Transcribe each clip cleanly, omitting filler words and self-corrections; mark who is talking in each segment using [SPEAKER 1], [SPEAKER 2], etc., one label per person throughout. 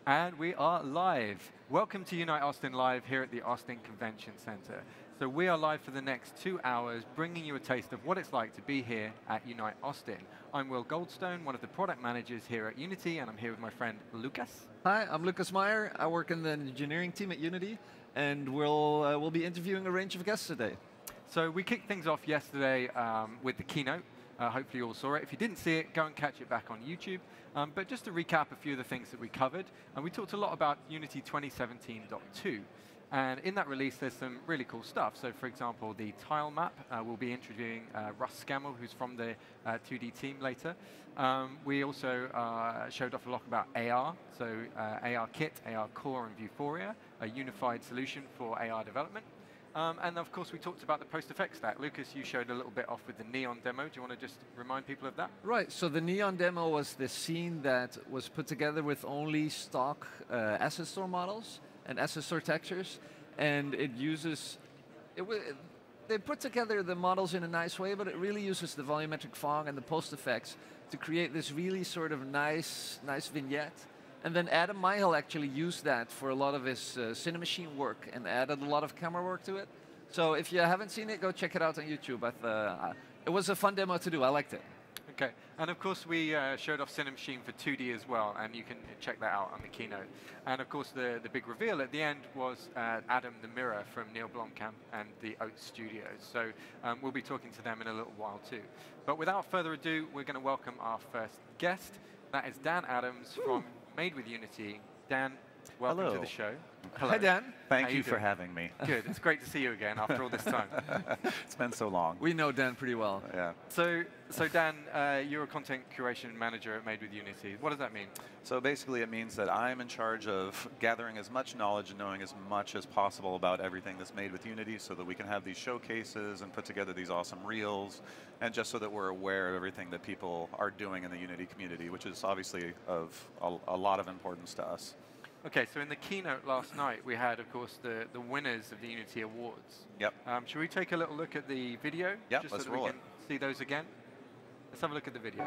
[SPEAKER 1] And we are live. Welcome to Unite Austin Live here at the Austin Convention Center. So we are live for the next 2 hours, bringing you a taste of what it's like to be here at Unite Austin. I'm Will Goldstone, one of the product managers here at Unity, and I'm here with my friend Lucas.
[SPEAKER 2] Hi, I'm Lucas Meijer. I work in the engineering team at Unity, and we'll be interviewing a range of guests today.
[SPEAKER 1] So we kicked things off yesterday with the keynote. Hopefully you all saw it. If you didn't see it, go and catch it back on YouTube. But just to recap a few of the things that we covered, and we talked a lot about Unity 2017.2. And in that release, there's some really cool stuff. So for example, the tile map, we'll be interviewing Russ Scammell, who's from the 2D team later. We also showed off a lot about AR, so AR Kit, AR Core, and Vuforia, a unified solution for AR development. And of course, we talked about the post-effects stack. Lucas, you showed a little bit off with the Neon demo. Do you want to just remind people of that?
[SPEAKER 2] Right, so the Neon demo was the scene that was put together with only stock asset store models and asset store textures. And it uses, they put together the models in a nice way, but it really uses the volumetric fog and the post-effects to create this really sort of nice vignette. And then Adam Meijer actually used that for a lot of his Cinemachine work and added a lot of camera work to it. So if you haven't seen it, go check it out on YouTube. It was a fun demo to do. I liked it.
[SPEAKER 1] Okay, and of course we showed off Cinemachine for 2D as well, and you can check that out on the keynote. And of course the big reveal at the end was Adam the Mirror from Neill Blomkamp and the Oats Studios. So we'll be talking to them in a little while too. But without further ado, we're going to welcome our first guest. That is Dan Adams from Made with Unity. Dan, welcome
[SPEAKER 3] Hello.
[SPEAKER 1] to the show. Hello.
[SPEAKER 2] Hi, Dan.
[SPEAKER 3] Thank you for having me.
[SPEAKER 1] Good. It's great to see you again after all this time.
[SPEAKER 3] It's been so long.
[SPEAKER 2] We know Dan pretty well.
[SPEAKER 3] Yeah.
[SPEAKER 1] So Dan, you're a content curation manager at Made with Unity. What does that mean?
[SPEAKER 3] So basically it means that I'm in charge of gathering as much knowledge and knowing as much as possible about everything that's made with Unity so that we can have these showcases and put together these awesome reels, and just so that we're aware of everything that people are doing in the Unity community, which is obviously of a lot of importance to us.
[SPEAKER 1] Okay, so in the keynote last night, we had, of course, the winners of the Unity Awards.
[SPEAKER 3] Yep.
[SPEAKER 1] Should we take a little look at the video?
[SPEAKER 3] Yep,
[SPEAKER 1] just
[SPEAKER 3] let's
[SPEAKER 1] so that
[SPEAKER 3] roll
[SPEAKER 1] we
[SPEAKER 3] it.
[SPEAKER 1] can see those again? Let's have a look at the video.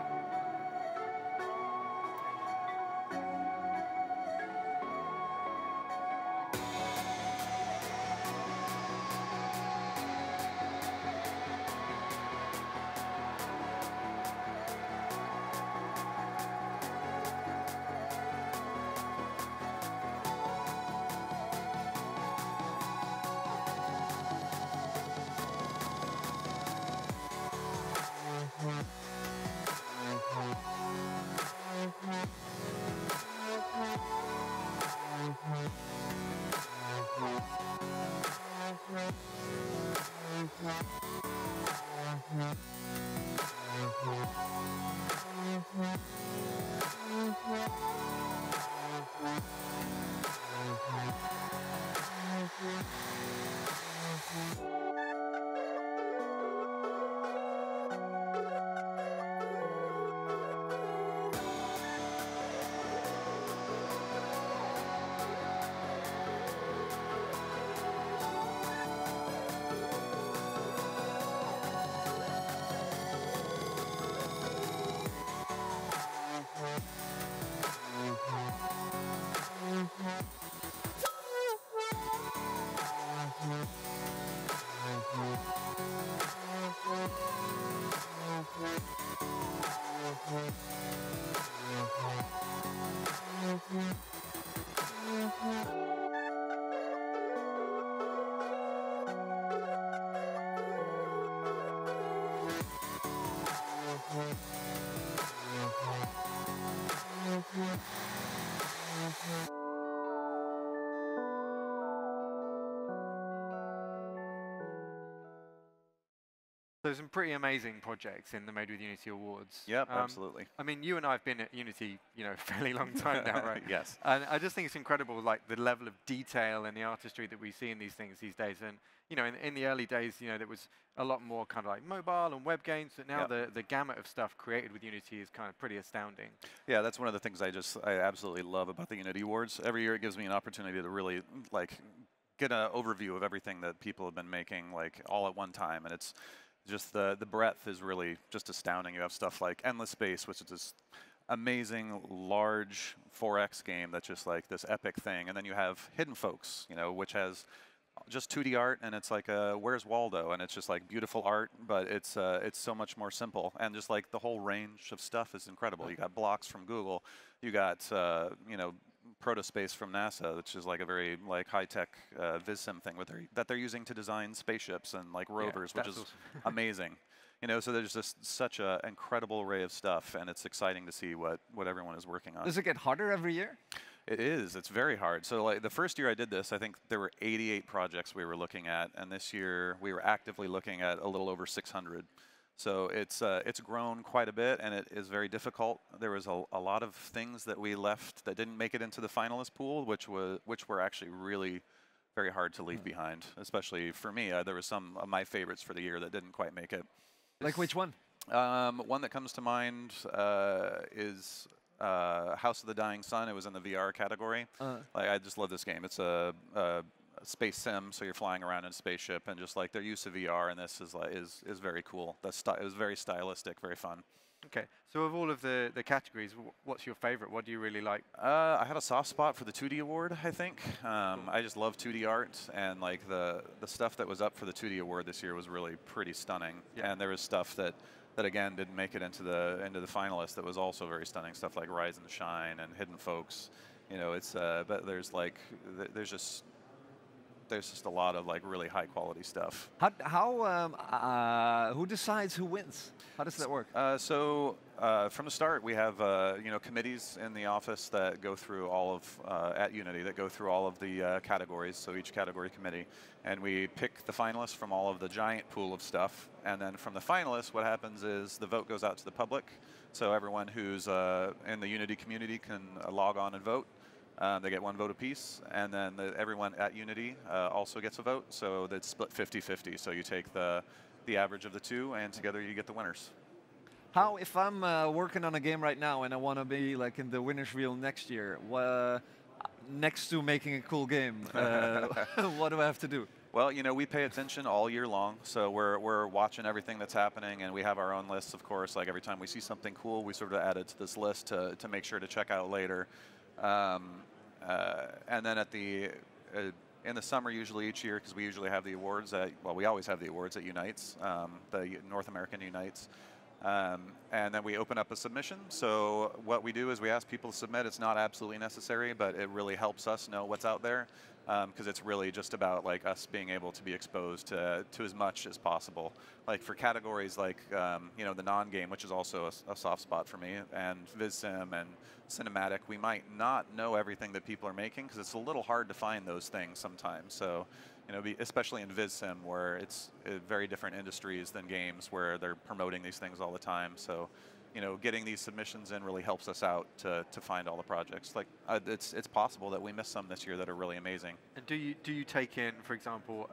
[SPEAKER 1] There's some pretty amazing projects in the Made with Unity Awards.
[SPEAKER 3] Yep, absolutely.
[SPEAKER 1] I mean, you and I have been at Unity, a fairly long time now, right?
[SPEAKER 3] Yes.
[SPEAKER 1] And I just think it's incredible, like the level of detail and the artistry that we see in these things these days. And in the early days, there was a lot more kind of like mobile and web games. But now the gamut of stuff created with Unity is kind of pretty astounding.
[SPEAKER 3] Yeah, that's one of the things I absolutely love about the Unity Awards. Every year, it gives me an opportunity to really get an overview of everything that people have been making all at one time, and it's just the breadth is really just astounding. You have stuff like Endless Space, which is this amazing, large 4X game that's just like this epic thing. And then you have Hidden Folks, you know, which has just 2D art, and it's like Where's Waldo, and it's just like beautiful art, but it's so much more simple, and just like the whole range of stuff is incredible. You got blocks from Google, you got you know, Protospace from NASA, which is like a very like high-tech VizSim thing that they're using to design spaceships and like rovers, which is awesome. Amazing. You know, so there's just such an incredible array of stuff, and it's exciting to see what everyone is working on.
[SPEAKER 2] Does it get harder every year?
[SPEAKER 3] It is. It's very hard. So like the first year I did this, I think there were 88 projects we were looking at, and this year we were actively looking at a little over 600. So it's grown quite a bit, and it is very difficult. There was a lot of things that we left that didn't make it into the finalist pool, which were actually really very hard to leave behind, especially for me. There was some of my favorites for the year that didn't quite make it.
[SPEAKER 2] Like which one?
[SPEAKER 3] One that comes to mind is House of the Dying Sun. It was in the VR category. Like, I just love this game. It's a space sim, so you're flying around in a spaceship, and just like their use of VR in this is very cool. It was very stylistic, very fun.
[SPEAKER 1] Okay, so of all of the categories, what's your favorite? What do you really like?
[SPEAKER 3] I had a soft spot for the 2D award, I think. I just love 2D art, and like the stuff that was up for the 2D award this year was really pretty stunning. Yeah. And there was stuff that again didn't make it into the finalists that was also very stunning. Stuff like Rise and Shine and Hidden Folks. You know, it's but there's just a lot of like really high quality stuff.
[SPEAKER 2] Who decides who wins? How does that work?
[SPEAKER 3] So from the start, we have you know, committees in the office that go through all of at Unity that go through all of the categories. So each category committee, and we pick the finalists from all of the giant pool of stuff. And then from the finalists, what happens is the vote goes out to the public. So everyone who's in the Unity community can log on and vote. They get one vote apiece, and then everyone at Unity also gets a vote, so that's split 50-50. So you take the average of the two, and together you get the winners.
[SPEAKER 2] How, if I'm working on a game right now and I want to be like in the winner's wheel next year, next to making a cool game, what do I have to do?
[SPEAKER 3] Well, you know, we pay attention all year long, so we're watching everything that's happening, and we have our own lists, of course. Like every time we see something cool, we sort of add it to this list to make sure to check out later. And then in the summer, usually each year, because we usually have the awards we always have the awards at Unites, the North American Unites. And then we open up a submission. So what we do is we ask people to submit. It's not absolutely necessary, but it really helps us know what's out there, because it's really just about like us being able to be exposed to as much as possible. Like for categories like you know, the non-game, which is also a soft spot for me, and VizSim and cinematic, we might not know everything that people are making because it's a little hard to find those things sometimes. So, you know, especially in VizSim, where it's very different industries than games, where they're promoting these things all the time. So, you know, getting these submissions in really helps us out to find all the projects. Like it's possible that we missed some this year that are really amazing.
[SPEAKER 1] And do you take in, for example,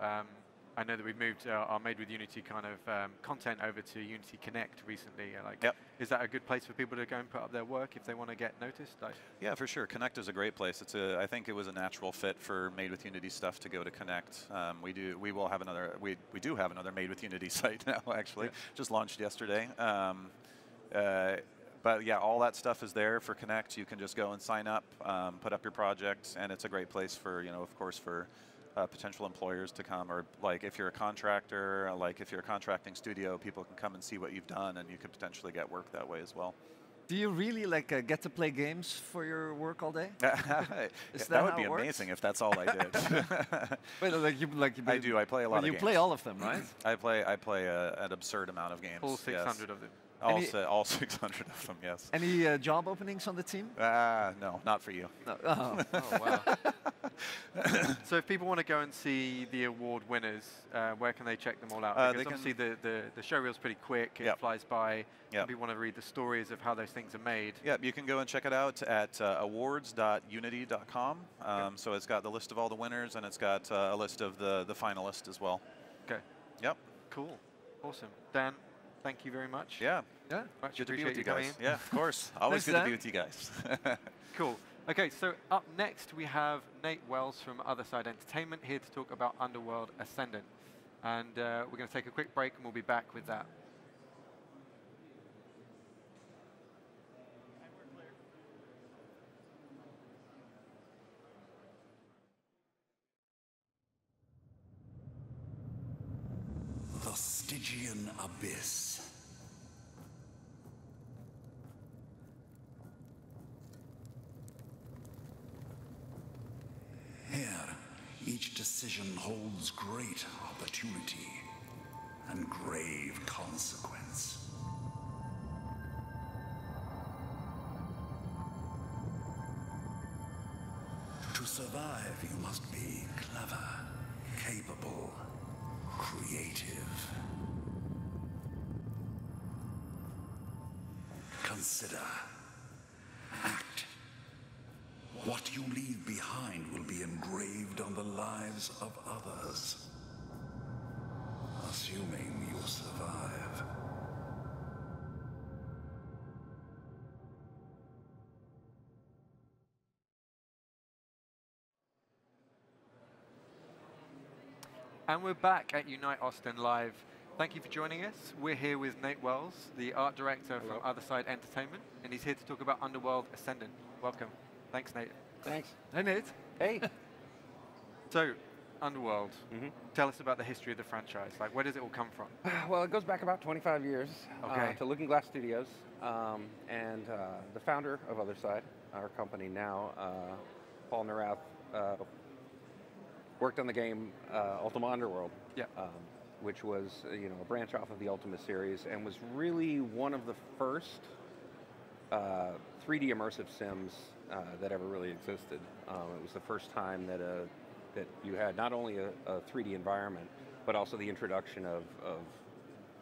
[SPEAKER 1] I know that we've moved our Made with Unity kind of content over to Unity Connect recently. Like,
[SPEAKER 3] yep.
[SPEAKER 1] Is that a good place for people to go and put up their work if they want to get noticed? Like,
[SPEAKER 3] yeah, for sure. Connect is a great place. I think it was a natural fit for Made with Unity stuff to go to Connect. We do have another Made with Unity site now. Actually, yeah. Just launched yesterday. But yeah, all that stuff is there for Connect. You can just go and sign up, put up your project, and it's a great place for, you know, of course, for potential employers to come, or like if you're a contractor, like if you're a contracting studio, people can come and see what you've done, and you could potentially get work that way as well.
[SPEAKER 2] Do you really like get to play games for your work all day?
[SPEAKER 3] That would be amazing if that's all I did.
[SPEAKER 2] But
[SPEAKER 3] I do. I play a lot of games.
[SPEAKER 2] You play all of them, right?
[SPEAKER 3] I play an absurd amount of games.
[SPEAKER 1] All 600 of them.
[SPEAKER 3] All 600 of them, yes.
[SPEAKER 2] Any job openings on the team?
[SPEAKER 3] No, not for you.
[SPEAKER 2] No. Oh.
[SPEAKER 1] Oh, wow. So if people want to go and see the award winners, where can they check them all out? Because obviously the showreel's pretty quick, it flies by.
[SPEAKER 3] Yep.
[SPEAKER 1] If you want to read the stories of how those things are made.
[SPEAKER 3] Yep, you can go and check it out at awards.unity.com. So it's got the list of all the winners, and it's got a list of the finalists as well.
[SPEAKER 1] Okay.
[SPEAKER 3] Yep.
[SPEAKER 1] Cool. Awesome. Dan, thank you very much.
[SPEAKER 3] Yeah.
[SPEAKER 2] Yeah.
[SPEAKER 1] Much
[SPEAKER 3] good to be with you
[SPEAKER 1] coming
[SPEAKER 3] guys.
[SPEAKER 1] in.
[SPEAKER 3] Yeah, of course. Always good to be with you guys.
[SPEAKER 1] Cool. Okay, so up next we have Nate Wells from Otherside Entertainment here to talk about Underworld Ascendant. And we're going to take a quick break and we'll be back with that.
[SPEAKER 4] Stygian abyss. Here, each decision holds great opportunity and grave consequence. To survive, you must be clever, capable, creative. Consider. Act. What you leave behind will be engraved on the lives of others. Assuming you survive.
[SPEAKER 1] And we're back at Unite Austin Live. Thank you for joining us. We're here with Nate Wells, the art director from Otherside Entertainment, and he's here to talk about Underworld Ascendant. Welcome. Thanks, Nate.
[SPEAKER 5] Thanks.
[SPEAKER 1] Hey, Nate.
[SPEAKER 5] Hey.
[SPEAKER 1] So, Underworld, tell us about the history of the franchise. Like, where does it all come from?
[SPEAKER 5] Well, it goes back about 25 years
[SPEAKER 1] Okay.
[SPEAKER 5] to Looking Glass Studios, and the founder of Otherside, our company now, Paul Narath, worked on the game Ultima Underworld,
[SPEAKER 1] Yeah.
[SPEAKER 5] which was a branch off of the Ultima series, and was really one of the first 3D immersive sims that ever really existed. It was the first time that you had not only a 3D environment, but also the introduction of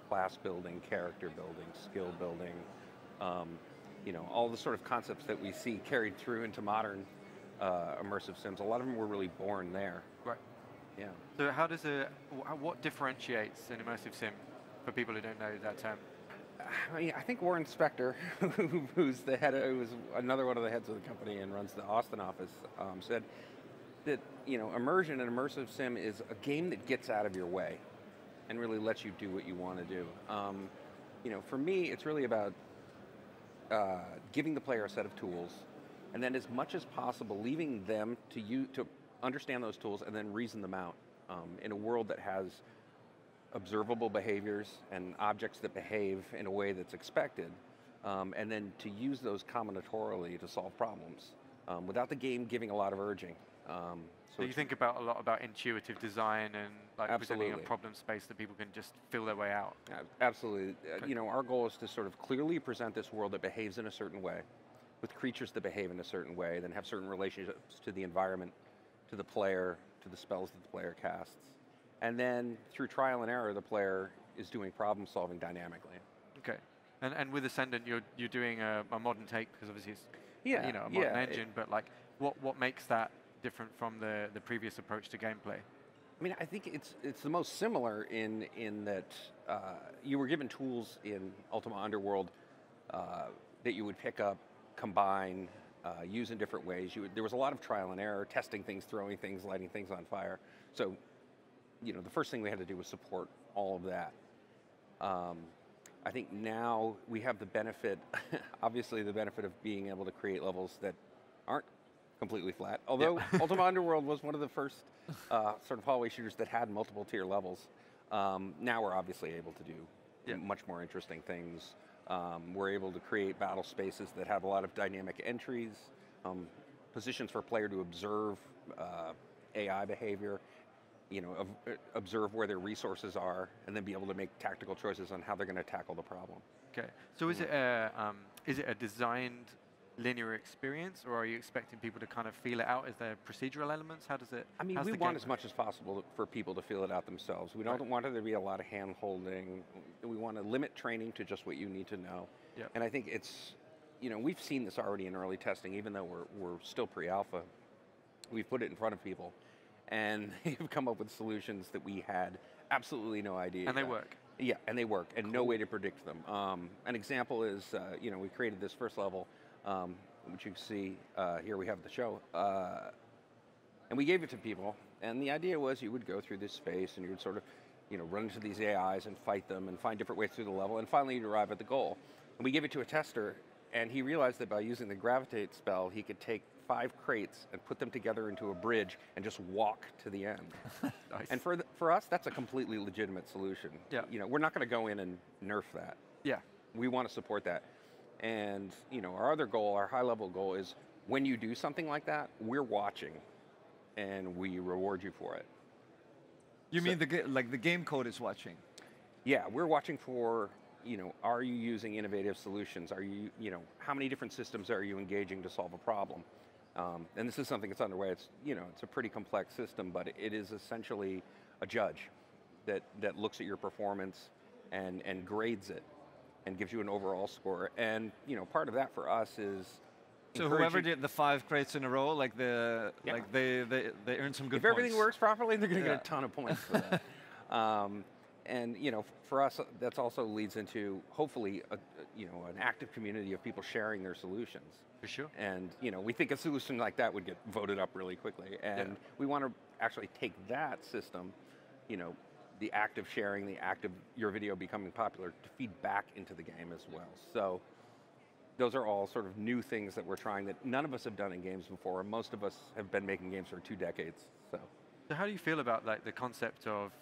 [SPEAKER 5] class building, character building, skill building, all the sort of concepts that we see carried through into modern immersive sims. A lot of them were really born there.
[SPEAKER 1] Right.
[SPEAKER 5] Yeah.
[SPEAKER 1] So what differentiates an immersive sim for people who don't know that term?
[SPEAKER 5] I mean, I think Warren Spector, who's another one of the heads of the company and runs the Austin office, said that immersion and immersive sim is a game that gets out of your way and really lets you do what you want to do. For me, it's really about giving the player a set of tools, and then as much as possible, leaving them to understand those tools and then reason them out in a world that has observable behaviors and objects that behave in a way that's expected, and then to use those combinatorially to solve problems without the game giving a lot of urging.
[SPEAKER 1] So you think a lot about intuitive design and like presenting a problem space that people can just feel their way out.
[SPEAKER 5] Absolutely.
[SPEAKER 1] Okay.
[SPEAKER 5] Our goal is to sort of clearly present this world that behaves in a certain way, with creatures that behave in a certain way, then have certain relationships to the environment, to the player, to the spells that the player casts. And then through trial and error, the player is doing problem solving dynamically.
[SPEAKER 1] Okay. And with Ascendant, you're doing a modern take, because obviously it's a modern engine, but like what makes that different from the previous approach to gameplay?
[SPEAKER 5] I mean, I think it's the most similar in that you were given tools in Ultima Underworld that you would pick up, combine, use in different ways. There was a lot of trial and error, testing things, throwing things, lighting things on fire. So, the first thing we had to do was support all of that. I think now we have the benefit, obviously the benefit of being able to create levels that aren't completely flat. Although Ultima Underworld was one of the first sort of hallway shooters that had multiple tier levels. Now we're obviously able to do much more interesting things. We're able to create battle spaces that have a lot of dynamic entries, positions for a player to observe AI behavior, observe where their resources are, and then be able to make tactical choices on how they're going to tackle the problem.
[SPEAKER 1] Okay. So is it a designed linear experience, or are you expecting people to kind of feel it out? Is there procedural elements? How does it?
[SPEAKER 5] I mean, we want as much as possible for people to feel it out themselves. We don't want there to be a lot of hand-holding. We want to limit training to just what you need to know.
[SPEAKER 1] Yep.
[SPEAKER 5] And I think it's, we've seen this already in early testing, even though we're still pre-alpha. We've put it in front of people, and they've come up with solutions that we had absolutely no idea.
[SPEAKER 1] And they work.
[SPEAKER 5] Yeah, and they work, and no way to predict them. An example is, we created this first level, which you can see here. We have the show, and we gave it to people. And the idea was you would go through this space, and you would sort of, run into these AIs and fight them, and find different ways through the level, and finally you'd arrive at the goal. And we gave it to a tester, and he realized that by using the gravitate spell, he could take 5 crates and put them together into a bridge and just walk to the end.
[SPEAKER 1] Nice.
[SPEAKER 5] And for us, that's a completely legitimate solution.
[SPEAKER 1] Yeah.
[SPEAKER 5] You know, we're not going to go in and nerf that.
[SPEAKER 1] Yeah.
[SPEAKER 5] We want to support that. And you know, our other goal, our high-level goal is when you do something like that, we're watching, and we reward you for it.
[SPEAKER 2] You mean the game code is watching?
[SPEAKER 5] Yeah, we're watching for, you know, are you using innovative solutions? Are you, you know, how many different systems are you engaging to solve a problem? And this is something that's underway. It's, you know, it's a pretty complex system, but it is essentially a judge that looks at your performance and grades it and gives you an overall score. And, you know, part of that for us is
[SPEAKER 2] so whoever did the 5 crates in a row, like they earn some good
[SPEAKER 5] if
[SPEAKER 2] points.
[SPEAKER 5] everything works properly, they're going to get a ton of points for that. And you know, for us, that also leads into hopefully you know, an active community of people sharing their solutions.
[SPEAKER 1] For sure.
[SPEAKER 5] And you know, we think a solution like that would get voted up really quickly, and we want to actually take that system, you know, the active sharing, the active your video becoming popular, to feed back into the game as well. So those are all sort of new things that we're trying that none of us have done in games before, and most of us have been making games for 2 decades. So
[SPEAKER 1] how do you feel about like the concept of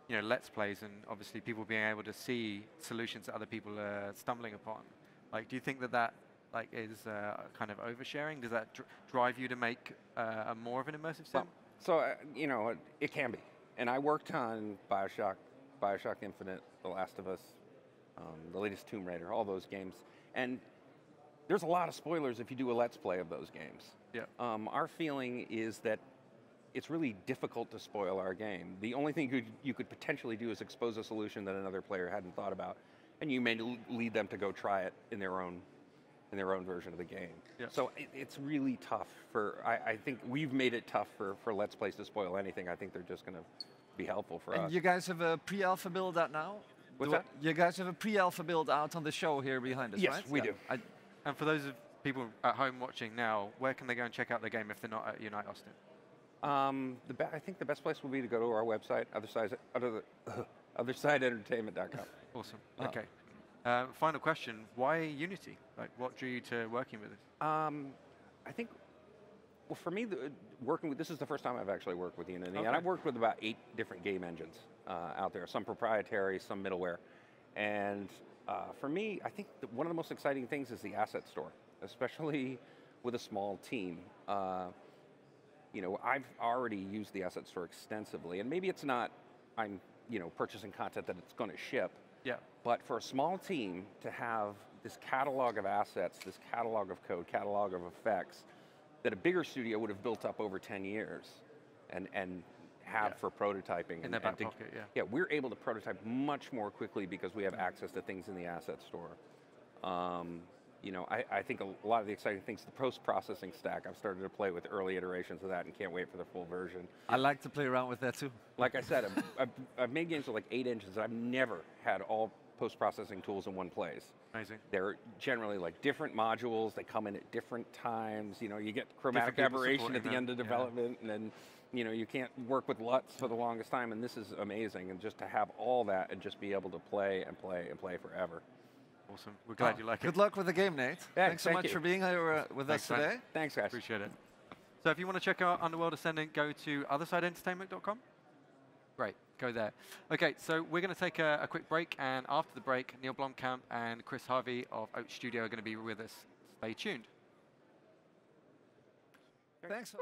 [SPEAKER 1] you know, let's plays and obviously people being able to see solutions that other people are stumbling upon? Like, do you think that like is kind of oversharing? Does that drive you to make a more of an immersive sim?
[SPEAKER 5] well, so you know, it can be. And I worked on Bioshock Infinite, The Last of Us, the latest Tomb Raider, all those games. And there's a lot of spoilers if you do a let's play of those games.
[SPEAKER 1] Yeah.
[SPEAKER 5] Our feeling is that it's really difficult to spoil our game. The only thing you could potentially do is expose a solution that another player hadn't thought about, and you may lead them to go try it in their own version of the game.
[SPEAKER 1] Yeah.
[SPEAKER 5] So it's really tough I think we've made it tough for Let's Plays to spoil anything. I think they're just going to be helpful for us.
[SPEAKER 2] And you guys have a pre-alpha build out now?
[SPEAKER 5] What's that?
[SPEAKER 2] You guys have a pre-alpha build out on the show here behind us,
[SPEAKER 5] Yes,
[SPEAKER 2] right?
[SPEAKER 5] we do.
[SPEAKER 1] And for those of people at home watching now, where can they go and check out the game if they're not at Unite Austin?
[SPEAKER 5] I think the best place will be to go to our website, OthersideEntertainment.com.
[SPEAKER 1] Awesome. Okay. Final question: why Unity? Like, what drew you to working with it?
[SPEAKER 5] I think, well, for me, this is the first time I've actually worked with Unity,
[SPEAKER 1] Okay.
[SPEAKER 5] and I've worked with about 8 different game engines out there, some proprietary, some middleware. And for me, I think one of the most exciting things is the asset store, especially with a small team. You know, I've already used the asset store extensively, and maybe it's not, I'm, you know, purchasing content that it's going to ship.
[SPEAKER 1] Yeah.
[SPEAKER 5] But for a small team to have this catalog of assets, this catalog of code, catalog of effects, that a bigger studio would have built up over 10 years and have for prototyping.
[SPEAKER 1] In their back pocket, yeah.
[SPEAKER 5] Yeah, we're able to prototype much more quickly because we have access to things in the asset store. You know, I think a lot of the exciting things, the post-processing stack, I've started to play with early iterations of that and can't wait for the full version.
[SPEAKER 2] I like to play around with that too.
[SPEAKER 5] Like I said, I've made games with like 8 engines, and I've never had all post-processing tools in one place.
[SPEAKER 1] Amazing.
[SPEAKER 5] They're generally like different modules, they come in at different times, you know, you get chromatic
[SPEAKER 1] Different people
[SPEAKER 5] aberration at the
[SPEAKER 1] supporting
[SPEAKER 5] end of
[SPEAKER 1] them, yeah.
[SPEAKER 5] development, and then, you know, you can't work with LUTs for the longest time, and this is amazing, and just to have all that and just be able to play and play and play forever.
[SPEAKER 1] Awesome. We're glad you like it.
[SPEAKER 2] Good luck with the game, Nate.
[SPEAKER 5] Yeah,
[SPEAKER 2] Thanks so
[SPEAKER 5] thank
[SPEAKER 2] much
[SPEAKER 5] you.
[SPEAKER 2] for being here with us
[SPEAKER 1] Thanks, man.
[SPEAKER 2] today.
[SPEAKER 5] Thanks, guys.
[SPEAKER 1] Appreciate it. So if you want to check out Underworld Ascendant, go to OthersideEntertainment.com. Great, go there. Okay, so we're going to take a quick break, and after the break, Neill Blomkamp and Chris Harvey of Oats Studio are going to be with us. Stay tuned.
[SPEAKER 2] Thanks.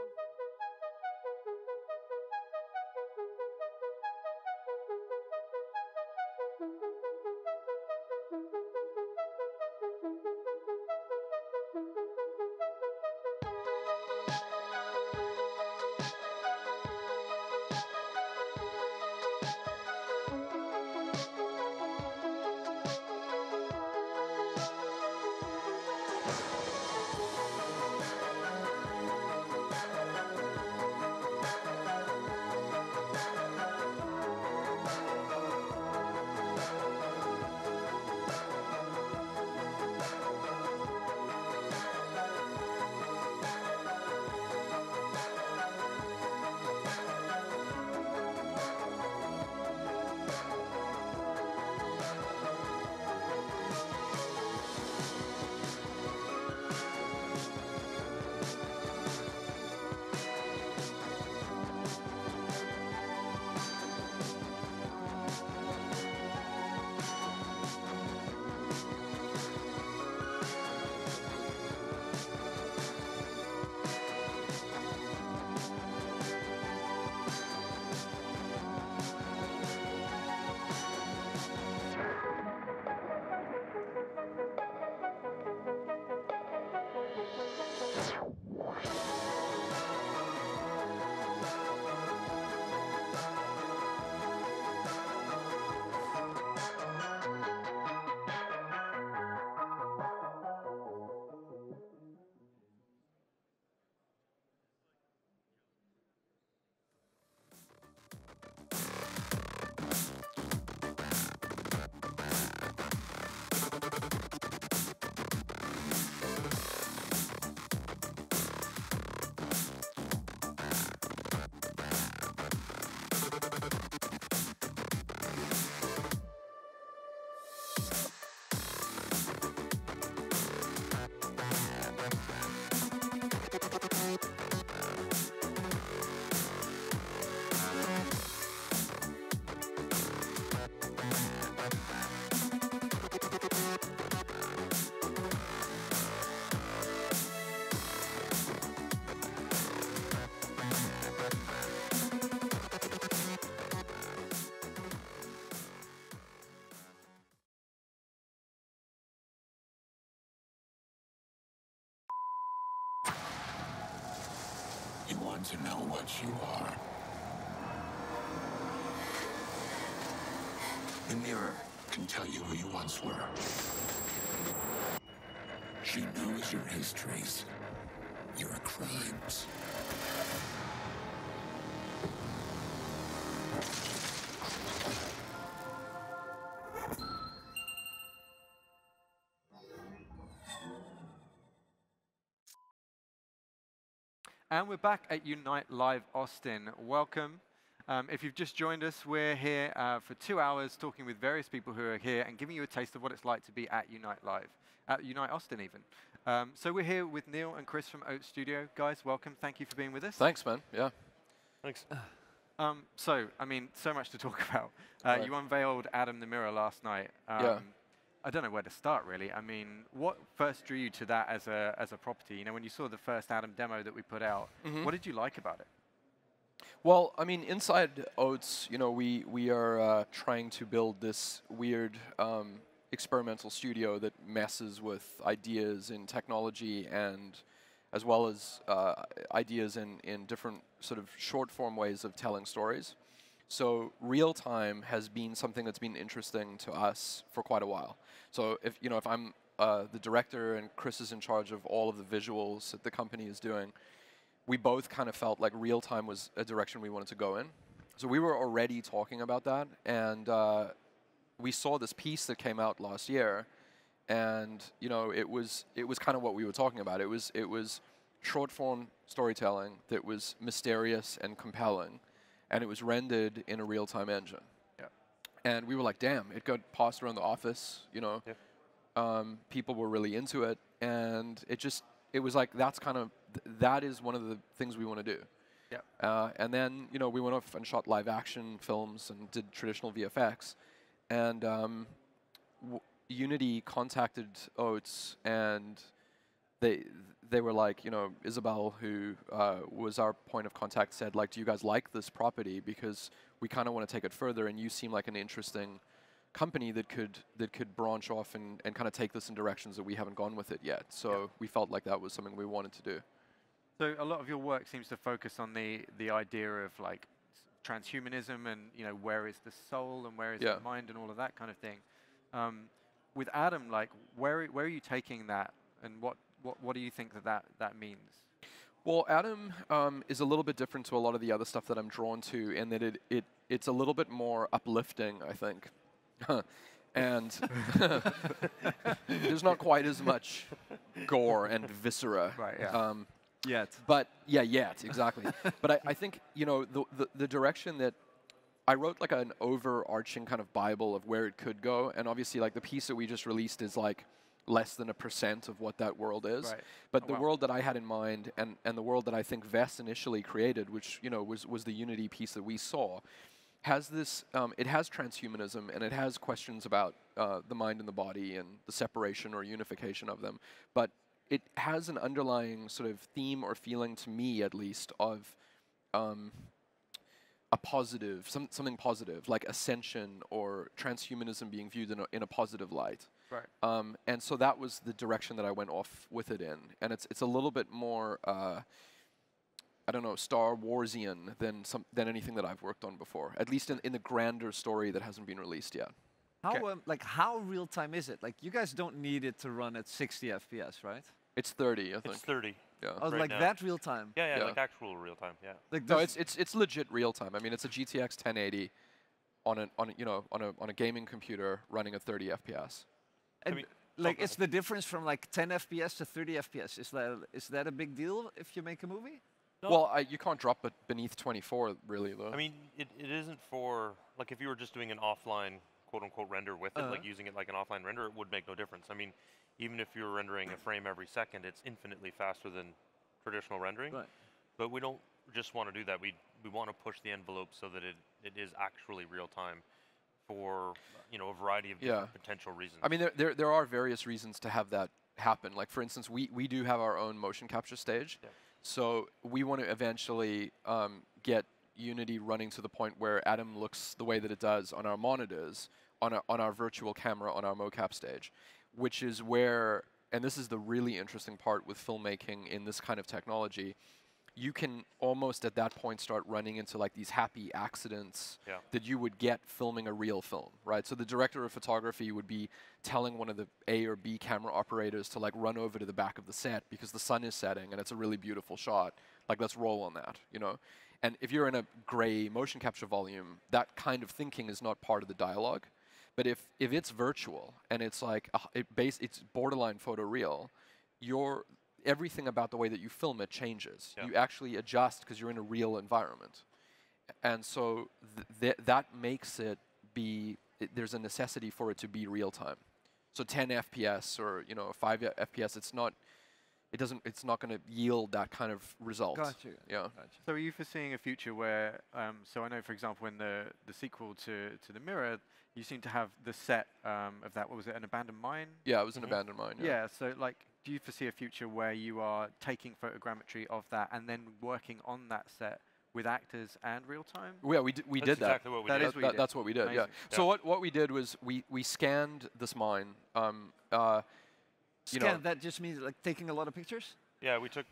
[SPEAKER 4] to know what you are. The mirror can tell you who you once were. She knows your histories, your crimes.
[SPEAKER 1] And we're back at Unite Live Austin. Welcome. If you've just joined us, we're here for 2 hours talking with various people who are here and giving you a taste of what it's like to be at Unite Live, at Unite Austin even. So we're here with Neill and Chris from Oats Studio. Guys, welcome. Thank you for being with us.
[SPEAKER 6] Thanks, man. Yeah.
[SPEAKER 7] Thanks.
[SPEAKER 1] So, I mean, so much to talk about.
[SPEAKER 6] Right.
[SPEAKER 1] You unveiled Adam the Mirror last night.
[SPEAKER 6] Yeah.
[SPEAKER 1] I don't know where to start, really. I mean, what first drew you to that as a property? You know, when you saw the first Adam demo that we put out, what did you like about it?
[SPEAKER 6] Well, I mean, inside Oats, you know, we are trying to build this weird experimental studio that messes with ideas in technology and as well as ideas in different sort of short form ways of telling stories. So real time has been something that's been interesting to us for quite a while. So if I'm the director and Chris is in charge of all of the visuals that the company is doing, we both kind of felt like real time was a direction we wanted to go in. So we were already talking about that, and we saw this piece that came out last year, and you know it was kind of what we were talking about. It was short form storytelling that was mysterious and compelling, and it was rendered in a real time engine.
[SPEAKER 1] Yeah.
[SPEAKER 6] And we were like, damn, it got passed around the office. You know, people were really into it, and it was like that is one of the things we want to do.
[SPEAKER 1] Yeah.
[SPEAKER 6] And then we went off and shot live action films and did traditional VFX, and Unity contacted Oats, and they were like, Isabel, who was our point of contact, said like, do you guys like this property? Because we kind of want to take it further, and you seem like an interesting company that could branch off and kind of take this in directions that we haven't gone with it yet. So we felt like that was something we wanted to do.
[SPEAKER 1] So a lot of your work seems to focus on the idea of like transhumanism and where is the soul and where is the mind and all of that kind of thing. With Adam, like where are you taking that, and what do you think that means?
[SPEAKER 6] Well, Adam is a little bit different to a lot of the other stuff that I'm drawn to, in that it's a little bit more uplifting, I think. And there's not quite as much gore and viscera.
[SPEAKER 1] Right, yeah.
[SPEAKER 2] Yet.
[SPEAKER 6] But yet, exactly. But I think the direction that I wrote, like an overarching kind of Bible of where it could go, and obviously like the piece that we just released is like less than 1% of what that world is.
[SPEAKER 1] Right.
[SPEAKER 6] But the world that I had in mind, and the world that I think Vess initially created, which was the Unity piece that we saw, has this. It has transhumanism, and it has questions about the mind and the body and the separation or unification of them. But it has an underlying sort of theme or feeling, to me at least, of a positive, something positive, like ascension or transhumanism being viewed in a positive light.
[SPEAKER 1] Right.
[SPEAKER 6] And so that was the direction that I went off with it in. And it's a little bit more, I don't know, Star Warsian than anything that I've worked on before, at least in the grander story that hasn't been released yet.
[SPEAKER 2] How real time is it? Like, you guys don't need it to run at 60 FPS, right?
[SPEAKER 6] It's 30, I think.
[SPEAKER 7] It's 30.
[SPEAKER 6] Yeah.
[SPEAKER 2] Oh,
[SPEAKER 7] Right
[SPEAKER 2] like
[SPEAKER 7] now.
[SPEAKER 2] that real time?
[SPEAKER 7] Yeah,
[SPEAKER 6] Yeah.
[SPEAKER 7] like actual real time. Yeah.
[SPEAKER 2] Like
[SPEAKER 6] No, it's legit real time. I mean, it's a GTX 1080 on a gaming computer running at 30 FPS.
[SPEAKER 2] And
[SPEAKER 7] I mean,
[SPEAKER 2] like, it's the difference from like 10 FPS to 30 FPS. Is that a big deal if you make a movie?
[SPEAKER 7] No.
[SPEAKER 6] Well, you can't drop it beneath 24, really, though.
[SPEAKER 7] I mean, it isn't for, like, if you were just doing an offline, quote-unquote, render with it, like using it like an offline render, it would make no difference. I mean, even if you're rendering a frame every second, it's infinitely faster than traditional rendering.
[SPEAKER 2] Right.
[SPEAKER 7] But we don't just want to do that. We want to push the envelope so that it is actually real time for a variety of different potential reasons.
[SPEAKER 6] I mean, there are various reasons to have that happen. Like, for instance, we do have our own motion capture stage.
[SPEAKER 7] Yeah.
[SPEAKER 6] So we want to eventually get Unity running to the point where Adam looks the way that it does on our monitors, on our virtual camera, on our mocap stage, which is where, and this is the really interesting part with filmmaking in this kind of technology, you can almost at that point start running into like these happy accidents
[SPEAKER 7] Yeah.
[SPEAKER 6] that you would get filming a real film, right? So the director of photography would be telling one of the A or B camera operators to like run over to the back of the set because the sun is setting and it's a really beautiful shot. Like, let's roll on that, you know? And if you're in a gray motion capture volume, that kind of thinking is not part of the dialogue. But if it's virtual and it's like it's borderline photoreal, everything about the way that you film it changes.
[SPEAKER 7] Yeah.
[SPEAKER 6] You actually adjust because you're in a real environment. And so that makes it there's a necessity for it to be real time. So 10 FPS or 5 FPS, it's not going to yield that kind of result.
[SPEAKER 2] Gotcha.
[SPEAKER 6] Yeah.
[SPEAKER 2] Gotcha.
[SPEAKER 1] So are you foreseeing a future where, so I know, for example, in the sequel to the Mirror, you seem to have the set of that, what was it, an abandoned mine?
[SPEAKER 6] Yeah, it was an abandoned mine.
[SPEAKER 1] Yeah, so like, do you foresee a future where you are taking photogrammetry of that and then working on that set with actors and real time?
[SPEAKER 6] Yeah, we did
[SPEAKER 7] That's
[SPEAKER 6] that.
[SPEAKER 7] exactly what we
[SPEAKER 1] That
[SPEAKER 7] did.
[SPEAKER 1] is what you did.
[SPEAKER 6] That's what we did.
[SPEAKER 1] Amazing.
[SPEAKER 6] Yeah. So what we did was we scanned this mine.
[SPEAKER 2] Scan, that just means like taking a lot of pictures?
[SPEAKER 7] Yeah, we took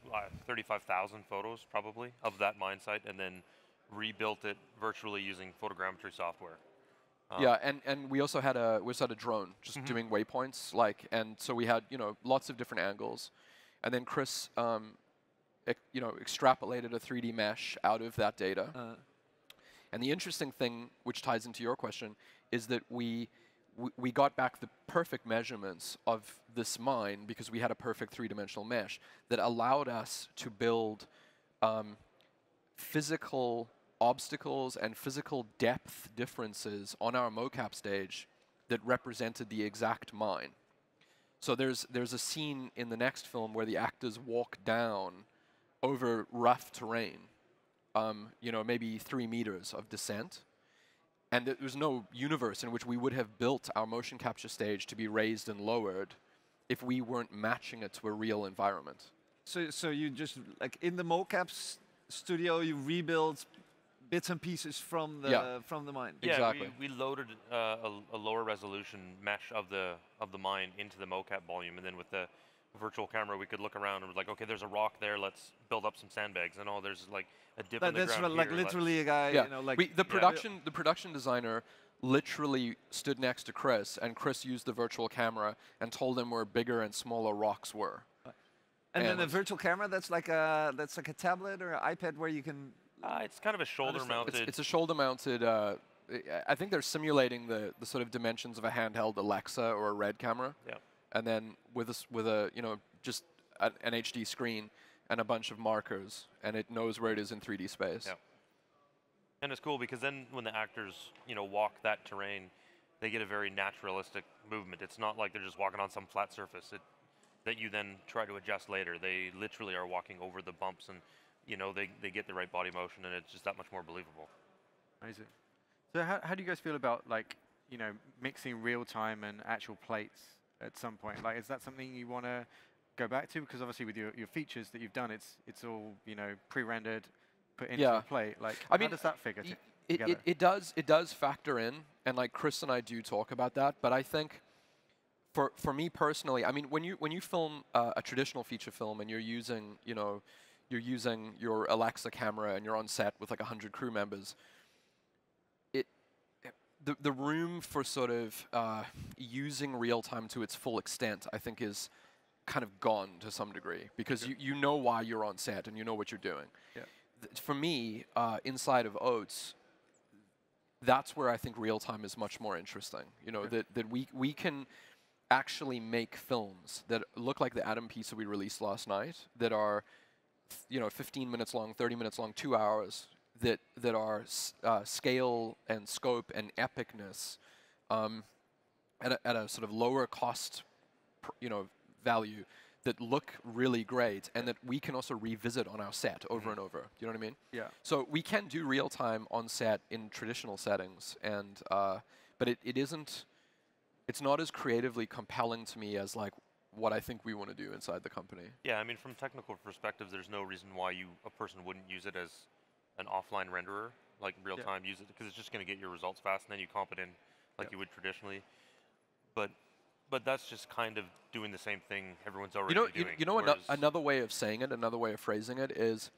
[SPEAKER 7] 35,000 photos probably of that mine site and then rebuilt it virtually using photogrammetry software.
[SPEAKER 6] Yeah, and we also had a drone just doing waypoints, and so we had lots of different angles, and then Chris extrapolated a 3D mesh out of that data. And the interesting thing, which ties into your question, is that we got back the perfect measurements of this mine because we had a perfect three-dimensional mesh that allowed us to build physical obstacles and physical depth differences on our mocap stage that represented the exact mine. So there's a scene in the next film where the actors walk down over rough terrain, maybe 3 meters of descent. And there's no universe in which we would have built our motion capture stage to be raised and lowered if we weren't matching it to a real environment.
[SPEAKER 2] So you just, like in the mocap studio, you rebuild bits and pieces from the mine.
[SPEAKER 7] Yeah,
[SPEAKER 6] Exactly.
[SPEAKER 7] we loaded a lower resolution mesh of the mine into the mocap volume, and then with the virtual camera, we could look around and was like, okay, there's a rock there. Let's build up some sandbags. And there's like a dip in the
[SPEAKER 2] That's
[SPEAKER 7] ground
[SPEAKER 2] like
[SPEAKER 7] here,
[SPEAKER 2] literally a guy.
[SPEAKER 6] Yeah, the
[SPEAKER 2] yeah.
[SPEAKER 6] production designer literally stood next to Chris, and Chris used the virtual camera and told him where bigger and smaller rocks were.
[SPEAKER 2] And then the virtual camera, that's like a tablet or an iPad where you can.
[SPEAKER 7] It's kind of a shoulder-mounted.
[SPEAKER 6] It's a shoulder-mounted. I think they're simulating the sort of dimensions of a handheld Alexa or a Red camera.
[SPEAKER 7] Yeah.
[SPEAKER 6] And then with just an HD screen and a bunch of markers, and it knows where it is in 3D space.
[SPEAKER 7] Yeah. And it's cool because then when the actors, walk that terrain, they get a very naturalistic movement. It's not like they're just walking on some flat surface that you then try to adjust later. They literally are walking over the bumps and they get the right body motion, and it's just that much more believable.
[SPEAKER 1] Amazing. So how do you guys feel about mixing real time and actual plates at some point? Like, is that something you want to go back to? Because obviously with your features that you've done, it's all pre-rendered, put into a plate. Like, how does that figure together?
[SPEAKER 6] It does factor in, and like Chris and I do talk about that. But I think for me personally, I mean, when you film a traditional feature film and you're using your Alexa camera and you're on set with like 100 crew members, the room for sort of using real time to its full extent, I think, is kind of gone to some degree because you know why you're on set and you know what you're doing.
[SPEAKER 1] Yeah.
[SPEAKER 6] For me, inside of Oats, that's where I think real time is much more interesting. That we can actually make films that look like the Atom piece that we released last night, that are 15 minutes long, 30 minutes long, 2 hours, that are scale and scope and epicness at a sort of lower cost value, that look really great, and that we can also revisit on our set over and over. You know what I mean?
[SPEAKER 1] Yeah.
[SPEAKER 6] So we can do real time on set in traditional settings, and but it isn't. It's not as creatively compelling to me as like what I think we want to do inside the company.
[SPEAKER 7] Yeah, I mean, from technical perspective, there's no reason why a person wouldn't use it as an offline renderer, like real time, use it, because it's just going to get your results fast, and then you comp it in like you would traditionally. But that's just kind of doing the same thing everyone's already doing.
[SPEAKER 6] Another way of saying it, another way of phrasing it is,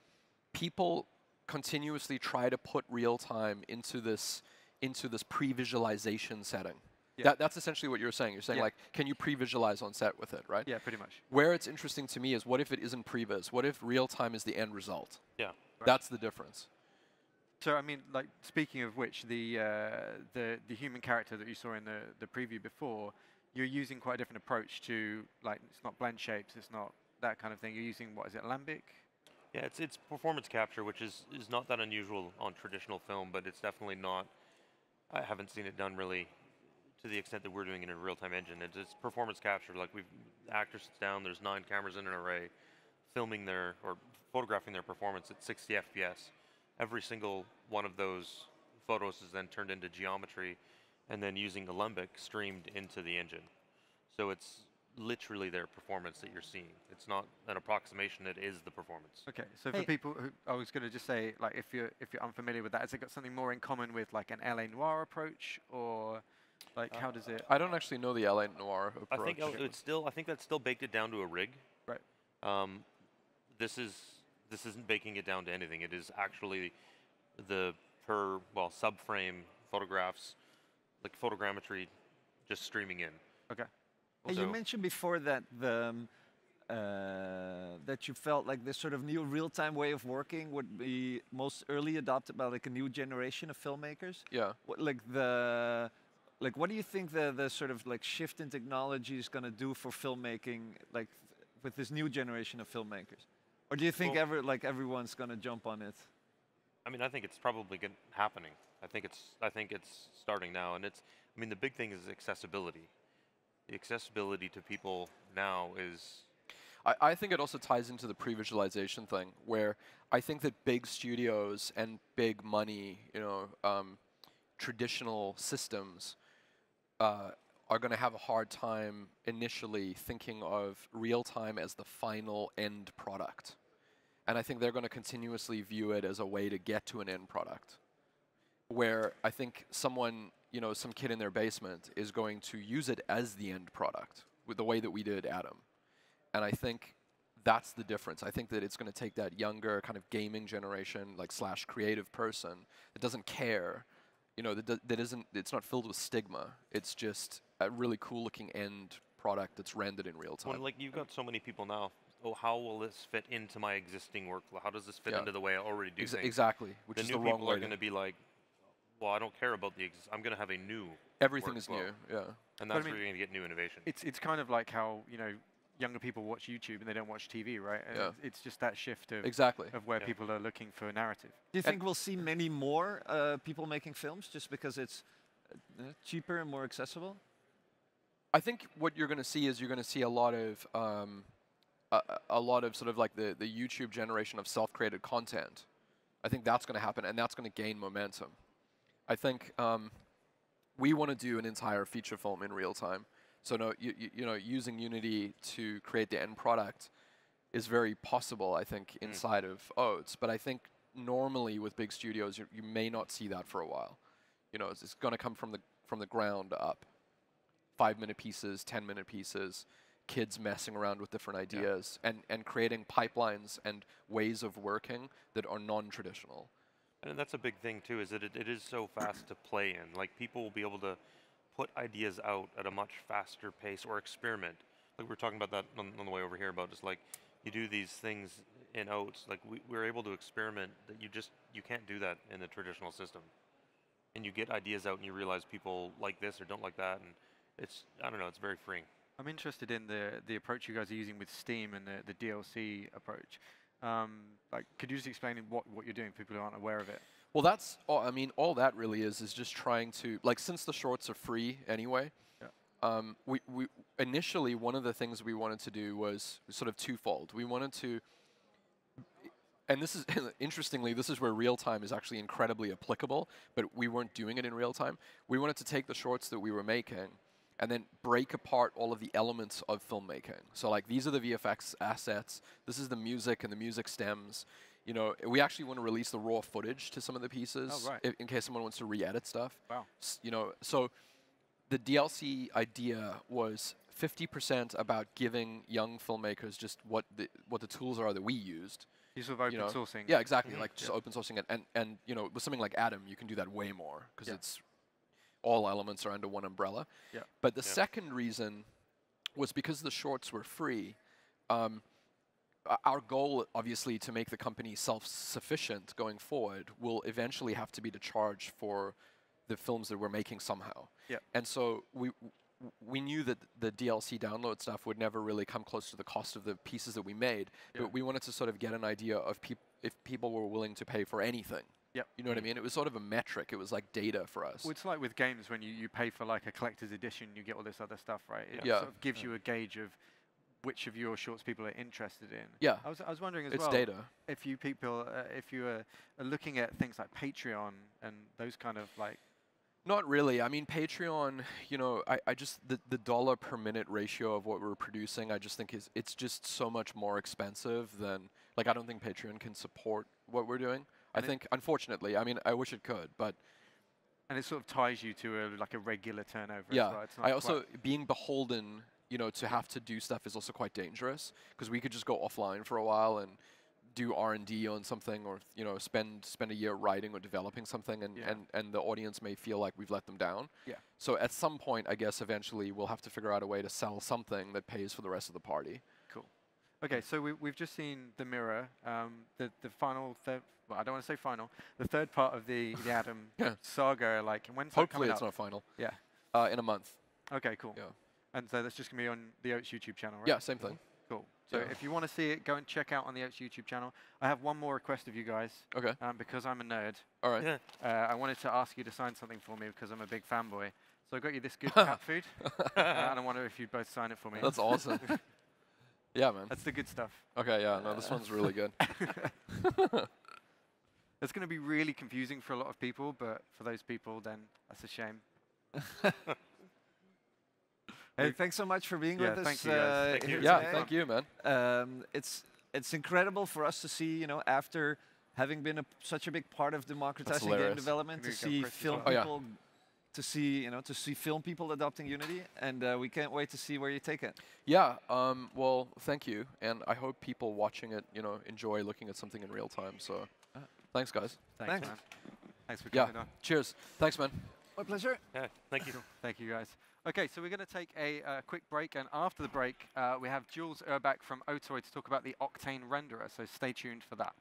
[SPEAKER 6] people continuously try to put real time into this pre-visualization setting.
[SPEAKER 1] Yeah.
[SPEAKER 6] That's essentially what you're saying. You're saying, like, can you pre-visualize on set with it, right?
[SPEAKER 1] Yeah, pretty much.
[SPEAKER 6] Where it's interesting to me is, what if it isn't previs? What if real time is the end result?
[SPEAKER 7] Yeah.
[SPEAKER 1] Right.
[SPEAKER 6] That's the difference.
[SPEAKER 1] So I mean, like, speaking of which, the human character that you saw in the preview before, you're using quite a different approach to, like, it's not blend shapes, it's not that kind of thing. You're using, what is it, Alembic?
[SPEAKER 7] Yeah, it's performance capture, which is not that unusual on traditional film, but it's definitely not. I haven't seen it done really to the extent that we're doing it in a real-time engine. It's performance capture. Like, the actor sits down. There's 9 cameras in an array, filming or photographing their performance at 60 FPS. Every single one of those photos is then turned into geometry, and then using Alembic streamed into the engine. So it's literally their performance that you're seeing. It's not an approximation, it is the performance.
[SPEAKER 1] Okay, so for people who, I was going to just say, like, if you're unfamiliar with that, has it got something more in common with, like, an LA Noire approach, or, like, how does it?
[SPEAKER 6] I don't actually know the LA Noire approach.
[SPEAKER 7] I think that's still baked it down to a rig.
[SPEAKER 1] Right.
[SPEAKER 7] This isn't baking it down to anything. It is actually the subframe photographs, like photogrammetry, just streaming in.
[SPEAKER 1] Okay.
[SPEAKER 2] And you mentioned before that that you felt like this sort of new real-time way of working would be most early adopted by, like, a new generation of filmmakers.
[SPEAKER 6] Yeah.
[SPEAKER 2] What do you think the sort of, like, shift in technology is going to do for filmmaking, like, with this new generation of filmmakers? Or do you think everyone's going to jump on it?
[SPEAKER 7] I mean, I think it's probably happening. I think it's starting now, and the big thing is accessibility. The accessibility to people now is...
[SPEAKER 6] I think it also ties into the pre-visualization thing, where I think that big studios and big money, traditional systems are going to have a hard time initially thinking of real-time as the final end product. And I think they're going to continuously view it as a way to get to an end product, where I think someone, some kid in their basement is going to use it as the end product with the way that we did Adam. And I think that's the difference. I think that it's going to take that younger kind of gaming generation, like / creative person that doesn't care, it's not filled with stigma. It's just a really cool looking end product that's rendered in real time.
[SPEAKER 7] Well, like, you've got so many people now. Oh, how will this fit into my existing workflow? How does this fit into the way I already do things?
[SPEAKER 6] Exactly. Which is the wrong way.
[SPEAKER 7] The new people are going to be like, well, I don't care about I'm going to have a new
[SPEAKER 6] Everything is new, yeah.
[SPEAKER 7] And that's where you're going to get new innovation.
[SPEAKER 1] It's kind of like how, younger people watch YouTube and they don't watch TV, right? And it's just that shift of where people are looking for narrative.
[SPEAKER 2] Do you think we'll see many more people making films just because it's cheaper and more accessible?
[SPEAKER 6] I think what you're going to see is you're going to see a lot of sort of like the YouTube generation of self-created content. I think that's going to happen, and that's going to gain momentum. I think we want to do an entire feature film in real time. So using Unity to create the end product is very possible, I think, inside of Oats. But I think normally with big studios, you may not see that for a while. It's going to come from the ground up. 5-minute pieces, 10-minute pieces, kids messing around with different ideas, and creating pipelines and ways of working that are non-traditional.
[SPEAKER 7] And that's a big thing too, is that it is so fast to play in. Like, people will be able to put ideas out at a much faster pace or experiment. Like, we were talking about that on the way over here, about just like, you do these things in Oats, like we're able to experiment that you can't do that in the traditional system. And you get ideas out and you realize people like this or don't like that, and I don't know, it's very freeing.
[SPEAKER 1] I'm interested in the approach you guys are using with Steam and the DLC approach. Like, could you just explain what you're doing for people who aren't aware of it?
[SPEAKER 6] Well, that's all that really is just trying to, like, since the shorts are free anyway, we initially, one of the things we wanted to do was sort of twofold. We wanted to, and this is, interestingly, this is where real time is actually incredibly applicable, but we weren't doing it in real time. We wanted to take the shorts that we were making and then break apart all of the elements of filmmaking. So, like, these are the VFX assets, this is the music and the music stems. We actually want to release the raw footage to some of the pieces in case someone wants to re-edit stuff.
[SPEAKER 1] Wow.
[SPEAKER 6] So the DLC idea was 50% about giving young filmmakers just what the tools are that we used.
[SPEAKER 1] You sort of open sourcing.
[SPEAKER 6] Yeah, exactly. Like just open sourcing it, and with something like Atom, you can do that way more because it's all elements are under one umbrella.
[SPEAKER 1] Yeah.
[SPEAKER 6] But the second reason was because the shorts were free. Our goal, obviously, to make the company self-sufficient going forward will eventually have to be to charge for the films that we're making somehow.
[SPEAKER 1] Yeah.
[SPEAKER 6] And so we knew that the DLC download stuff would never really come close to the cost of the pieces that we made, but we wanted to sort of get an idea of if people were willing to pay for anything.
[SPEAKER 1] Yep.
[SPEAKER 6] You know what I mean? It was sort of a metric. It was like data for us.
[SPEAKER 1] Well, it's like with games when you pay for like a collector's edition, you get all this other stuff, right? It
[SPEAKER 6] Yeah.
[SPEAKER 1] sort of gives you a gauge of which of your shorts people are interested in.
[SPEAKER 6] Yeah.
[SPEAKER 1] I was wondering as
[SPEAKER 6] It's
[SPEAKER 1] well.
[SPEAKER 6] data.
[SPEAKER 1] If you people, if you are looking at things like Patreon and those kind of like.
[SPEAKER 6] Not really. I mean, Patreon, I just, the dollar per minute ratio of what we're producing, I just think it's just so much more expensive than, like, I don't think Patreon can support what we're doing. I think, unfortunately, I mean, I wish it could, but.
[SPEAKER 1] And it sort of ties you to like a regular turnover
[SPEAKER 6] Yeah.
[SPEAKER 1] as well. It's not
[SPEAKER 6] I also, being beholden, to have to do stuff is also quite dangerous because we could just go offline for a while and do R&D on something, or spend a year writing or developing something, and the audience may feel like we've let them down.
[SPEAKER 1] Yeah.
[SPEAKER 6] So at some point, I guess eventually we'll have to figure out a way to sell something that pays for the rest of the party.
[SPEAKER 1] Cool. Okay, so we've just seen the mirror, the final third. Well, I don't want to say final. The third part of the Atom saga. Like, when's that
[SPEAKER 6] Hopefully
[SPEAKER 1] coming
[SPEAKER 6] it's
[SPEAKER 1] out?
[SPEAKER 6] not final.
[SPEAKER 1] Yeah.
[SPEAKER 6] In a month.
[SPEAKER 1] Okay, cool.
[SPEAKER 6] Yeah.
[SPEAKER 1] And so that's just gonna be on the Oats YouTube channel, right?
[SPEAKER 6] Yeah, same thing.
[SPEAKER 1] Cool. So if you want to see it, go and check out on the Oats YouTube channel. I have one more request of you guys.
[SPEAKER 6] Okay.
[SPEAKER 1] Because I'm a nerd.
[SPEAKER 6] All right.
[SPEAKER 1] I wanted to ask you to sign something for me because I'm a big fanboy. So I got you this good cat food, and I wonder if you'd both sign it for me.
[SPEAKER 6] That's awesome. Yeah, man.
[SPEAKER 1] That's the good stuff.
[SPEAKER 6] Okay, yeah, no, this one's really good.
[SPEAKER 1] It's going to be really confusing for a lot of people, but for those people, then that's a shame.
[SPEAKER 2] Hey, thanks so much for being with us.
[SPEAKER 1] Thank you, guys.
[SPEAKER 7] Thank you.
[SPEAKER 6] Yeah, thank you, man.
[SPEAKER 2] It's incredible for us to see, after having been such a big part of democratizing game
[SPEAKER 6] hilarious.
[SPEAKER 2] development, to
[SPEAKER 1] Here you
[SPEAKER 2] see
[SPEAKER 1] go, Chris, as
[SPEAKER 2] film
[SPEAKER 1] well.
[SPEAKER 2] people, to see film people adopting Unity, and we can't wait to see where you take it.
[SPEAKER 6] Yeah, well, thank you, and I hope people watching it, enjoy looking at something in real time. So, thanks, guys.
[SPEAKER 1] Thanks, man. Thanks for
[SPEAKER 6] Yeah,
[SPEAKER 1] coming on.
[SPEAKER 6] cheers. Thanks, man.
[SPEAKER 2] My pleasure.
[SPEAKER 7] Yeah, thank you.
[SPEAKER 1] Thank you, guys. Okay, so we're going to take a quick break, and after the break, we have Jules Urbach from OTOY to talk about the Octane renderer, so stay tuned for that.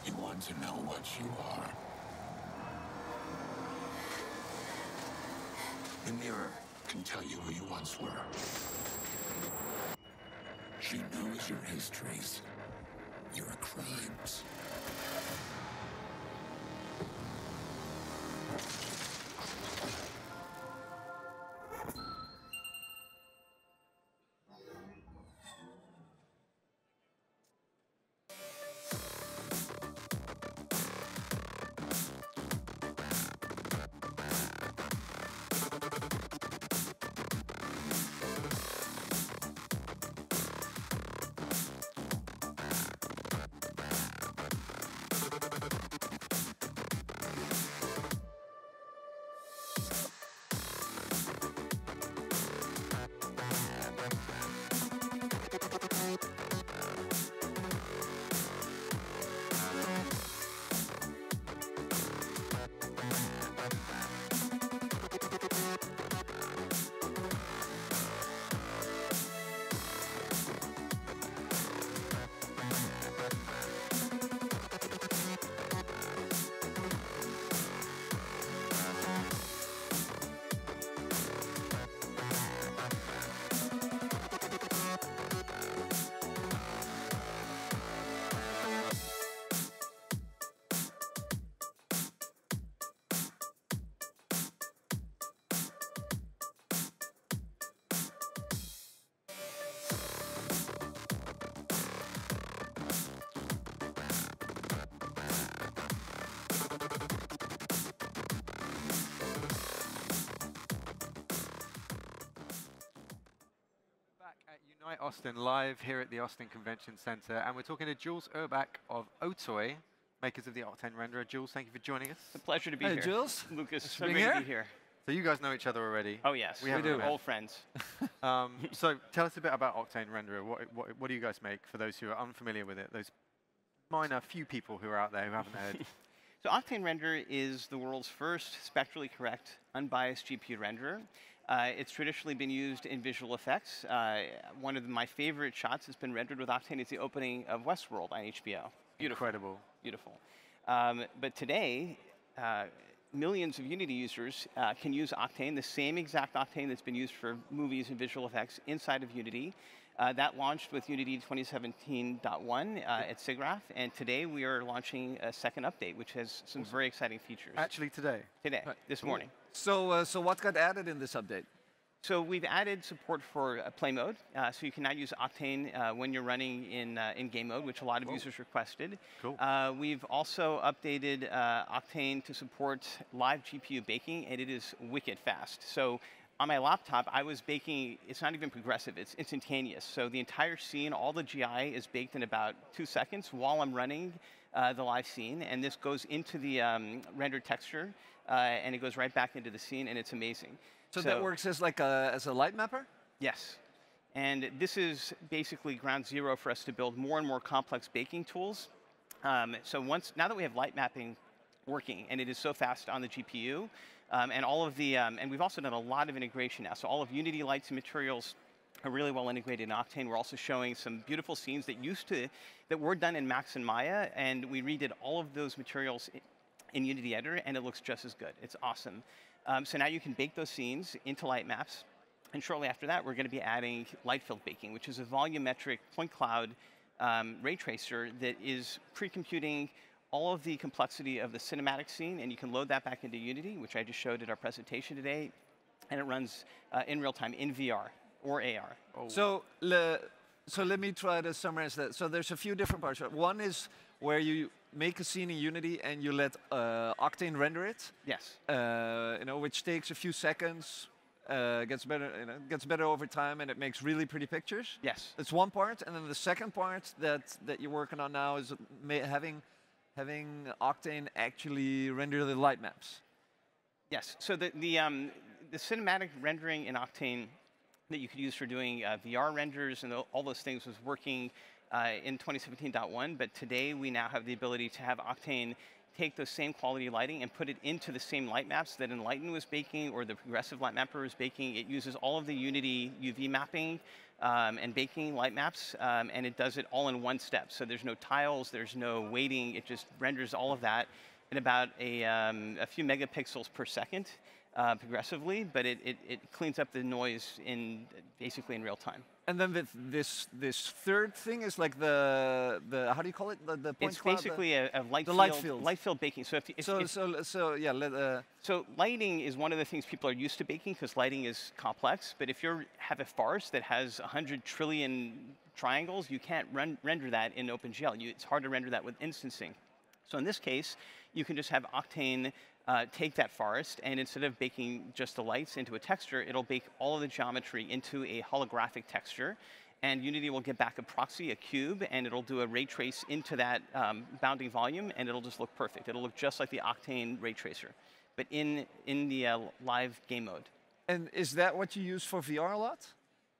[SPEAKER 4] You want to know what you are? The mirror can tell you who you once were. She knows your histories, your crimes.
[SPEAKER 1] Unite Austin live here at the Austin Convention Center, and we're talking to Jules Urbach of OTOY, makers of the Octane renderer. Jules, thank you for joining us.
[SPEAKER 8] It's a pleasure to be
[SPEAKER 2] Hey,
[SPEAKER 8] here.
[SPEAKER 2] Jules.
[SPEAKER 8] Lucas,
[SPEAKER 2] Nice
[SPEAKER 8] so
[SPEAKER 2] to be
[SPEAKER 8] great to
[SPEAKER 2] here.
[SPEAKER 8] be here.
[SPEAKER 1] So you guys know each other already.
[SPEAKER 8] Oh yes,
[SPEAKER 1] We
[SPEAKER 8] do.
[SPEAKER 1] met.
[SPEAKER 8] Old friends.
[SPEAKER 1] So tell us a bit about Octane renderer. What do you guys make for those who are unfamiliar with it? Those minor few people who are out there who haven't heard.
[SPEAKER 8] So Octane Renderer is the world's first spectrally correct, unbiased GPU renderer. It's traditionally been used in visual effects. One of my favorite shots has been rendered with Octane is the opening of Westworld on HBO. Beautiful.
[SPEAKER 1] Incredible.
[SPEAKER 8] Beautiful. But today, millions of Unity users can use Octane, the same exact Octane that's been used for movies and visual effects inside of Unity. That launched with Unity 2017.1 at SIGGRAPH, and today we are launching a second update, which has some very exciting features.
[SPEAKER 1] Actually today?
[SPEAKER 8] Today, this morning.
[SPEAKER 2] So what got added in this update?
[SPEAKER 8] So we've added support for play mode, so you can now use Octane when you're running in game mode, which a lot of users requested.
[SPEAKER 1] Cool.
[SPEAKER 8] We've also updated Octane to support live GPU baking, and it is wicked fast. So on my laptop, I was baking, it's not even progressive, it's instantaneous. So the entire scene, all the GI is baked in about 2 seconds while I'm running the live scene, and this goes into the rendered texture, and it goes right back into the scene, and it's amazing.
[SPEAKER 2] So that works as like as a light mapper?
[SPEAKER 8] Yes. And this is basically ground zero for us to build more and more complex baking tools. So now that we have light mapping working, and it is so fast on the GPU, and all of the, and we've also done a lot of integration now. So all of Unity lights and materials are really well integrated in Octane. We're also showing some beautiful scenes that were done in Max and Maya, and we redid all of those materials in Unity Editor, and it looks just as good. It's awesome. So now you can bake those scenes into light maps, and shortly after that, we're going to be adding light field baking, which is a volumetric point cloud ray tracer that is pre-computing all of the complexity of the cinematic scene, and you can load that back into Unity, which I just showed at our presentation today, and it runs in real time in VR or AR.
[SPEAKER 1] Oh.
[SPEAKER 2] So let me try to summarize that. So there's a few different parts. One is where you make a scene in Unity and you let Octane render it.
[SPEAKER 8] Yes.
[SPEAKER 2] Which takes a few seconds, gets better over time, and it makes really pretty pictures.
[SPEAKER 8] Yes.
[SPEAKER 2] That's one part, and then the second part that you're working on now is having Octane actually render the light maps.
[SPEAKER 8] Yes. So the cinematic rendering in Octane that you could use for doing VR renders and all those things was working in 2017.1, but today we now have the ability to have Octane take those same quality lighting and put it into the same light maps that Enlighten was baking or the progressive light mapper was baking. It uses all of the Unity UV mapping and baking light maps, and it does it all in one step. So there's no tiles, there's no waiting, it just renders all of that in about a few megapixels per second progressively, but it cleans up the noise basically in real time.
[SPEAKER 2] And then this third thing is like the how do you call it? The point
[SPEAKER 8] it's
[SPEAKER 2] cloud?
[SPEAKER 8] basically a light field baking. So So lighting is one of the things people are used to baking because lighting is complex. But if you have a forest that has 100 trillion triangles, you can't render that in OpenGL. It's hard to render that with instancing. So in this case, you can just have Octane take that forest, and instead of baking just the lights into a texture, it'll bake all of the geometry into a holographic texture. And Unity will get back a proxy, a cube, and it'll do a ray trace into that bounding volume, and it'll just look perfect. It'll look just like the Octane ray tracer, but in the live game mode.
[SPEAKER 2] And is that what you use for VR a lot?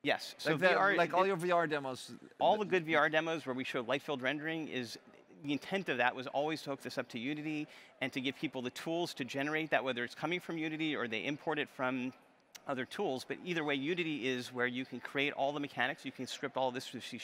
[SPEAKER 8] Yes. So
[SPEAKER 2] like VR, like all your VR demos.
[SPEAKER 8] All the good VR demos where we show light field rendering is. The intent of that was always to hook this up to Unity and to give people the tools to generate that, whether it's coming from Unity or they import it from other tools. But either way, Unity is where you can create all the mechanics. You can script all of this with C#,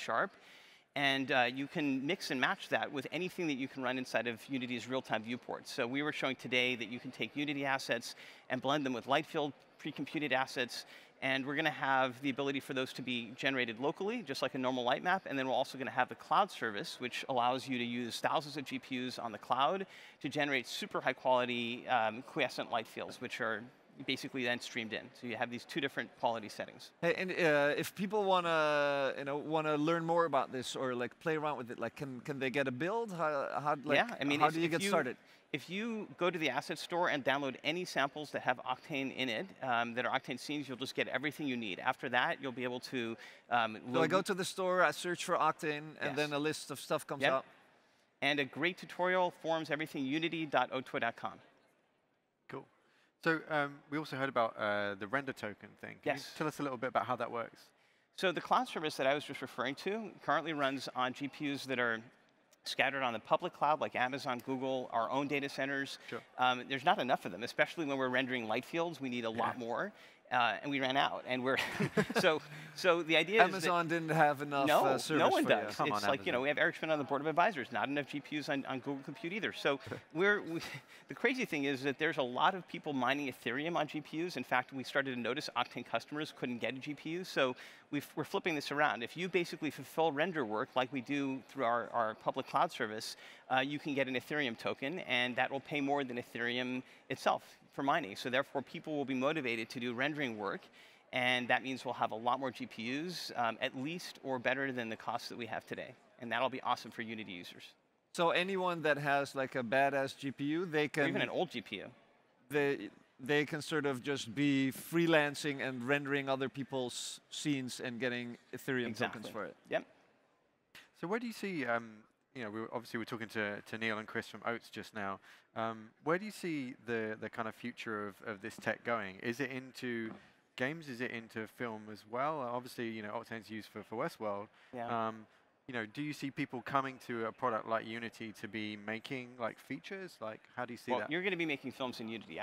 [SPEAKER 8] and you can mix and match that with anything that you can run inside of Unity's real-time viewport. So we were showing today that you can take Unity assets and blend them with light field pre-computed assets, and we're going to have the ability for those to be generated locally, just like a normal light map. And then we're also going to have the cloud service, which allows you to use thousands of GPUs on the cloud to generate super high quality quiescent light fields, which are basically then streamed in. So you have these 2 different quality settings.
[SPEAKER 2] Hey, and if people wanna learn more about this or like play around with it, like can they get a build? How how do you get started?
[SPEAKER 8] If you go to the asset store and download any samples that have Octane in it, that are Octane scenes, you'll just get everything you need. After that, you'll be able to
[SPEAKER 2] So I go to the store, I search for Octane, and then a list of stuff comes out.
[SPEAKER 8] And a great tutorial forms everything unity.otoy.com.
[SPEAKER 1] Cool. So we also heard about the render token thing. Can you tell us a little bit about how that works?
[SPEAKER 8] So the cloud service that I was just referring to currently runs on GPUs that are scattered on the public cloud like Amazon, Google, our own data centers.
[SPEAKER 1] Sure.
[SPEAKER 8] There's not enough of them, especially when we're rendering light fields. We need a lot more. And we ran out, and we're so the idea is
[SPEAKER 2] Amazon didn't have enough service
[SPEAKER 8] no one
[SPEAKER 2] for
[SPEAKER 8] does.
[SPEAKER 2] you.
[SPEAKER 8] It's like, you know, we have Eric Schmidt on the board of advisors, not enough GPUs on Google Compute either. So the crazy thing is that there's a lot of people mining Ethereum on GPUs. In fact, we started to notice Octane customers couldn't get a GPU. So we're flipping this around. If you basically fulfill render work like we do through our public cloud service, you can get an Ethereum token, and that will pay more than Ethereum itself for mining. So therefore, people will be motivated to do rendering work, and that means we'll have a lot more GPUs, at least or better than the cost that we have today. And that'll be awesome for Unity users.
[SPEAKER 2] So anyone that has like a badass GPU, they can...
[SPEAKER 8] Or even an old GPU.
[SPEAKER 2] They can sort of just be freelancing and rendering other people's scenes and getting Ethereum tokens for it.
[SPEAKER 8] Yep.
[SPEAKER 1] So where do you see, you know, obviously we're talking to Neill and Chris from Oats just now. Where do you see the kind of future of this tech going? Is it into games? Is it into film as well? Obviously, you know, Octane's used for Westworld.
[SPEAKER 8] Yeah.
[SPEAKER 1] You know, do you see people coming to a product like Unity to be making like features? Like, how do you see that?
[SPEAKER 8] You're going to be making films in Unity.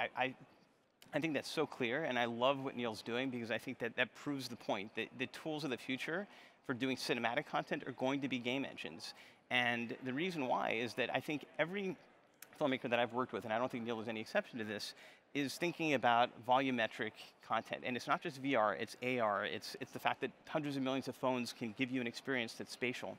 [SPEAKER 8] I think that's so clear, and I love what Neill's doing because I think that proves the point that the tools of the future for doing cinematic content are going to be game engines. And the reason why is that I think every filmmaker that I've worked with, and I don't think Neill is any exception to this, is thinking about volumetric content. And it's not just VR, it's AR, it's the fact that hundreds of millions of phones can give you an experience that's spatial.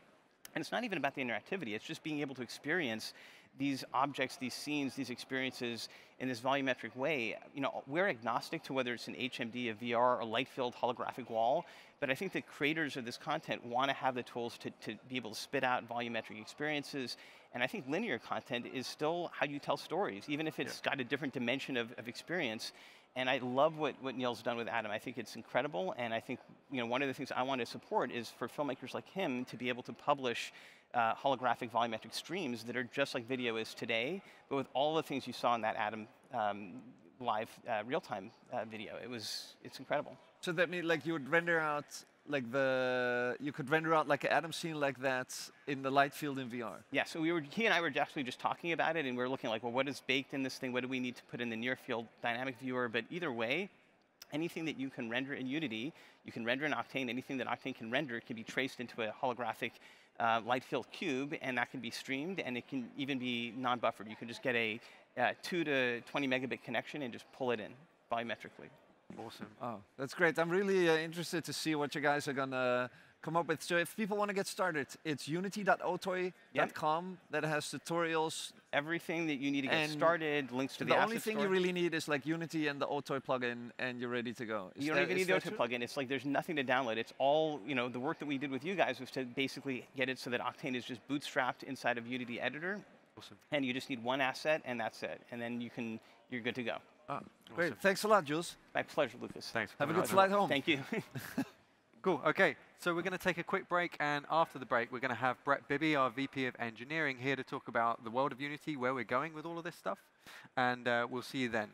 [SPEAKER 8] And it's not even about the interactivity, it's just being able to experience these objects, these scenes, these experiences in this volumetric way. You know, we're agnostic to whether it's an HMD, a VR, a light-filled holographic wall, but I think the creators of this content want to have the tools to be able to spit out volumetric experiences. And I think linear content is still how you tell stories, even if it's got a different dimension of experience. And I love what Neill's done with Adam. I think it's incredible, and I think, you know, one of the things I want to support is for filmmakers like him to be able to publish holographic volumetric streams that are just like video is today, but with all the things you saw in that Adam live real-time video. It's incredible.
[SPEAKER 2] So that means like you would render out like you could render out like an Adam scene like that in the light field in VR.
[SPEAKER 8] Yeah, so he and I were actually just talking about it, and we were looking like, well, what is baked in this thing? What do we need to put in the near field dynamic viewer? But either way, anything that you can render in Unity, you can render in Octane. Anything that Octane can render can be traced into a holographic light field cube, and that can be streamed, and it can even be non-buffered. You can just get a 2 to 20 megabit connection and just pull it in volumetrically.
[SPEAKER 1] Awesome.
[SPEAKER 2] Oh, that's great. I'm really interested to see what you guys are going to come up with. So if people want to get started, it's unity.otoy.com that has tutorials.
[SPEAKER 8] Everything that you need to get started, links to the
[SPEAKER 2] asset
[SPEAKER 8] asset
[SPEAKER 2] only thing
[SPEAKER 8] store.
[SPEAKER 2] you really need is like Unity and the OTOY plugin, and you're ready to go.
[SPEAKER 8] You don't even need the OTOY plugin. It's like there's nothing to download. It's all, you know, the work that we did with you guys was to basically get it so that Octane is just bootstrapped inside of Unity Editor.
[SPEAKER 1] Awesome. And
[SPEAKER 8] you just need one asset, and that's it. And then you're good to go.
[SPEAKER 2] Oh, great. Awesome. Thanks a lot, Jules.
[SPEAKER 8] My pleasure, Lucas.
[SPEAKER 1] Thanks.
[SPEAKER 2] Have a good flight home.
[SPEAKER 8] Thank you.
[SPEAKER 1] Cool. Okay, so we're going to take a quick break, and after the break, we're going to have Brett Bibby, our VP of Engineering, here to talk about the world of Unity, where we're going with all of this stuff, and we'll see you then.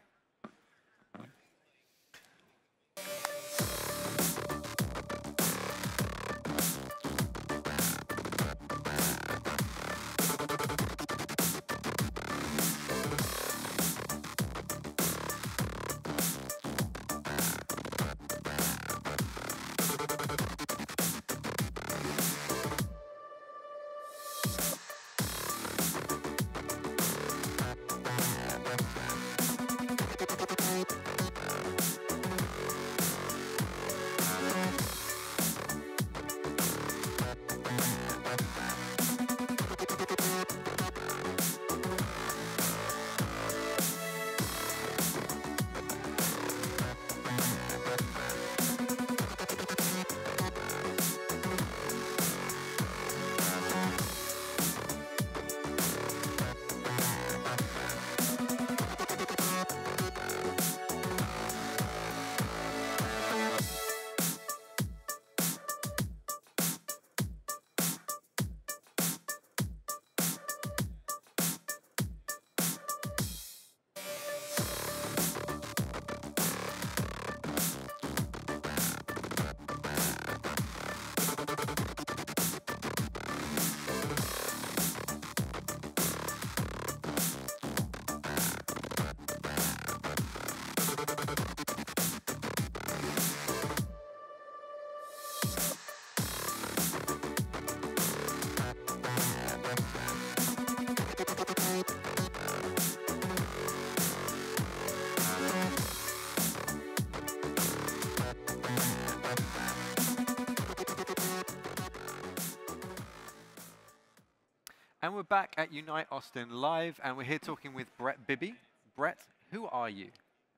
[SPEAKER 1] And we're back at Unite Austin live, and we're here talking with Brett Bibby. Brett, who are you,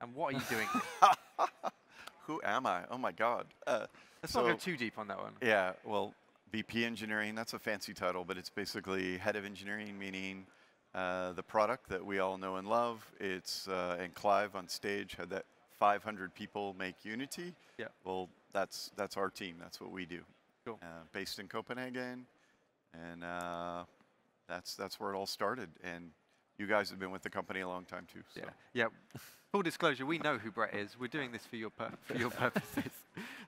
[SPEAKER 1] and what are you doing here?
[SPEAKER 9] Who am I? Oh my God.
[SPEAKER 1] Let's not go too deep on that one.
[SPEAKER 9] Yeah, well, VP Engineering, that's a fancy title, but it's basically head of engineering, meaning the product that we all know and love. It's, and Clive on stage had that 500 people make Unity.
[SPEAKER 1] Yeah.
[SPEAKER 9] Well, that's our team. That's what we do.
[SPEAKER 1] Cool.
[SPEAKER 9] Based in Copenhagen, and that's where it all started. And you guys have been with the company a long time too. So.
[SPEAKER 1] Yeah. Full disclosure, we know who Brett is. We're doing this for your purposes.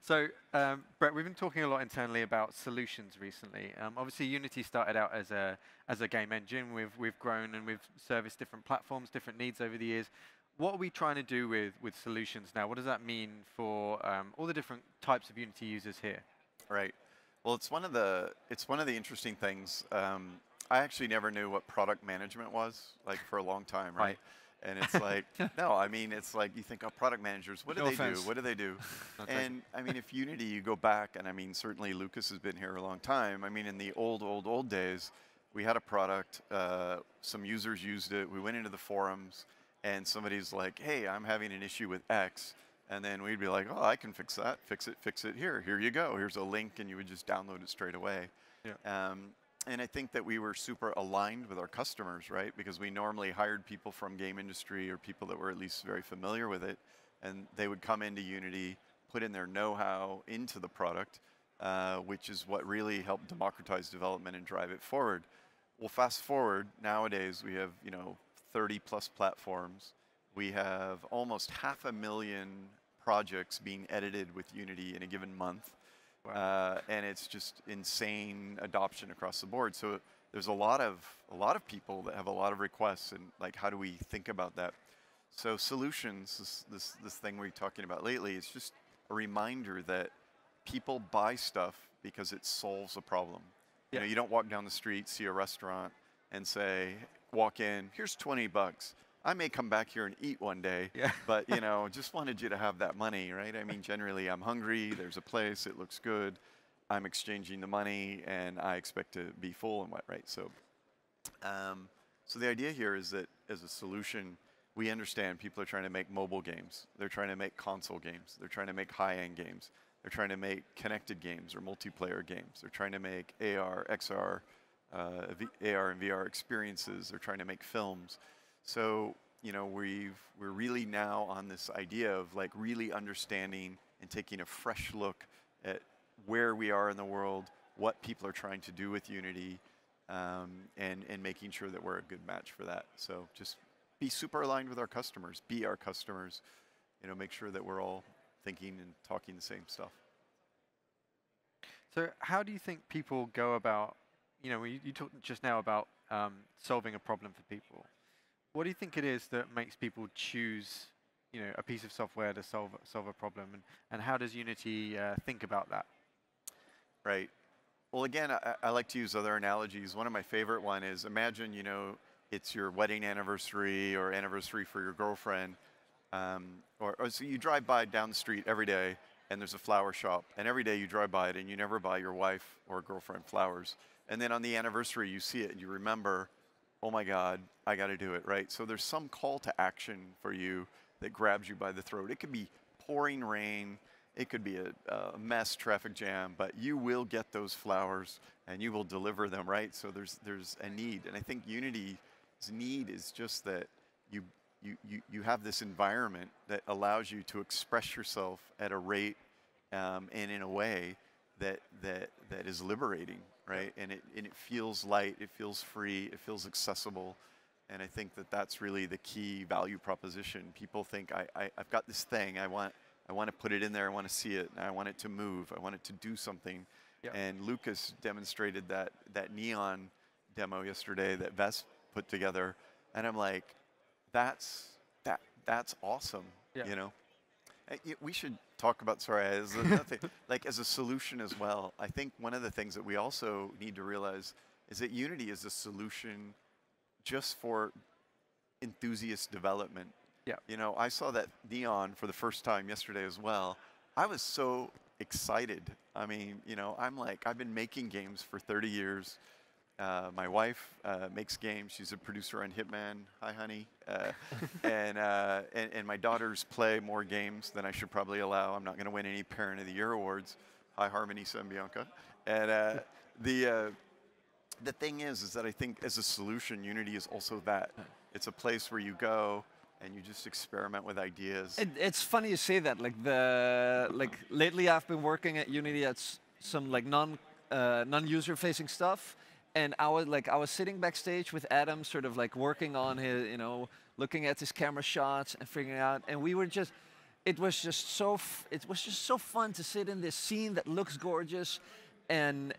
[SPEAKER 1] So, Brett, we've been talking a lot internally about solutions recently. Obviously, Unity started out as a game engine. We've grown and we've serviced different platforms, different needs over the years. What are we trying to do with solutions now? What does that mean for all the different types of Unity users here?
[SPEAKER 9] Right. Well, it's one of the interesting things. I actually never knew what product management was, like, for a long time, right? And it's like, no, I mean, it's like you think, oh, product managers, what do they do? What do they do? And I mean, if Unity, you go back, and I mean, certainly Lucas has been here a long time. I mean, in the old days, we had a product, some users used it, we went into the forums, and somebody's like, hey, I'm having an issue with X. And then we'd be like, oh, I can fix that, fix it, here you go, here's a link, and you would just download it straight away. Yeah. And I think that we were super aligned with our customers, right? Because we normally hired people from game industry or people that were at least very familiar with it, and they would come into Unity, put in their know-how into the product, which is what really helped democratize development and drive it forward. Well, fast forward, nowadays we have 30 plus platforms. We have almost 500,000 projects being edited with Unity in a given month. Wow. And it's just insane adoption across the board. So there's a lot of people that have a lot of requests, and like, how do we think about that? So solutions, this thing we're talking about lately, is just a reminder that people buy stuff because it solves a problem. Yeah. You don't walk down the street, see a restaurant, and say, walk in, here's $20. I may come back here and eat one day, but just wanted you to have that money, right? I mean, generally, I'm hungry. There's a place. It looks good. I'm exchanging the money, and I expect to be full and what, right? So, so the idea here is that as a solution, we understand people are trying to make mobile games. They're trying to make console games. They're trying to make high-end games. They're trying to make connected games or multiplayer games. They're trying to make AR, XR, AR and VR experiences. They're trying to make films. So, we're really now on this idea of like really understanding and taking a fresh look at where we are in the world, what people are trying to do with Unity, and making sure that we're a good match for that. So just be super aligned with our customers, be our customers, make sure that we're all thinking and talking the same stuff.
[SPEAKER 1] So how do you think people go about, you talked just now about solving a problem for people. What do you think it is that makes people choose, a piece of software to solve a problem, and how does Unity think about that?
[SPEAKER 9] Right. Well, again, I like to use other analogies. One of my favorite one is, imagine, it's your wedding anniversary or anniversary for your girlfriend, or so you drive by down the street every day, and there's a flower shop, and every day you drive by it, and you never buy your wife or girlfriend flowers. And then on the anniversary, you see it, and you remember, oh my God, I got to do it, right? So there's some call to action for you that grabs you by the throat. It could be pouring rain, it could be a mess traffic jam, but you will get those flowers and you will deliver them, right? So there's a need, and I think Unity's need is just that you have this environment that allows you to express yourself at a rate and in a way that is liberating. Right? And it feels light, it feels free, it feels accessible. And I think that that's really the key value proposition. People think, I've got this thing, I want to put it in there, I want to see it, and I want it to move, I want it to do something. Yep. And Lucas demonstrated that neon demo yesterday that Ves put together. And I'm like, that's awesome, We should talk about, like as a solution as well. I think one of the things that we also need to realize is that Unity is a solution just for enthusiast development. Yeah. I saw that neon for the first time yesterday as well. I was so excited. I mean, I'm like, I've been making games for 30 years. My wife makes games. She's a producer on Hitman. Hi, honey. And my daughters play more games than I should probably allow. I'm not going to win any Parent of the Year awards. Hi, Harmony Bianca. And the thing is that I think as a solution, Unity is also that. It's a place where you go and you just experiment with ideas.
[SPEAKER 2] It's funny you say that. Like lately, I've been working at Unity at some like non-user facing stuff, and I was sitting backstage with Adam, sort of like working on his, looking at his camera shots and figuring out, and we were just. It was just so fun to sit in this scene that looks gorgeous, and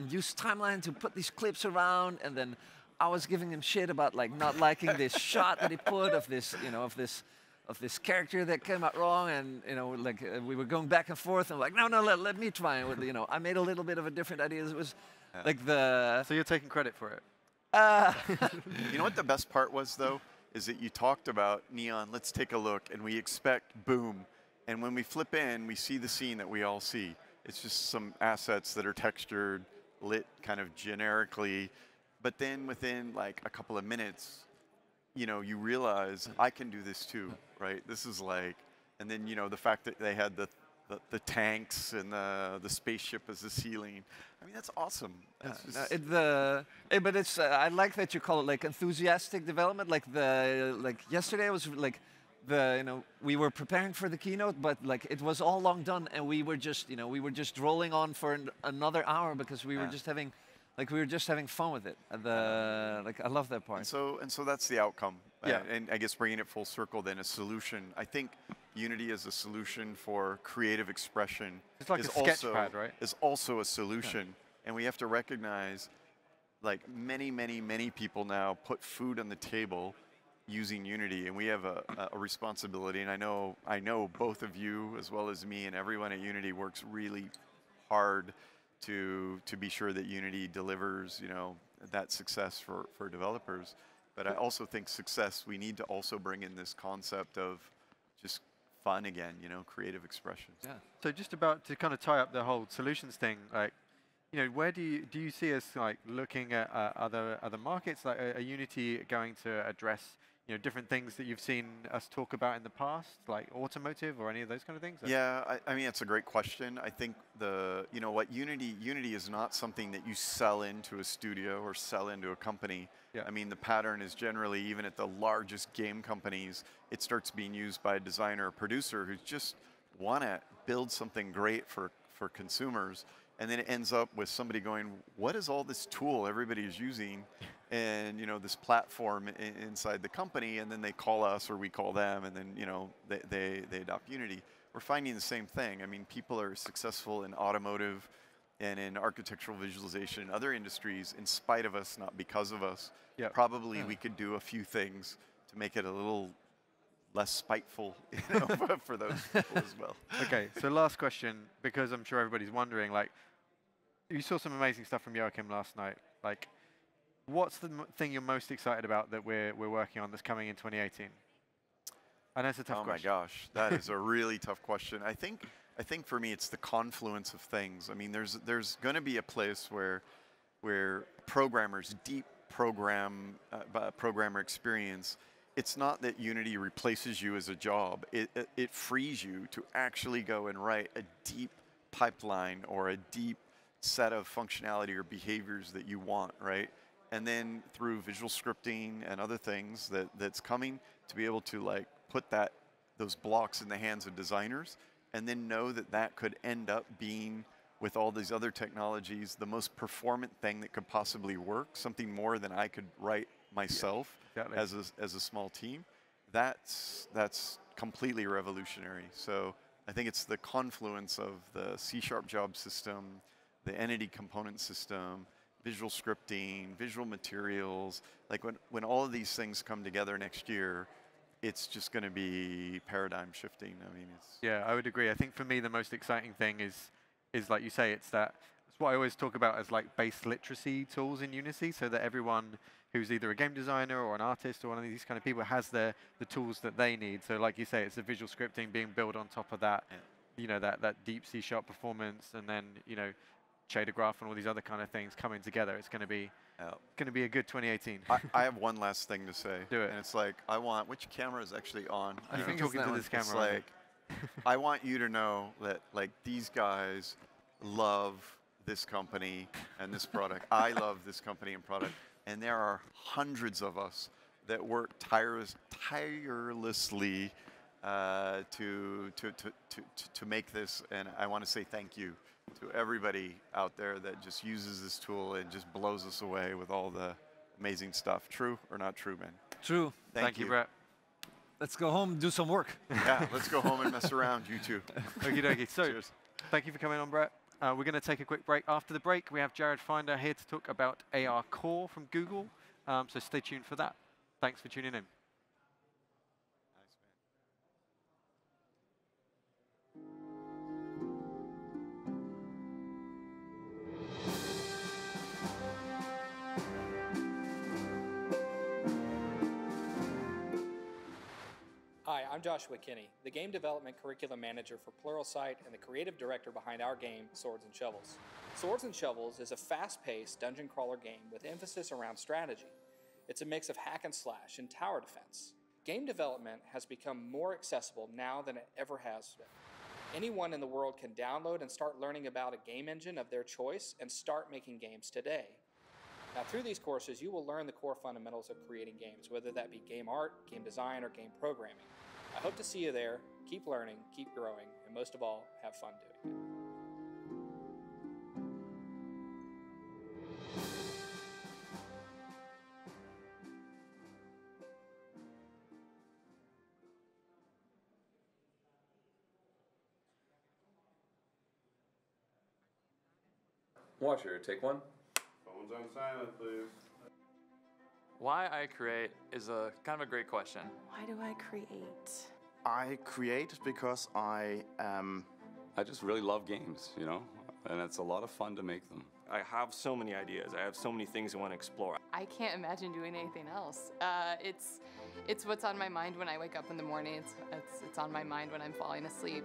[SPEAKER 2] use timeline to put these clips around, and then I was giving him shit about like not liking this shot that he put of this character that came out wrong, and we were going back and forth, and like no, let me try, and I made a little bit of a different idea. It was like the.
[SPEAKER 1] So you're taking credit for it.
[SPEAKER 9] You know what the best part was though? Is that you talked about Neon, let's take a look, and we expect boom. And when we flip in, we see the scene that we all see. It's just some assets that are textured, lit kind of generically. But then within like a couple of minutes, you realize I can do this too, right? This is like, and then, the fact that they had the tanks and the spaceship as the ceiling. I mean, that's awesome.
[SPEAKER 2] But it's I like that you call it like enthusiastic development. Like yesterday was like we were preparing for the keynote, but like it was all long done, and we were just rolling on for another hour because we were just having. Like we were just having fun with it. I love that part.
[SPEAKER 9] And so that's the outcome.
[SPEAKER 2] Yeah.
[SPEAKER 9] And I guess bringing it full circle, then a solution. I think Unity as a solution for creative expression.
[SPEAKER 1] It's like a sketchpad, right?
[SPEAKER 9] Is also a solution, and we have to recognize, like many people now put food on the table using Unity, and we have a responsibility. And I know both of you as well as me and everyone at Unity works really hard to be sure that Unity delivers, that success for developers. But I also think success, we need to also bring in this concept of just fun again, creative expression.
[SPEAKER 2] Yeah.
[SPEAKER 1] So just about to kind of tie up the whole solutions thing, like, where do you see us like looking at other markets? Like, are Unity going to address different things that you've seen us talk about in the past, like automotive or any of those kind of things?
[SPEAKER 9] Yeah, I mean, it's a great question. I think Unity is not something that you sell into a studio or sell into a company.
[SPEAKER 1] Yeah.
[SPEAKER 9] I mean, the pattern is generally, even at the largest game companies, it starts being used by a designer or producer who just want to build something great for consumers. And then it ends up with somebody going, what is all this tool everybody is using? And this platform inside the company, and then they call us or we call them, and then they adopt Unity. We're finding the same thing. I mean, people are successful in automotive and in architectural visualization in other industries in spite of us, not because of us.
[SPEAKER 1] Yep.
[SPEAKER 9] Probably we could do a few things to make it a little less spiteful for those people as well.
[SPEAKER 1] Okay, so last question, because I'm sure everybody's wondering, like, you saw some amazing stuff from Joachim last night. Like, what's the thing you're most excited about that we're working on that's coming in 2018? I know it's a tough question.
[SPEAKER 9] Oh my gosh, that is a really tough question. I think for me it's the confluence of things. I mean, there's going to be a place where programmers, deep programmer experience. It's not that Unity replaces you as a job. It frees you to actually go and write a deep pipeline or a deep set of functionality or behaviors that you want, right? And then through visual scripting and other things that's coming to be able to like put those blocks in the hands of designers, and then know that could end up being, with all these other technologies, the most performant thing that could possibly work, something more than I could write myself as a small team. That's completely revolutionary. So I think it's the confluence of the C# job system, the entity component system, visual scripting, visual materials. Like when all of these things come together next year, it's just going to be paradigm shifting. I mean, it's...
[SPEAKER 1] Yeah, I would agree. I think for me the most exciting thing is like you say, it's what I always talk about as like base literacy tools in Unity, so that everyone who's either a game designer or an artist or one of these kind of people has the tools that they need. So like you say, it's the visual scripting being built on top of that, that deep C# performance, and then shader graph and all these other kind of things coming together. It's going to be a good 2018.
[SPEAKER 9] I have one last thing to say.
[SPEAKER 1] Do it.
[SPEAKER 9] And it's like, I want, which camera is actually on?
[SPEAKER 1] I think talking to this camera.
[SPEAKER 9] It's like, I want you to know that like these guys love this company and this product. I love this company and product. And there are hundreds of us that work tirelessly to make this. And I want to say thank you to everybody out there that just uses this tool and just blows us away with all the amazing stuff. True or not true, man?
[SPEAKER 2] True.
[SPEAKER 1] Thank you, Brett.
[SPEAKER 2] Let's go home and do some work.
[SPEAKER 9] Yeah, let's go home and mess around, you two.
[SPEAKER 1] Okie dokie. So,
[SPEAKER 9] cheers.
[SPEAKER 1] Thank you for coming on, Brett. We're going to take a quick break. After the break, we have Jared Finder here to talk about AR Core from Google. So stay tuned for that. Thanks for tuning in.
[SPEAKER 10] Hi, I'm Joshua Kinney, the Game Development Curriculum Manager for Pluralsight and the creative director behind our game, Swords and Shovels. Swords and Shovels is a fast-paced dungeon crawler game with emphasis around strategy. It's a mix of hack and slash and tower defense. Game development has become more accessible now than it ever has been. Anyone in the world can download and start learning about a game engine of their choice and start making games today. Now, through these courses, you will learn the core fundamentals of creating games, whether that be game art, game design, or game programming. I hope to see you there. Keep learning, keep growing, and most of all, have fun doing it.
[SPEAKER 11] Watcher, take one.
[SPEAKER 12] Phones on silent, please.
[SPEAKER 11] Why I create is a kind of a great question.
[SPEAKER 13] Why do I create?
[SPEAKER 14] I create because I
[SPEAKER 15] just really love games, you know, and it's a lot of fun to make them.
[SPEAKER 16] I have so many ideas. I have so many things I want to explore.
[SPEAKER 13] I can't imagine doing anything else. It's what's on my mind when I wake up in the morning. It's on my mind when I'm falling asleep.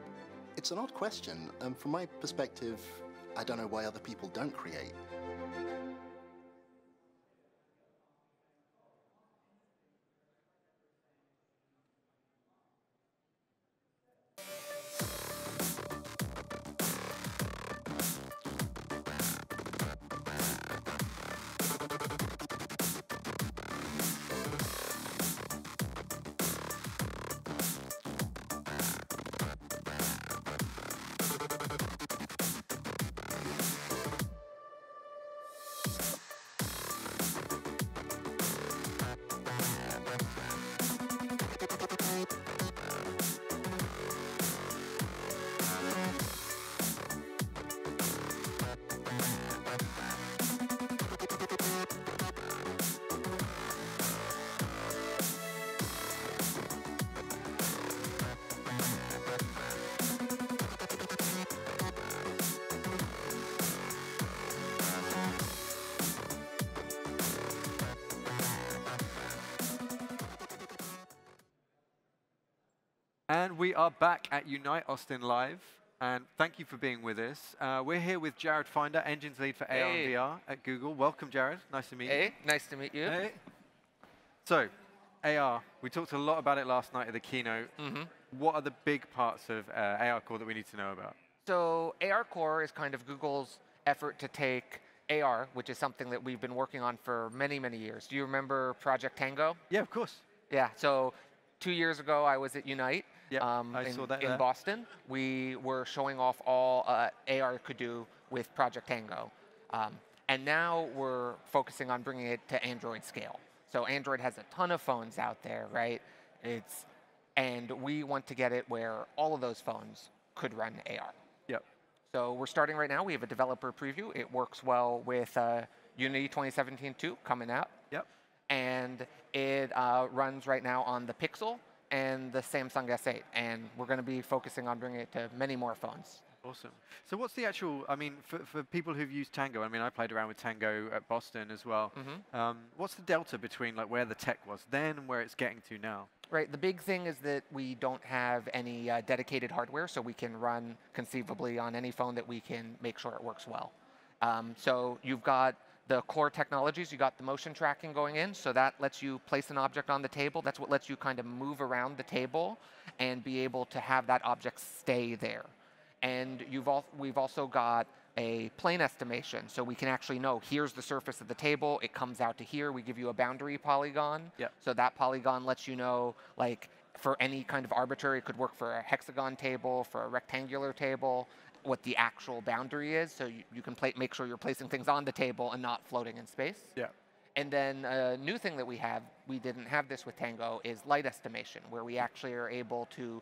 [SPEAKER 17] It's an odd question. From my perspective, I don't know why other people don't create.
[SPEAKER 1] And we are back at Unite Austin Live. And thank you for being with us. We're here with Jared Finder, Engines Lead for AR and VR at Google. Welcome, Jared. Nice to meet you.
[SPEAKER 18] Hey, nice to meet you.
[SPEAKER 1] Hey. So, AR, we talked a lot about it last night at the keynote. What are the big parts of AR Core that we need to know about?
[SPEAKER 18] So AR Core is kind of Google's effort to take AR, which is something that we've been working on for many, many years. Do you remember Project Tango?
[SPEAKER 1] Yeah, of course.
[SPEAKER 18] Yeah, so 2 years ago I was at Unite.
[SPEAKER 1] I saw that
[SPEAKER 18] in Boston. We were showing off all AR could do with Project Tango. And now we're focusing on bringing it to Android scale. So Android has a ton of phones out there, right? And we want to get it where all of those phones could run AR.
[SPEAKER 1] Yep.
[SPEAKER 18] So we're starting right now. We have a developer preview. It works well with Unity 2017-2 coming out.
[SPEAKER 1] Yep.
[SPEAKER 18] And it runs right now on the Pixel and the Samsung S8, and we're going to be focusing on bringing it to many more phones.
[SPEAKER 1] Awesome. So what's the actual, I mean, for people who've used Tango, I mean, I played around with Tango at Boston as well. What's the delta between like where the tech was then and where it's getting to now?
[SPEAKER 18] Right, the big thing is that we don't have any dedicated hardware, so we can run conceivably on any phone that we can make sure it works well. So you've got the core technologies, you got the motion tracking going in, so that lets you place an object on the table. That's what lets you kind of move around the table and be able to have that object stay there. And we've also got a plane estimation, so we can actually know here's the surface of the table, it comes out to here, we give you a boundary polygon.
[SPEAKER 1] Yep.
[SPEAKER 18] So that polygon lets you know, like, for any kind of arbitrary, it could work for a hexagon table, for a rectangular table, what the actual boundary is, so you can make sure you're placing things on the table and not floating in space.
[SPEAKER 1] Yeah.
[SPEAKER 18] And then a new thing that we have, we didn't have this with Tango, is light estimation, where we actually are able to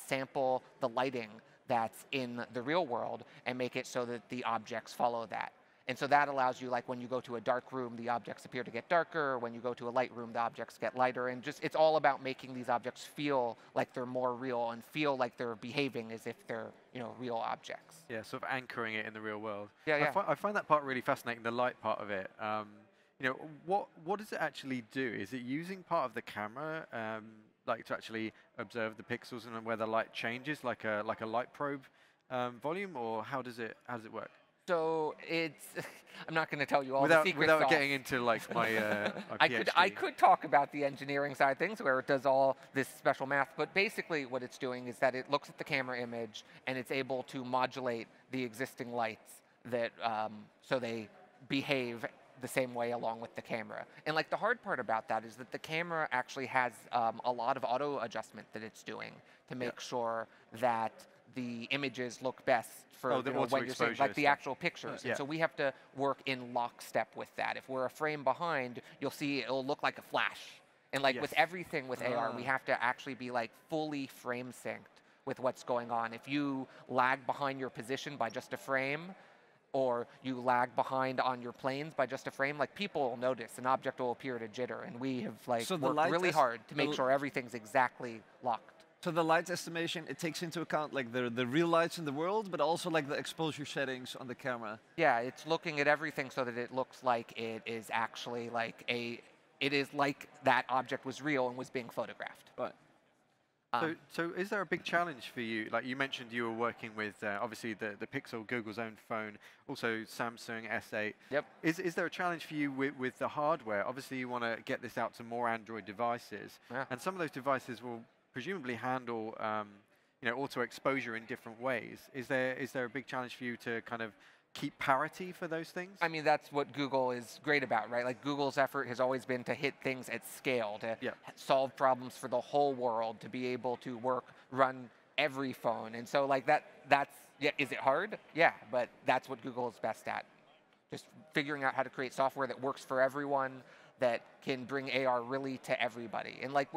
[SPEAKER 18] sample the lighting that's in the real world and make it so that the objects follow that. And so that allows you, like when you go to a dark room, the objects appear to get darker. When you go to a light room, the objects get lighter. And just, it's all about making these objects feel like they're more real and feel like they're behaving as if they're, you know, real objects.
[SPEAKER 1] Yeah, sort of anchoring it in the real world.
[SPEAKER 18] Yeah, yeah.
[SPEAKER 1] I find that part really fascinating, the light part of it. You know, what does it actually do? Is it using part of the camera, like to actually observe the pixels and where the light changes, like a light probe volume, or how does it work?
[SPEAKER 18] So it's, I'm not going to tell you all
[SPEAKER 1] without,
[SPEAKER 18] the secret
[SPEAKER 1] Without
[SPEAKER 18] sauce.
[SPEAKER 1] getting into like my, my PhD.
[SPEAKER 18] I could talk about the engineering side of things where it does all this special math, but basically what it's doing is that it looks at the camera image and it's able to modulate the existing lights that, so they behave the same way along with the camera. And like the hard part about that is that the camera actually has a lot of auto adjustment that it's doing to make sure that the images look best for when you're seeing, like the actual pictures. And so we have to work in lockstep with that. If we're a frame behind, you'll see it'll look like a flash. And like with everything with AR, we have to actually be like fully frame synced with what's going on. If you lag behind your position by just a frame, or you lag behind on your planes by just a frame, like people will notice, an object will appear at a jitter, and we have like worked really hard to make sure everything's exactly locked.
[SPEAKER 2] So the light estimation, it takes into account like the real lights in the world, but also like the exposure settings on the camera.
[SPEAKER 18] Yeah, it's looking at everything so that it looks like it is actually like it is like that object was real and was being photographed.
[SPEAKER 2] Right.
[SPEAKER 1] So is there a big challenge for you? Like you mentioned you were working with, obviously, the Pixel, Google's own phone, also Samsung S8.
[SPEAKER 18] Yep.
[SPEAKER 1] Is there a challenge for you with the hardware? Obviously, you want to get this out to more Android devices.
[SPEAKER 18] Yeah.
[SPEAKER 1] And some of those devices will presumably handle you know, auto exposure in different ways. Is there a big challenge for you to kind of keep parity for those things?
[SPEAKER 18] I mean, that's what Google is great about, right? Like Google's effort has always been to hit things at scale, to solve problems for the whole world, to be able to run every phone. And so like that's, yeah, is it hard? Yeah, but that's what Google is best at. Just figuring out how to create software that works for everyone, that can bring AR really to everybody. And like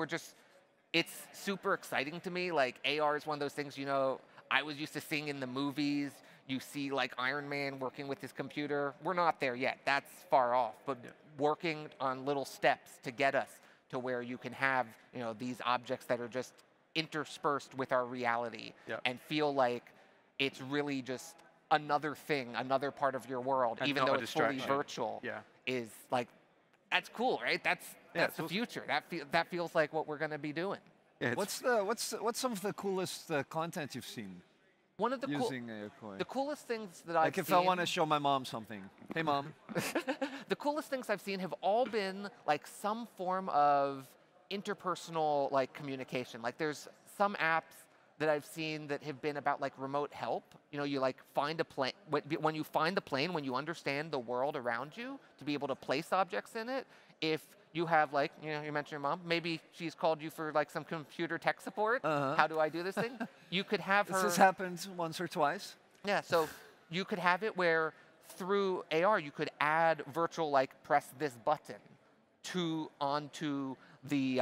[SPEAKER 18] it's super exciting to me. Like AR is one of those things, you know, I was used to seeing in the movies. You see like Iron Man working with his computer. We're not there yet. That's far off. But working on little steps to get us to where you can have, you know, these objects that are just interspersed with our reality and feel like it's really just another thing, another part of your world, and even though it's fully virtual, is like, that's cool, right? That's the future. That feels like what we're going to be doing.
[SPEAKER 2] Yeah, what's some of the coolest content you've seen?
[SPEAKER 18] One of the
[SPEAKER 2] the
[SPEAKER 18] coolest things that I've seen.
[SPEAKER 2] Like if I want to show my mom something. Hey, Mom.
[SPEAKER 18] The coolest things I've seen have all been like some form of interpersonal like communication. Like there's some apps that I've seen that have been about like remote help. You know, you like find a plane, when you find the plane, when you understand the world around you, to be able to place objects in it. If you have like, you know, you mentioned your mom, maybe she's called you for like some computer tech support. How do I do this thing? You could have her.
[SPEAKER 2] This has happened once or twice.
[SPEAKER 18] Yeah, so you could have it where through AR you could add virtual, like press this button onto the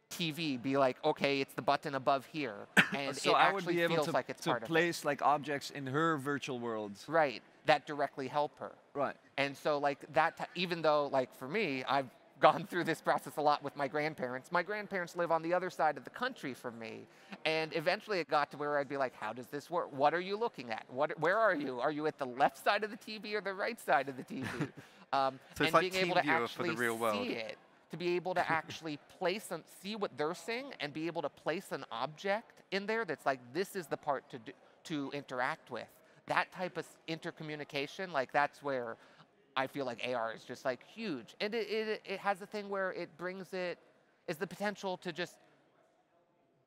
[SPEAKER 18] TV, be like, okay, it's the button above here, and
[SPEAKER 2] so
[SPEAKER 18] it
[SPEAKER 2] I would
[SPEAKER 18] actually
[SPEAKER 2] be able
[SPEAKER 18] feels
[SPEAKER 2] to,
[SPEAKER 18] like it's part of it.
[SPEAKER 2] place like objects in her virtual worlds.
[SPEAKER 18] Right, that directly help her.
[SPEAKER 2] Right.
[SPEAKER 18] And so like that, even though like for me, I've gone through this process a lot with my grandparents. My grandparents live on the other side of the country from me, and eventually it got to where I'd be like, how does this work? What are you looking at? Where are you? Are you at the left side of the TV or the right side of the TV?
[SPEAKER 1] So it's
[SPEAKER 18] and
[SPEAKER 1] like
[SPEAKER 18] being able to
[SPEAKER 1] TeamViewer
[SPEAKER 18] actually
[SPEAKER 1] for the real world.
[SPEAKER 18] see it, to be able to actually see what they're seeing and be able to place an object in there that's like, this is the part to interact with. that type of intercommunication, like that's where I feel like AR is just like huge. And it has a thing where it brings it, is the potential to just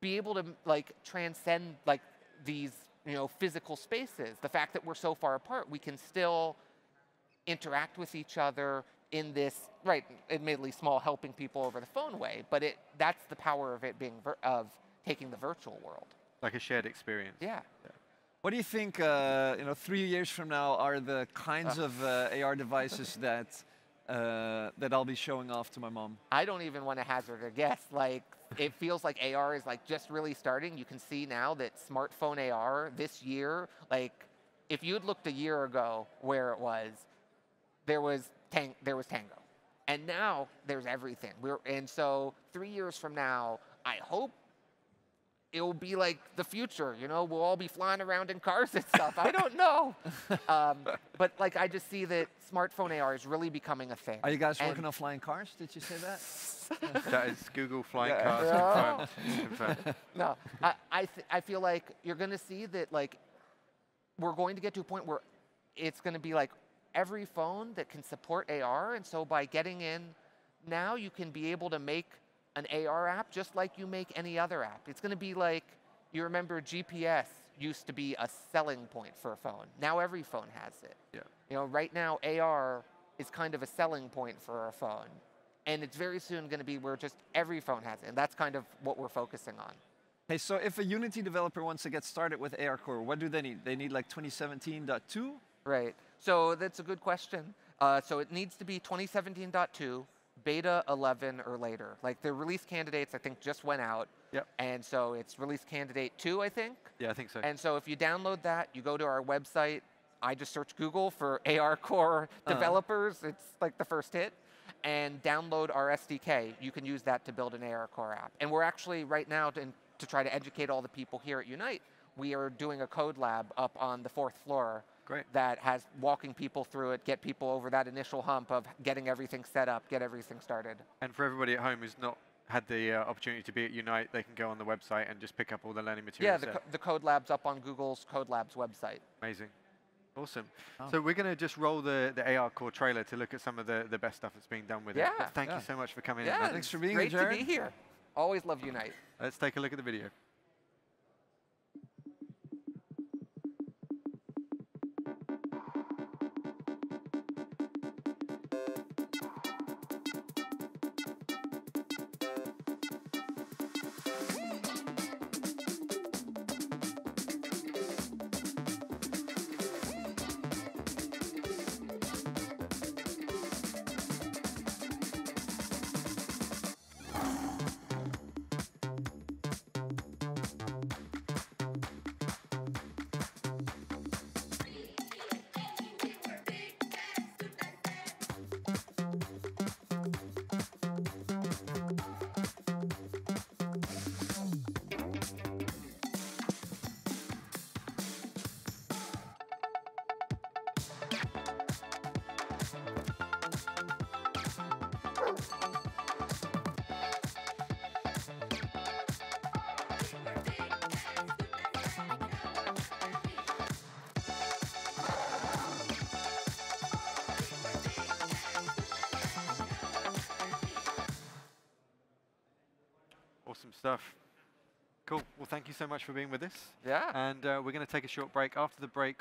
[SPEAKER 18] be able to like transcend like these, you know, physical spaces. The fact that we're so far apart, we can still interact with each other in this, right, admittedly small helping people over the phone way, but that's the power of it being, of taking the virtual world.
[SPEAKER 1] Like a shared experience.
[SPEAKER 18] Yeah.
[SPEAKER 2] What do you think, you know, 3 years from now are the kinds of AR devices that that I'll be showing off to my mom?
[SPEAKER 18] I don't even want to hazard a guess. Like, it feels like AR is like just really starting. You can see now that smartphone AR this year, like if you had looked a year ago where it was, there was Tango. And now there's everything. And so 3 years from now, I hope it will be like the future, you know, we'll all be flying around in cars and stuff. I don't know. But like, I just see that smartphone AR is really becoming a thing.
[SPEAKER 2] Are you guys working on flying cars? Did you say that?
[SPEAKER 1] That is Google flying cars. Confirmed.
[SPEAKER 18] No, I feel like you're going to see that like, we're going to get to a point where it's going to be like every phone that can support AR. And so by getting in now, you can be able to make an AR app just like you make any other app. It's going to be like, you remember GPS used to be a selling point for a phone. Now every phone has it.
[SPEAKER 1] Yeah.
[SPEAKER 18] You know, right now AR is kind of a selling point for a phone. And it's very soon going to be where just every phone has it. And that's kind of what we're focusing on.
[SPEAKER 2] Hey, so if a Unity developer wants to get started with AR Core, what do they need? They need like 2017.2?
[SPEAKER 18] Right. So that's a good question. So it needs to be 2017.2. Beta 11 or later. Like the release candidates, I think, just went out.
[SPEAKER 1] Yep.
[SPEAKER 18] And so it's release candidate 2, I think.
[SPEAKER 1] Yeah, I think so.
[SPEAKER 18] And so if you download that, you go to our website. I just search Google for AR Core developers. It's like the first hit. And download our SDK. You can use that to build an AR Core app. And we're actually right now, to try to educate all the people here at Unite, we are doing a code lab up on the 4th floor.
[SPEAKER 1] Great.
[SPEAKER 18] That has walking people through it, get people over that initial hump of getting everything set up, get everything started.
[SPEAKER 1] And for everybody at home who's not had the opportunity to be at Unite, they can go on the website and just pick up all the learning materials.
[SPEAKER 18] Yeah, the Code Lab's up on Google's Code Labs website.
[SPEAKER 1] Amazing. Awesome. So we're going to just roll the AR Core trailer to look at some of the best stuff that's being done with it. But thank you so much for coming in.
[SPEAKER 18] Thanks for being here, Jared. Great to be here. Always love Unite.
[SPEAKER 1] Let's take a look at the video. Awesome stuff. Cool. Well, thank you so much for being with us.
[SPEAKER 18] Yeah.
[SPEAKER 1] And we're going to take a short break. After the break...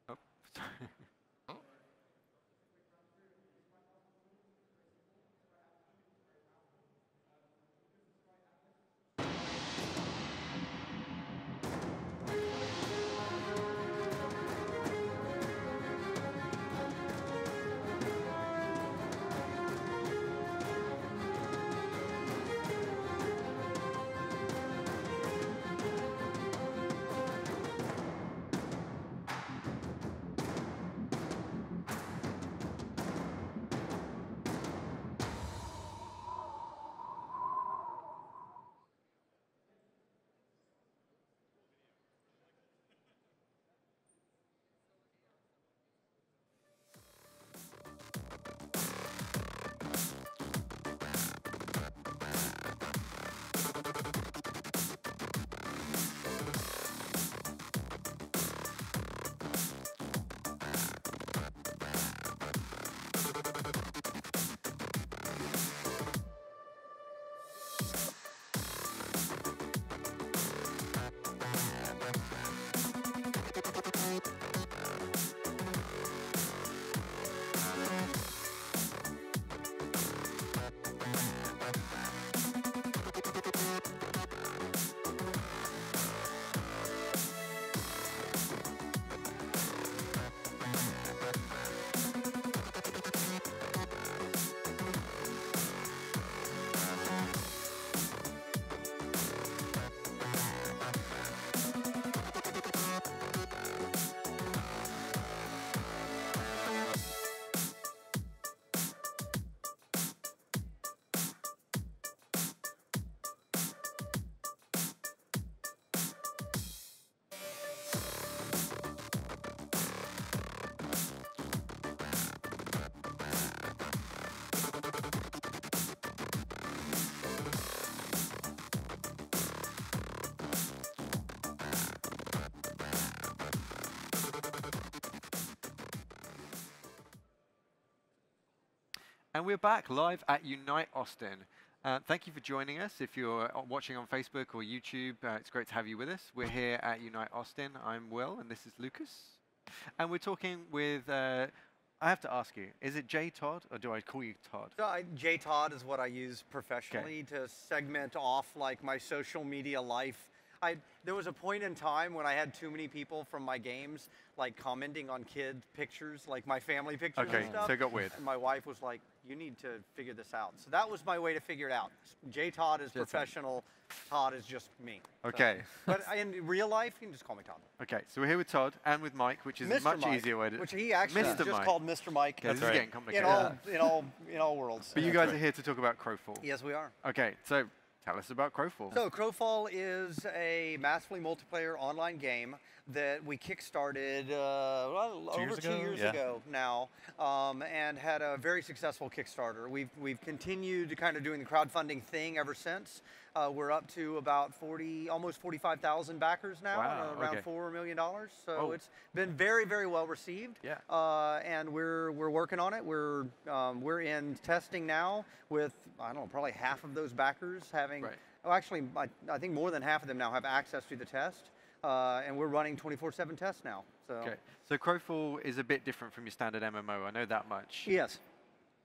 [SPEAKER 1] Oh, sorry. And we're back live at Unite Austin. Thank you for joining us. If you're watching on Facebook or YouTube, it's great to have you with us. We're here at Unite Austin. I'm Will, and this is Lucas. And we're talking with, I have to ask you, is it J Todd, or do I call you Todd?
[SPEAKER 19] J Todd is what I use professionally to segment off like my social media life. There was a point in time when I had too many people from my games like commenting on kid pictures, like my family pictures and stuff.
[SPEAKER 1] So it got weird.
[SPEAKER 19] And my wife was like, you need to figure this out. So that was my way to figure it out. J Todd is professional, Todd is just me.
[SPEAKER 1] Okay.
[SPEAKER 19] So, but in real life, you can just call me Todd.
[SPEAKER 1] Okay, so we're here with Todd and with Mike, which is a much easier way to...
[SPEAKER 19] Which he actually is just called Mr. Mike.
[SPEAKER 1] Okay, this is getting complicated.
[SPEAKER 19] In all worlds.
[SPEAKER 1] But you guys are here to talk about Crowfall.
[SPEAKER 19] Yes, we are.
[SPEAKER 1] Okay, so tell us about Crowfall.
[SPEAKER 19] So Crowfall is a massively multiplayer online game that we kickstarted over 2 years ago now, and had a very successful Kickstarter. We've continued to kind of doing the crowdfunding thing ever since. We're up to about almost 45,000 backers now, around $4 million. So it's been very, very well received. Yeah. And we're working on it. We're in testing now with, I don't know, probably half of those backers having. Right. Well, actually, I think more than half of them now have access to the test. And we're running 24/7 tests now. So.
[SPEAKER 1] Okay. So Crowfall is a bit different from your standard MMO. I know that much.
[SPEAKER 19] Yes.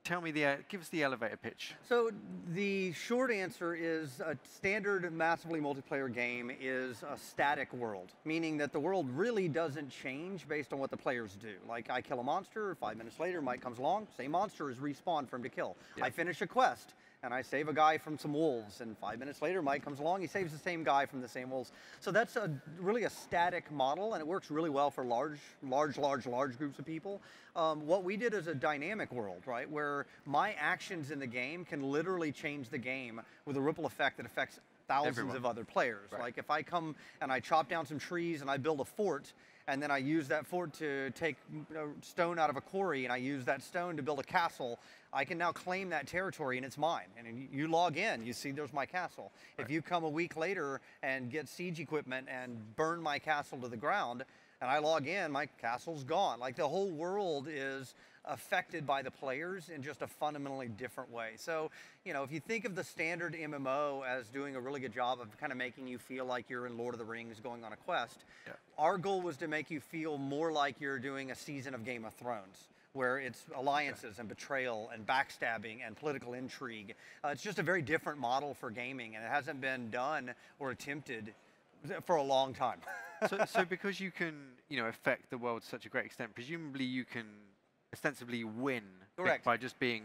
[SPEAKER 1] Tell me give us the elevator pitch.
[SPEAKER 19] So the short answer is a standard massively multiplayer game is a static world, meaning that the world really doesn't change based on what the players do. Like I kill a monster, 5 minutes later Mike comes along, same monster is respawned for him to kill. Yeah. I finish a quest and I save a guy from some wolves, and 5 minutes later Mike comes along, he saves the same guy from the same wolves. So that's really a static model, and it works really well for large groups of people. What we did is a dynamic world, right, where my actions in the game can literally change the game with a ripple effect that affects thousands of other players. Right. Like if I come and I chop down some trees and I build a fort, and then I use that fort to take stone out of a quarry, and I use that stone to build a castle, I can now claim that territory and it's mine. And you log in, you see there's my castle. Right. If you come a week later and get siege equipment and burn my castle to the ground, and I log in, my castle's gone. Like the whole world is affected by the players in just a fundamentally different way. So, you know, if you think of the standard MMO as doing a really good job of kind of making you feel like you're in Lord of the Rings going on a quest, our goal was to make you feel more like you're doing a season of Game of Thrones, where it's alliances and betrayal and backstabbing and political intrigue. It's just a very different model for gaming, and it hasn't been done or attempted for a long time.
[SPEAKER 1] so because you can, affect the world to such a great extent, presumably you can ostensibly win by just being,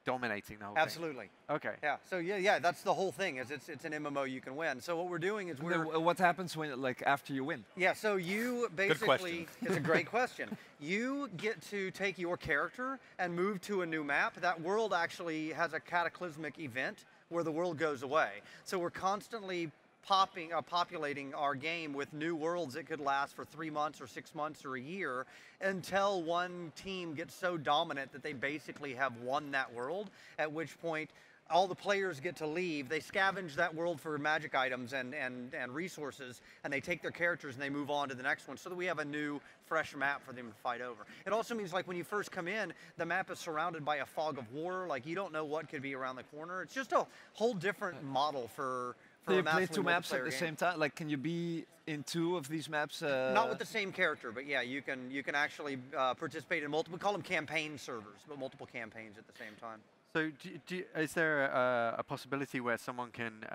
[SPEAKER 1] dominating the whole thing.
[SPEAKER 19] Absolutely.
[SPEAKER 1] Okay.
[SPEAKER 19] Yeah. So yeah, that's the whole thing. Is it's an MMO you can win. So what we're doing is
[SPEAKER 2] what happens when after you win?
[SPEAKER 19] Yeah. So you basically it's a great question. You get to take your character and move to a new map. That world actually has a cataclysmic event where the world goes away. So we're constantly populating our game with new worlds that could last for 3 months or 6 months or a year until one team gets so dominant that they basically have won that world, at which point all the players get to leave. They scavenge that world for magic items and resources, and they take their characters and they move on to the next one so that we have a new, fresh map for them to fight over. It also means, like, when you first come in, the map is surrounded by a fog of war. Like, you don't know what could be around the corner. It's just a whole different model for
[SPEAKER 2] Do you play 2 maps at the same time? Like, can you be in 2 of these maps?
[SPEAKER 19] Not with the same character, but yeah, you can actually participate in multiple. We call them campaign servers, but multiple campaigns at the same time.
[SPEAKER 1] So, is there a possibility where someone can,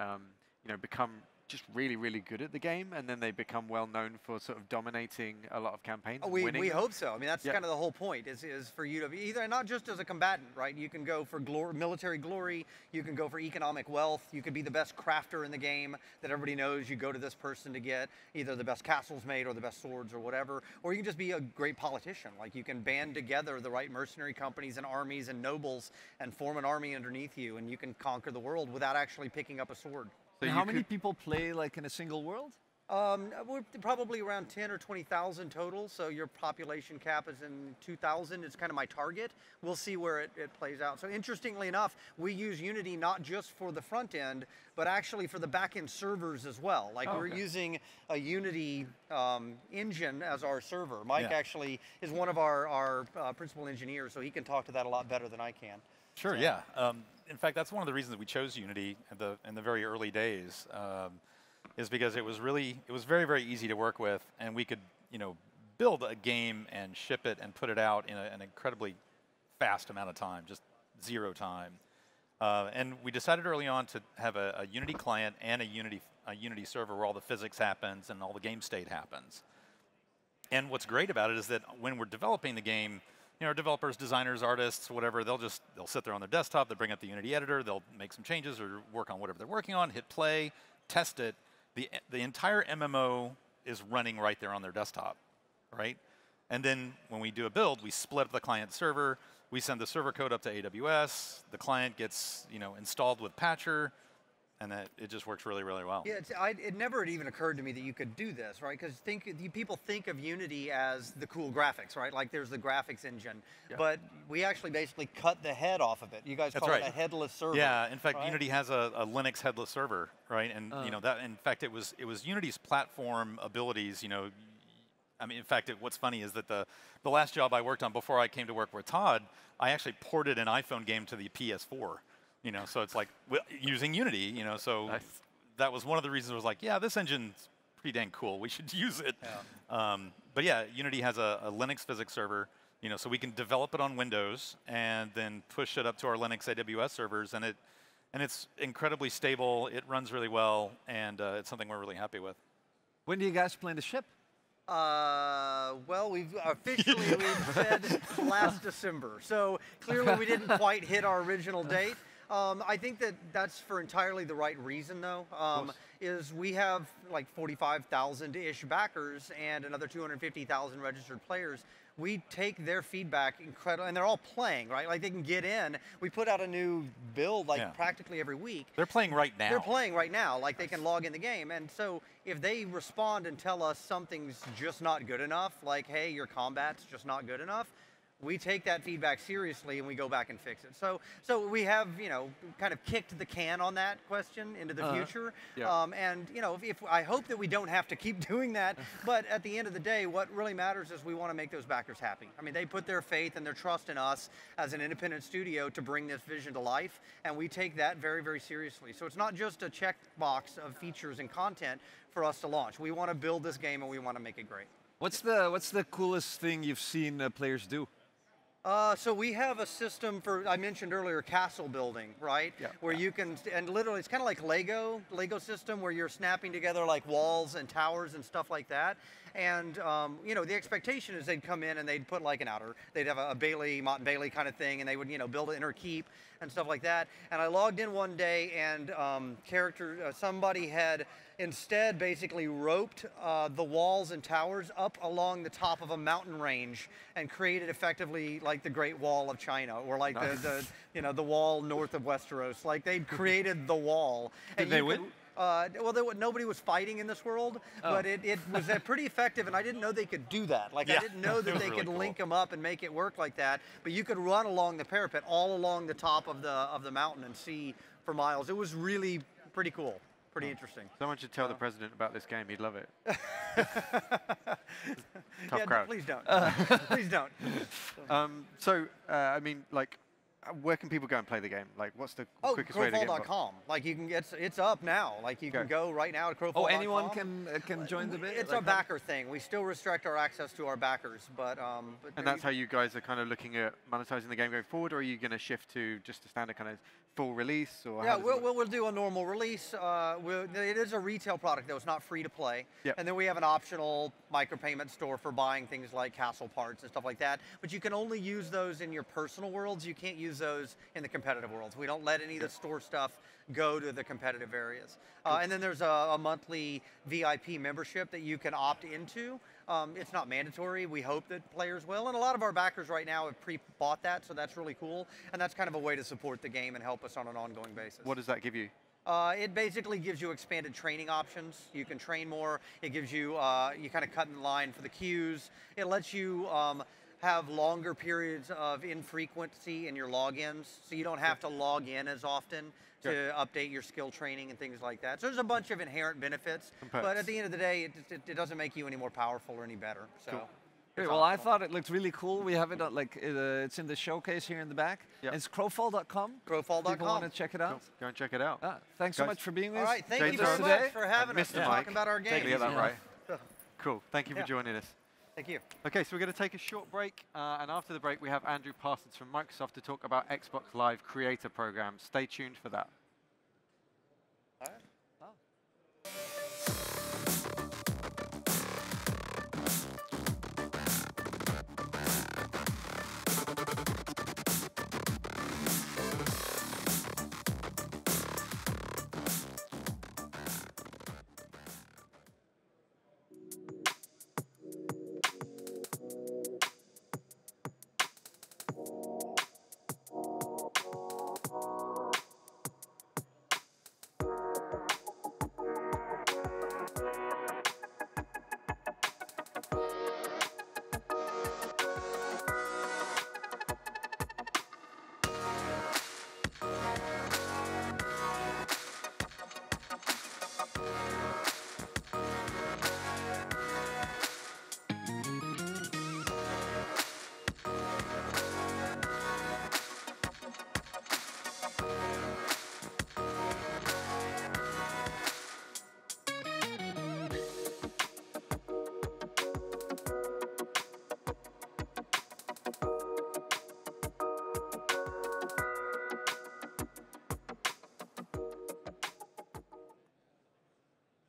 [SPEAKER 1] become just really, really good at the game, and then they become well known for sort of dominating a lot of campaigns?
[SPEAKER 19] We hope so. I mean, that's kind of the whole point is for you to be either not just as a combatant, right? You can go for military glory, you can go for economic wealth, you could be the best crafter in the game that everybody knows. You go to this person to get either the best castles made or the best swords or whatever, or you can just be a great politician. Like, you can band together the right mercenary companies and armies and nobles and form an army underneath you, and you can conquer the world without actually picking up a sword.
[SPEAKER 2] So how many people play like in a single world?
[SPEAKER 19] We're probably around 10 or 20,000 total. So your population cap is in 2,000. It's kind of my target. We'll see where it plays out. So interestingly enough, we use Unity not just for the front end, but actually for the back end servers as well. Like we're using a Unity engine as our server. Mike actually is one of our principal engineers, so he can talk to that a lot better than I can.
[SPEAKER 20] Sure,
[SPEAKER 8] So-
[SPEAKER 20] yeah. In fact, that's one of the reasons we chose Unity in the very early days, is because it was very, very easy to work with, and we could, build a game and ship it and put it out in an incredibly fast amount of time, just 0 time. And we decided early on to have a Unity client and a Unity server where all the physics happens and all the game state happens. And what's great about it is that when we're developing the game, our developers, designers, artists, whatever, they'll sit there on their desktop, they'll bring up the Unity editor, they'll make some changes or work on whatever they're working on, hit play, test it. The entire MMO is running right there on their desktop, right? And then when we do a build, we split up the client server, we send the server code up to AWS, the client gets installed with Patcher, and it just works really, really well.
[SPEAKER 19] Yeah, it never had even occurred to me that you could do this, right? Because people think of Unity as the cool graphics, right? Like there's the graphics engine, but we actually basically cut the head off of it. You guys call it a headless server.
[SPEAKER 20] Yeah, in fact,
[SPEAKER 19] right?
[SPEAKER 20] Unity has a Linux headless server, right? And that, in fact, it was Unity's platform abilities. I mean, in fact, what's funny is that the last job I worked on before I came to work with Todd, I actually ported an iPhone game to the PS4. So it's like using Unity, so nice. That was one of the reasons I was like, yeah, this engine's pretty dang cool. We should use it. Yeah. But yeah, Unity has a Linux physics server, so we can develop it on Windows and then push it up to our Linux AWS servers, and it's incredibly stable. It runs really well, and it's something we're really happy with.
[SPEAKER 2] When do you guys plan to ship?
[SPEAKER 19] Well, we've said last December, so clearly we didn't quite hit our original date. I think that's for entirely the right reason, though, is we have like 45,000-ish backers and another 250,000 registered players. We take their feedback and they're all playing, right? Like they can get in. We put out a new build practically every week.
[SPEAKER 20] They're playing right now.
[SPEAKER 19] They're playing right now, like they can log in the game. And so if they respond and tell us something's just not good enough, like, hey, your combat's just not good enough, we take that feedback seriously and we go back and fix it. So we have, kind of kicked the can on that question into the future. Yeah. And, if I hope that we don't have to keep doing that, but at the end of the day, what really matters is we want to make those backers happy. I mean, they put their faith and their trust in us as an independent studio to bring this vision to life, and we take that very, very seriously. So it's not just a checkbox of features and content for us to launch. We want to build this game and we want to make it great.
[SPEAKER 2] What's the coolest thing you've seen players do?
[SPEAKER 19] So we have a system for, I mentioned earlier, castle building, right? Yeah. Where you can, and literally it's kind of like Lego system where you're snapping together like walls and towers and stuff like that. And, the expectation is they'd come in and they'd put like they'd have a Bailey, Mott and Bailey kind of thing, and they would, build an inner keep and stuff like that. And I logged in one day and somebody had instead basically roped the walls and towers up along the top of a mountain range and created effectively like the Great Wall of China, or like the wall north of Westeros. Like they'd created the wall.
[SPEAKER 2] Did they win?
[SPEAKER 19] Nobody was fighting in this world, but it was pretty effective, and I didn't know they could do that. Like, I didn't know that they could link them up and make it work like that, but you could run along the parapet all along the top of the mountain and see for miles. It was really pretty cool. Pretty interesting.
[SPEAKER 1] Someone should tell the president about this game. He'd love it. Tough crowd.
[SPEAKER 19] Please don't. Please don't.
[SPEAKER 1] I mean, like, where can people go and play the game? Like, what's the quickest way to get involved?
[SPEAKER 19] crowfall.com. Like, you can it's up now. Like, you can go right now to crowfall.com.
[SPEAKER 2] Oh, anyone can join the bid?
[SPEAKER 19] It's a backer thing. We still restrict our access to our backers, but
[SPEAKER 1] and that's how you guys are kind of looking at monetizing the game going forward, or are you going to shift to just a standard kind of full release? Or
[SPEAKER 19] yeah, we'll do a normal release. It is a retail product, though. It's not free to play. Yep. And then we have an optional micropayment store for buying things like castle parts and stuff like that. But you can only use those in your personal worlds. You can't use those in the competitive worlds. We don't let any of the store stuff go to the competitive areas. And then there's a monthly VIP membership that you can opt into. It's not mandatory. We hope that players will. And a lot of our backers right now have pre-bought that, so that's really cool. And that's kind of a way to support the game and help us on an ongoing basis.
[SPEAKER 1] What does that give you?
[SPEAKER 19] It basically gives you expanded training options. You can train more. It gives you, you kind of cut in line for the queues. It lets you have longer periods of infrequency in your logins, so you don't have to log in as often to update your skill training and things like that. So there's a bunch of inherent benefits, but at the end of the day, it doesn't make you any more powerful or any better. So,
[SPEAKER 2] Great. Well, I thought it looked really cool. We have it it's in the showcase here in the back.
[SPEAKER 1] Yep.
[SPEAKER 2] It's crowfall.com.
[SPEAKER 19] Crowfall.com.
[SPEAKER 2] People want to check it out.
[SPEAKER 1] Cool. Go and check it out.
[SPEAKER 2] Thanks so much for being with us.
[SPEAKER 19] All right, thank you
[SPEAKER 2] James
[SPEAKER 19] very
[SPEAKER 2] today.
[SPEAKER 19] much for having us and talking about our game.
[SPEAKER 1] Get that right. Cool. Thank you for joining us.
[SPEAKER 19] Thank you.
[SPEAKER 1] Okay, so we're going to take a short break, and after the break, we have Andrew Parsons from Microsoft to talk about Xbox Live Creator Program. Stay tuned for that.
[SPEAKER 19] All right.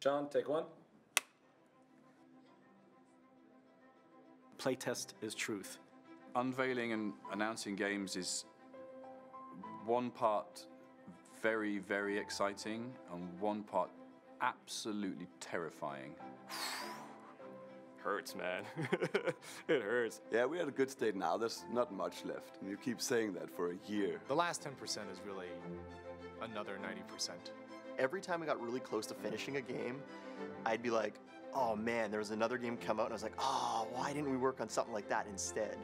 [SPEAKER 16] John, take one. Playtest is truth.
[SPEAKER 15] Unveiling and announcing games is one part very, very exciting and one part absolutely terrifying.
[SPEAKER 16] Hurts, man. It hurts.
[SPEAKER 21] Yeah, we're at a good state now. There's not much left. And you keep saying that for a year.
[SPEAKER 22] The last 10% is really another 90%.
[SPEAKER 17] Every time I got really close to finishing a game, I'd be like, oh man, there was another game come out, and I was like, oh, why didn't we work on something like that instead?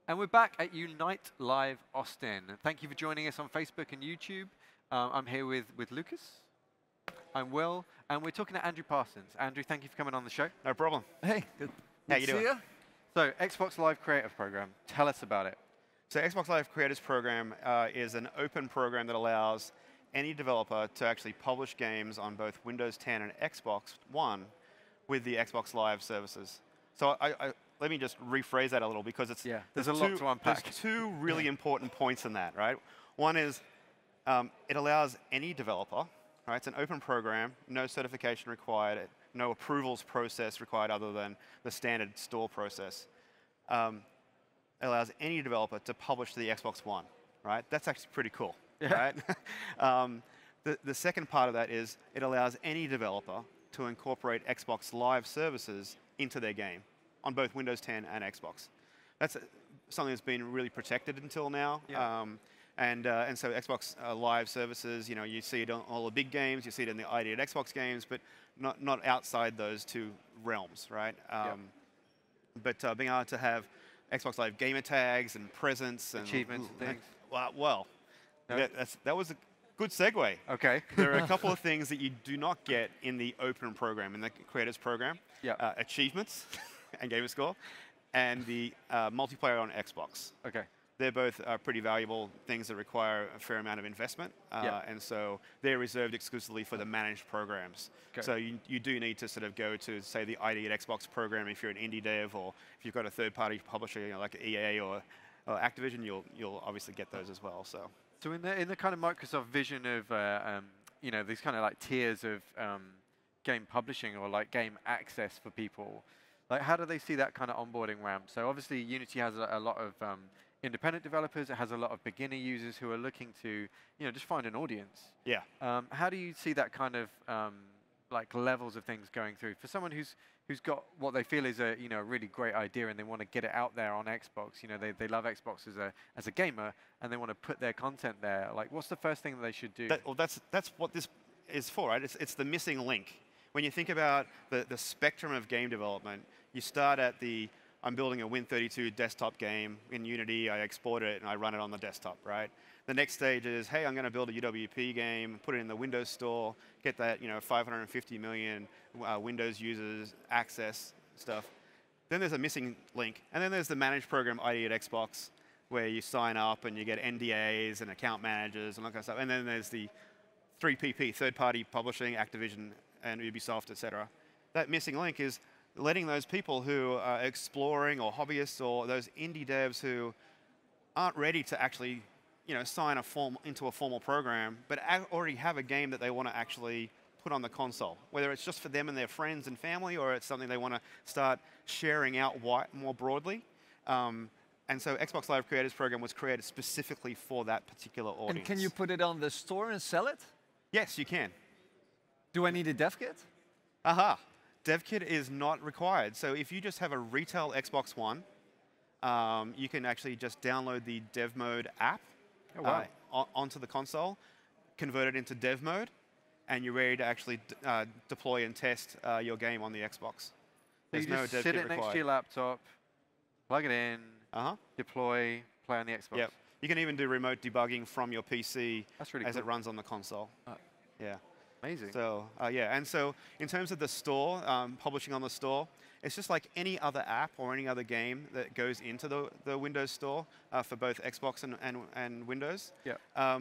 [SPEAKER 1] And we're back at Unite Live Austin. Thank you for joining us on Facebook and YouTube. I'm here with Lucas. I'm Will, and we're talking to Andrew Parsons. Andrew, thank you for coming on the show.
[SPEAKER 23] No problem.
[SPEAKER 2] Hey, good.
[SPEAKER 23] How you doing?
[SPEAKER 1] So, Xbox Live Creative Program. Tell us about it.
[SPEAKER 23] So, Xbox Live Creators Program is an open program that allows
[SPEAKER 3] any developer to actually publish games on both Windows 10 and Xbox One with the Xbox Live services. So let me just rephrase that a little, because it's
[SPEAKER 1] there's a lot to unpack.
[SPEAKER 3] There's two really important points in that, right? One is it allows any developer, right? It's an open program, no certification required, no approvals process required other than the standard store process. It allows any developer to publish to the Xbox One, right? That's actually pretty cool, right? The second part of that is it allows any developer to incorporate Xbox Live services into their game on both Windows 10 and Xbox. That's something that's been really protected until now. And so Xbox Live services, you see it on all the big games, you see it in the ID at Xbox games, but not outside those two realms, right? But being able to have Xbox Live gamer tags and presents and
[SPEAKER 1] achievements and things.
[SPEAKER 3] Well, that was a good segue.
[SPEAKER 1] Okay.
[SPEAKER 3] There are a couple of things that you do not get in the open program, in the creators program. Achievements and gamer score, and the multiplayer on Xbox.
[SPEAKER 1] Okay.
[SPEAKER 3] They're both pretty valuable things that require a fair amount of investment, and so they're reserved exclusively for the managed programs.
[SPEAKER 1] Okay.
[SPEAKER 3] So you do need to sort of go to, say, the ID at Xbox program if you're an indie dev, or if you've got a third-party publisher, like EA or Activision, you'll obviously get those as well.
[SPEAKER 1] So in the kind of Microsoft vision of these kind of like tiers of game publishing or like game access for people, like how do they see that kind of onboarding ramp? So obviously Unity has a lot of independent developers. It has a lot of beginner users who are looking to just find an audience.
[SPEAKER 3] Yeah.
[SPEAKER 1] How do you see that kind of like levels of things going through for someone who's got what they feel is a really great idea and they want to get it out there on Xbox? They love Xbox as a gamer and they want to put their content there. Like, what's the first thing that they should do?
[SPEAKER 3] That's what this is for, right? It's the missing link. When you think about the spectrum of game development, you start at I'm building a Win32 desktop game in Unity, I export it, and I run it on the desktop, right? The next stage is, hey, I'm going to build a UWP game, put it in the Windows Store, get that 550 million Windows users access stuff. Then there's a missing link. And then there's the managed program ID at Xbox, where you sign up and you get NDAs and account managers and that kind of stuff. And then there's the 3PP, third-party publishing, Activision and Ubisoft, et cetera. That missing link is letting those people who are exploring, or hobbyists, or those indie devs who aren't ready to actually sign into a formal program, but already have a game that they want to actually put on the console, whether it's just for them and their friends and family, or it's something they want to start sharing out more broadly. And so Xbox Live Creators Program was created specifically for that particular audience.
[SPEAKER 2] And can you put it on the store and sell it?
[SPEAKER 3] Yes, you can.
[SPEAKER 2] Do I need a dev kit?
[SPEAKER 3] Aha. Dev kit is not required. So if you just have a retail Xbox One, you can actually just download the dev mode app onto the console, convert it into dev mode, and you're ready to actually deploy and test your game on the Xbox. There's no dev kit required.
[SPEAKER 1] Sit it next to your laptop, plug it in, deploy, play on the Xbox.
[SPEAKER 3] Yep. You can even do remote debugging from your PC as it runs on the console. Yeah.
[SPEAKER 1] Amazing.
[SPEAKER 3] So and so in terms of the store, publishing on the store, it's just like any other app or any other game that goes into the Windows Store for both Xbox and Windows.
[SPEAKER 1] Yeah.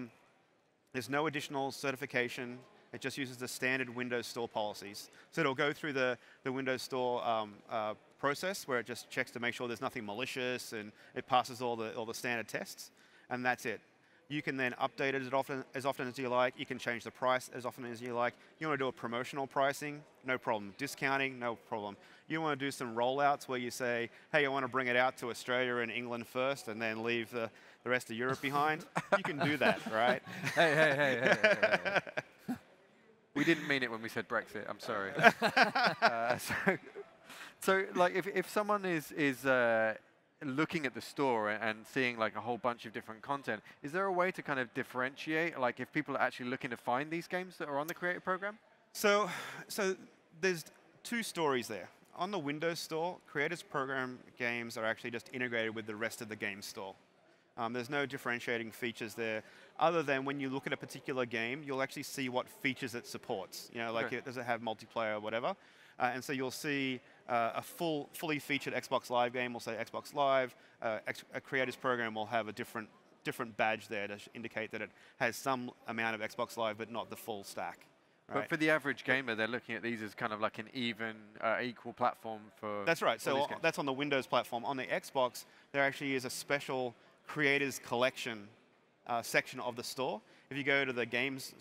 [SPEAKER 3] There's no additional certification. It just uses the standard Windows Store policies. So it'll go through the Windows Store process where it just checks to make sure there's nothing malicious and it passes all the standard tests, and that's it. You can then update it as often as you like. You can change the price as often as you like. You want to do a promotional pricing? No problem. Discounting? No problem. You want to do some rollouts where you say, hey, I want to bring it out to Australia and England first and then leave the rest of Europe behind? You can do that, right?
[SPEAKER 1] Hey. We didn't mean it when we said Brexit. I'm sorry. So like, if someone is looking at the store and seeing like a whole bunch of different content, is there a way to kind of differentiate, like if people are actually looking to find these games that are on the Creator Program?
[SPEAKER 3] So there's two stories there. On the Windows Store, Creators Program games are actually just integrated with the rest of the game store. There's no differentiating features there, other than when you look at a particular game, you'll actually see what features it supports. Like does it have multiplayer or whatever? And so you'll see a fully featured Xbox Live game will say Xbox Live. A Creators Program will have a different different badge there to indicate that it has some amount of Xbox Live, but not the full stack. Right?
[SPEAKER 1] But for the average gamer, they're looking at these as kind of like an even, equal platform for.
[SPEAKER 3] That's right. So that's on the Windows platform. On the Xbox, there actually is a special Creators Collection section of the store. If you go to the games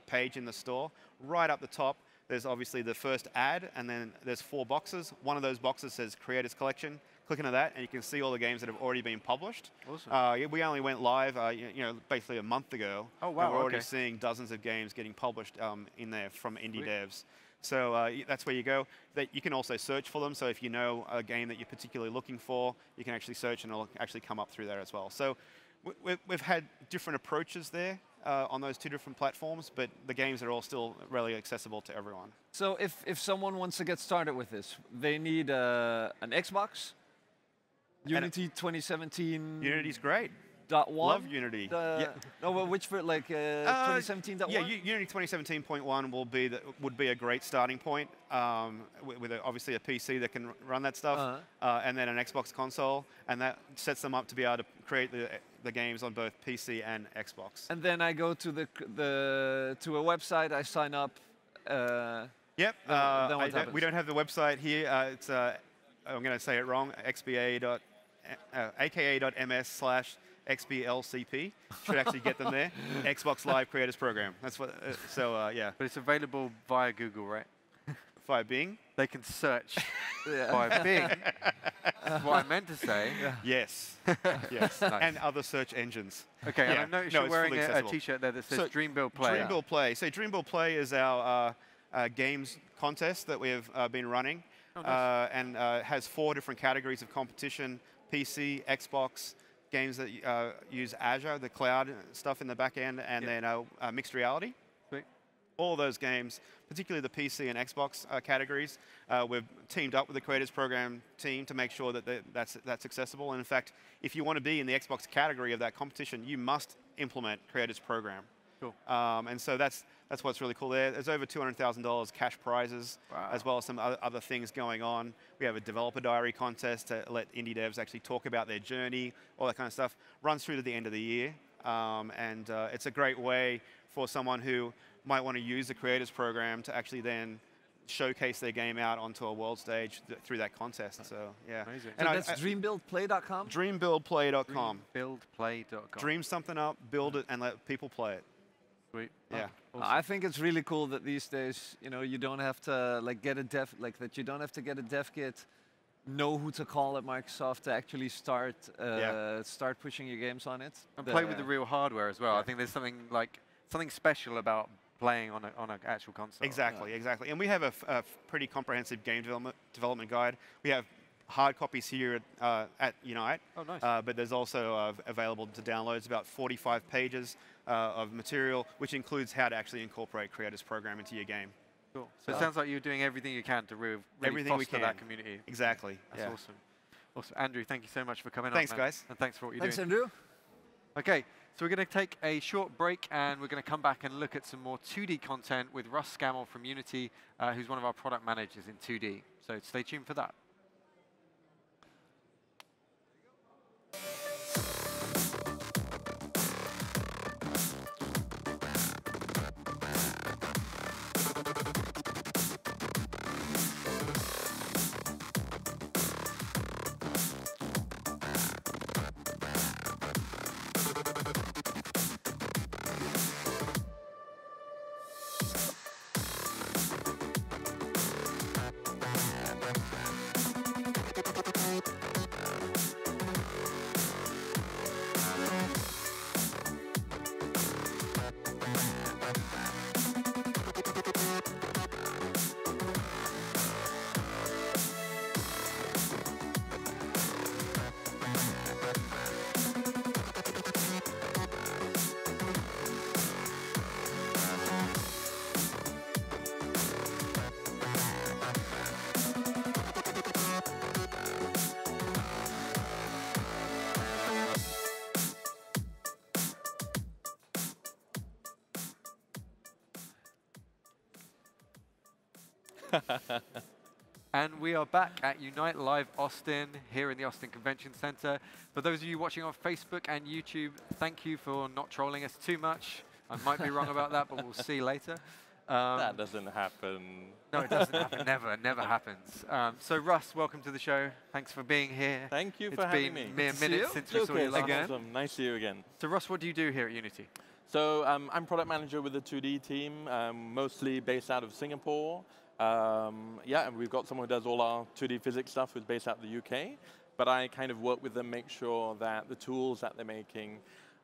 [SPEAKER 3] page in the store, right up the top, there's obviously the first ad, and then there's 4 boxes. One of those boxes says Creators Collection. Click into that, and you can see all the games that have already been published.
[SPEAKER 1] Awesome.
[SPEAKER 3] We only went live, basically a month ago.
[SPEAKER 1] Oh, wow,
[SPEAKER 3] and we're already
[SPEAKER 1] okay.
[SPEAKER 3] seeing dozens of games getting published in there from indie devs. So that's where you go. You can also search for them. So if you know a game that you're particularly looking for, you can actually search, and it'll actually come up through there as well. So we've had different approaches there on those 2 different platforms, but the games are all still really accessible to everyone.
[SPEAKER 2] So if someone wants to get started with this, they need an Xbox. Unity 2017.
[SPEAKER 3] Unity's great.
[SPEAKER 2] .1.
[SPEAKER 3] Love Unity.
[SPEAKER 2] No, well, which for 2017.1?
[SPEAKER 3] Yeah, Unity 2017.1 would be a great starting point with obviously a PC that can run that stuff, and then an Xbox console, and that sets them up to be able to create the games on both PC and Xbox.
[SPEAKER 2] And then I go to to a website. I sign up.
[SPEAKER 3] Yep.
[SPEAKER 2] Then
[SPEAKER 3] we don't have the website here. It's I'm going to say it wrong. aka.ms/XBLCP should actually get them there. Xbox Live Creators Program. That's what. Yeah.
[SPEAKER 1] But it's available via Google, right?
[SPEAKER 3] Via Bing.
[SPEAKER 1] They can search via Bing. That's what I meant to say.
[SPEAKER 3] Yes. Yes.
[SPEAKER 1] Nice.
[SPEAKER 3] And other search engines.
[SPEAKER 1] Okay.
[SPEAKER 3] Yeah.
[SPEAKER 1] And I noticed you're wearing a
[SPEAKER 3] accessible.
[SPEAKER 1] T-shirt there that says Dream Build Play.
[SPEAKER 3] Dream Build Play. So Dream Build Play is our games contest that we have been running.
[SPEAKER 1] Oh, nice.
[SPEAKER 3] And has 4 different categories of competition: PC, Xbox, games that use Azure, the cloud stuff in the back end, and then mixed reality.
[SPEAKER 1] Sweet.
[SPEAKER 3] All those games, particularly the PC and Xbox categories, we've teamed up with the Creators Program team to make sure that that's accessible. And in fact, if you want to be in the Xbox category of that competition, you must implement Creators Program.
[SPEAKER 1] Cool.
[SPEAKER 3] And so that's what's really cool there. There's over $200,000 cash prizes, as well as some other things going on. We have a developer diary contest to let indie devs actually talk about their journey, all that kind of stuff. Runs through to the end of the year. And it's a great way for someone who might want to use the Creators Program to actually then showcase their game out onto a world stage through that contest. So, yeah.
[SPEAKER 2] Amazing. And that's dreambuildplay.com?
[SPEAKER 3] Dreambuildplay.com.
[SPEAKER 1] Dreambuildplay.com.
[SPEAKER 3] Dream something up, build it, and let people play it.
[SPEAKER 1] Sweet.
[SPEAKER 3] Yeah.
[SPEAKER 2] Awesome. I think it's really cool that these days, you don't have to get a dev, you don't have to get a dev kit, know who to call at Microsoft to actually start pushing your games on it.
[SPEAKER 1] And play with the real hardware as well. I think there's something special about playing on an actual console.
[SPEAKER 3] Exactly, exactly. And we have a pretty comprehensive game development guide. We have hard copies here at Unite.
[SPEAKER 1] Oh, nice.
[SPEAKER 3] But there's also available to download. It's about 45 pages of material, which includes how to actually incorporate Creators Program into your game.
[SPEAKER 1] Cool. So it sounds like you're doing everything you can to really
[SPEAKER 3] everything
[SPEAKER 1] foster
[SPEAKER 3] we can.
[SPEAKER 1] that community.
[SPEAKER 3] Exactly.
[SPEAKER 1] That's awesome. Awesome. Andrew, thank you so much for coming
[SPEAKER 3] Thanks,
[SPEAKER 1] on. Thanks,
[SPEAKER 3] guys.
[SPEAKER 1] And thanks for what you're
[SPEAKER 2] doing.
[SPEAKER 1] doing.
[SPEAKER 2] Thanks, Andrew.
[SPEAKER 1] Okay, so we're going to take a short break, and we're going to come back and look at some more 2D content with Russ Scammell from Unity, who's one of our product managers in 2D. So stay tuned for that. And we are back at Unite Live Austin, here in the Austin Convention Center. For those of you watching on Facebook and YouTube, thank you for not trolling us too much. I might be wrong about that, but we'll see later.
[SPEAKER 5] That doesn't happen.
[SPEAKER 1] No, it doesn't happen. Never happens. So Russ, welcome to the show. Thanks for being here.
[SPEAKER 5] Thank you for having me.
[SPEAKER 1] It's been mere minutes since we saw you last.
[SPEAKER 5] Awesome. Nice to see you again.
[SPEAKER 1] So Russ, what do you do here at Unity?
[SPEAKER 5] So I'm product manager with the 2D team, mostly based out of Singapore. Yeah, and we've got someone who does all our 2D physics stuff who's based out of the UK. But I kind of work with them, make sure that the tools that they're making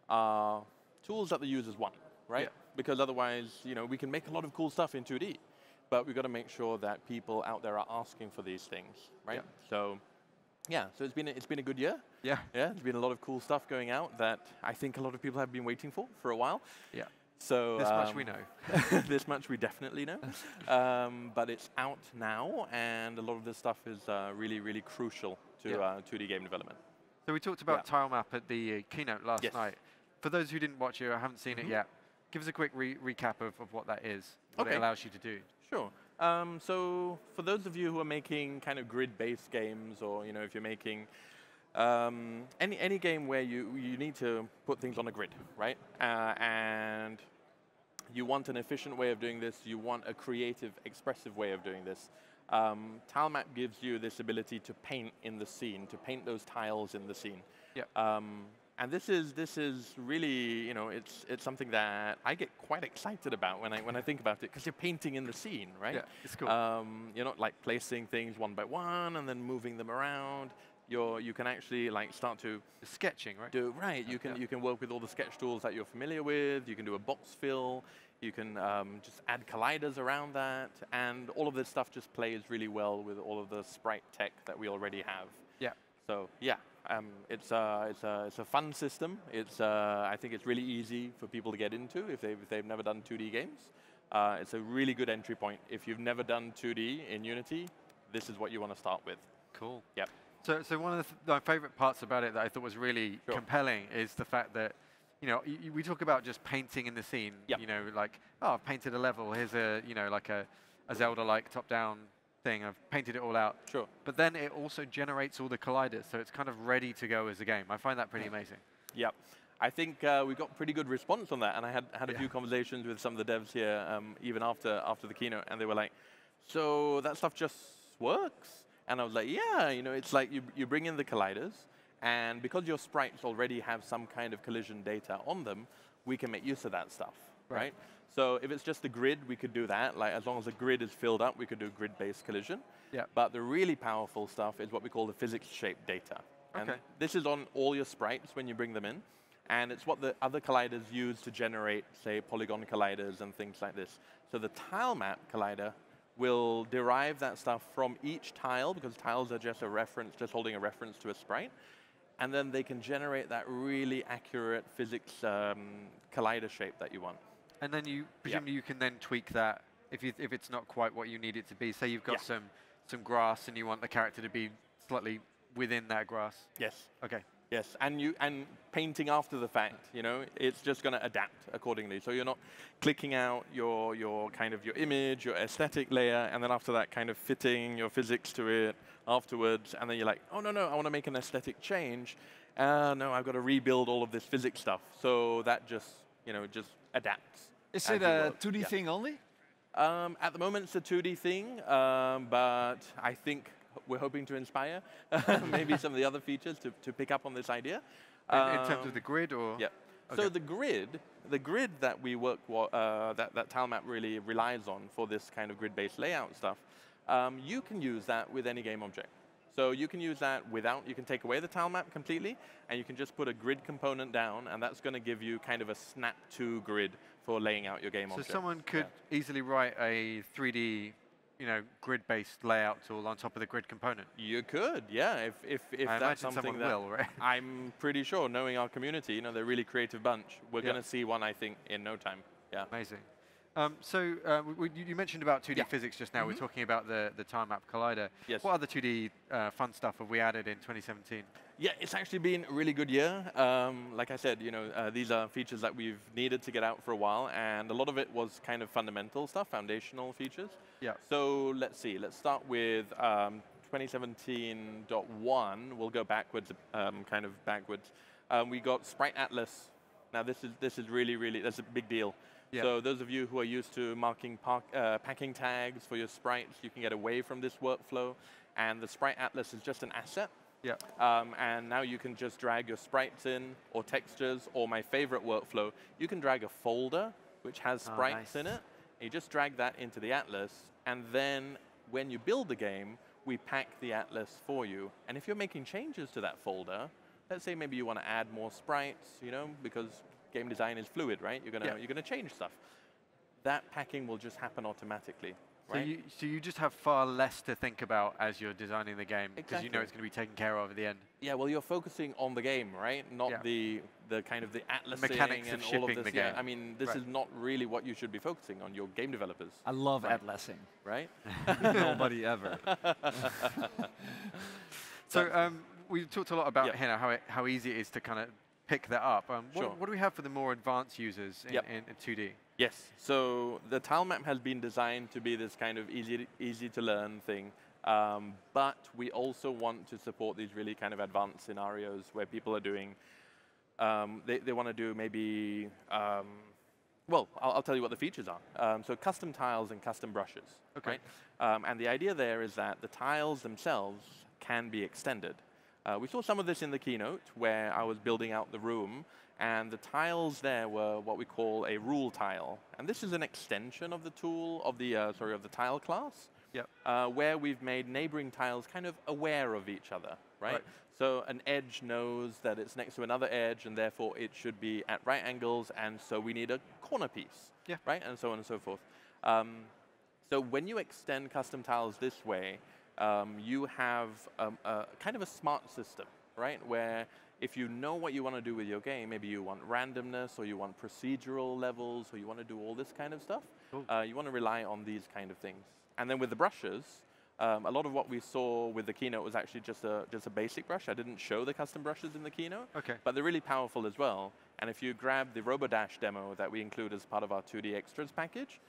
[SPEAKER 5] are tools that the users want, right?
[SPEAKER 1] Yeah.
[SPEAKER 5] Because otherwise, we can make a lot of cool stuff in 2D, but we've got to make sure that people out there are asking for these things, right?
[SPEAKER 1] Yeah.
[SPEAKER 5] So, yeah, so it's been a good year.
[SPEAKER 1] Yeah.
[SPEAKER 5] Yeah, there's been a lot of cool stuff going out that I think a lot of people have been waiting for a while.
[SPEAKER 1] Yeah.
[SPEAKER 5] So
[SPEAKER 1] this much we know.
[SPEAKER 5] This much we definitely know. But it's out now, and a lot of this stuff is really, really crucial to 2D game development.
[SPEAKER 1] So we talked about tile map at the keynote last night. For those who didn't watch it or haven't seen it yet, give us a quick recap of what that is, what it allows you to do.
[SPEAKER 5] Sure. So for those of you who are making kind of grid-based games, or if you're making any game where you need to put things on a grid, right? And you want an efficient way of doing this, you want a creative, expressive way of doing this. Tile map gives you this ability to paint in the scene, to paint those tiles in the scene.
[SPEAKER 1] Yeah.
[SPEAKER 5] And this is really, it's something that I get quite excited about when I think about it, because you're painting in the scene, right?
[SPEAKER 1] Yeah, it's cool.
[SPEAKER 5] You're not like placing things one by one and then moving them around. You can actually start to
[SPEAKER 1] sketching, right?
[SPEAKER 5] You can work with all the sketch tools that you're familiar with. You can do a box fill. You can just add colliders around that, and all of this stuff just plays really well with all of the sprite tech that we already have.
[SPEAKER 1] Yeah.
[SPEAKER 5] So yeah, it's a fun system. I think it's really easy for people to get into if they've never done 2D games. It's a really good entry point. If you've never done 2D in Unity, this is what you want to start with.
[SPEAKER 1] Cool.
[SPEAKER 5] Yep.
[SPEAKER 1] So one of my favorite parts about it that I thought was really compelling is the fact that, we talk about just painting in the scene.
[SPEAKER 5] Yep.
[SPEAKER 1] Like, oh, I've painted a level. Here's a, like a Zelda-like top-down thing. I've painted it all out.
[SPEAKER 5] Sure.
[SPEAKER 1] But then it also generates all the colliders, so it's kind of ready to go as a game. I find that pretty amazing.
[SPEAKER 5] Yep. I think we got pretty good response on that, and I had a few conversations with some of the devs here, even after the keynote, and they were like, so that stuff just works? And I was like, yeah, it's like you bring in the colliders, and because your sprites already have some kind of collision data on them, we can make use of that stuff, right? So if it's just a grid, we could do that. Like, as long as the grid is filled up, we could do grid-based collision.
[SPEAKER 1] Yeah.
[SPEAKER 5] But the really powerful stuff is what we call the physics shape data. And this is on all your sprites when you bring them in. And it's what the other colliders use to generate, say, polygon colliders and things like this. So the tile map collider will derive that stuff from each tile, because tiles are just a reference, just holding a reference to a sprite. And then they can generate that really accurate physics collider shape that you want.
[SPEAKER 1] And then presumably you can then tweak that if it's not quite what you need it to be. Say you've got some grass and you want the character to be slightly within that grass.
[SPEAKER 5] Yes.
[SPEAKER 1] Okay.
[SPEAKER 5] Yes, and painting after the fact, it's just going to adapt accordingly. So you're not clicking out your image, your aesthetic layer, and then after that kind of fitting your physics to it afterwards, and then you're like, oh no, I want to make an aesthetic change. No, I've got to rebuild all of this physics stuff. So that just adapts.
[SPEAKER 2] Is it a 2D thing only?
[SPEAKER 5] At the moment, it's a 2D thing, but I think we're hoping to inspire maybe some of the other features to pick up on this idea.
[SPEAKER 1] In terms of the grid, or?
[SPEAKER 5] Yeah. Okay. So the grid that we work, that tile map really relies on for this kind of grid-based layout stuff, you can use that with any game object. So you can use that you can take away the tile map completely, and you can just put a grid component down, and that's going to give you kind of a snap-to grid for laying out your game object.
[SPEAKER 1] So someone could easily write a 3D grid-based layout tool on top of the grid component.
[SPEAKER 5] You could, yeah. If that's something that
[SPEAKER 1] will, right?
[SPEAKER 5] I'm pretty sure, knowing our community, they're a really creative bunch. We're going to see one, I think, in no time. Yeah.
[SPEAKER 1] Amazing. You mentioned about 2D physics just now. We're talking about the time map collider.
[SPEAKER 5] Yes.
[SPEAKER 1] What other 2D fun stuff have we added in 2017?
[SPEAKER 5] Yeah, it's actually been a really good year. Like I said, these are features that we've needed to get out for a while, and a lot of it was kind of fundamental stuff, foundational features.
[SPEAKER 1] Yeah.
[SPEAKER 5] So let's see. Let's start with 2017.1. We'll go backwards, kind of backwards. We got Sprite Atlas. Now this is really that's a big deal. Yeah. So those of you who are used to marking packing tags for your sprites, you can get away from this workflow. And the Sprite Atlas is just an asset.
[SPEAKER 1] Yeah.
[SPEAKER 5] And now you can just drag your sprites in, or textures, or my favorite workflow, you can drag a folder which has sprites in it. And you just drag that into the Atlas, and then when you build the game, we pack the Atlas for you. And if you're making changes to that folder, let's say maybe you want to add more sprites, because game design is fluid, right? You're gonna change stuff. That packing will just happen automatically. Right?
[SPEAKER 1] So you just have far less to think about as you're designing the game, because you know it's going to be taken care of at the end.
[SPEAKER 5] Yeah, well, you're focusing on the game, right? Not the kind of the atlasing
[SPEAKER 1] mechanics
[SPEAKER 5] and
[SPEAKER 1] of
[SPEAKER 5] all of
[SPEAKER 1] shipping
[SPEAKER 5] this.
[SPEAKER 1] the game.
[SPEAKER 5] I mean, this is not really what you should be focusing on, your game developers.
[SPEAKER 2] I love atlasing.
[SPEAKER 5] Right?
[SPEAKER 2] Nobody ever.
[SPEAKER 1] So we've talked a lot about how easy it is to kind of pick that up. What do we have for the more advanced users in 2D?
[SPEAKER 5] Yes, so the tile map has been designed to be this kind of easy to learn thing, but we also want to support these really kind of advanced scenarios where people are doing, they want to do maybe, well, I'll tell you what the features are. So custom tiles and custom brushes, right? And the idea there is that the tiles themselves can be extended. We saw some of this in the keynote where I was building out the room, and the tiles there were what we call a rule tile. And this is an extension of the tool, of the tile class, where we've made neighboring tiles kind of aware of each other, right? So an edge knows that it's next to another edge, and therefore it should be at right angles, and so we need a corner piece, right? And so on and so forth. So when you extend custom tiles this way, you have kind of a smart system, right? Where if you know what you want to do with your game, maybe you want randomness, or you want procedural levels, or you want to do all this kind of stuff, you want to rely on these kind of things. And then with the brushes, a lot of what we saw with the keynote was actually just a basic brush. I didn't show the custom brushes in the keynote, but they're really powerful as well. And if you grab the RoboDash demo that we include as part of our 2D extras package,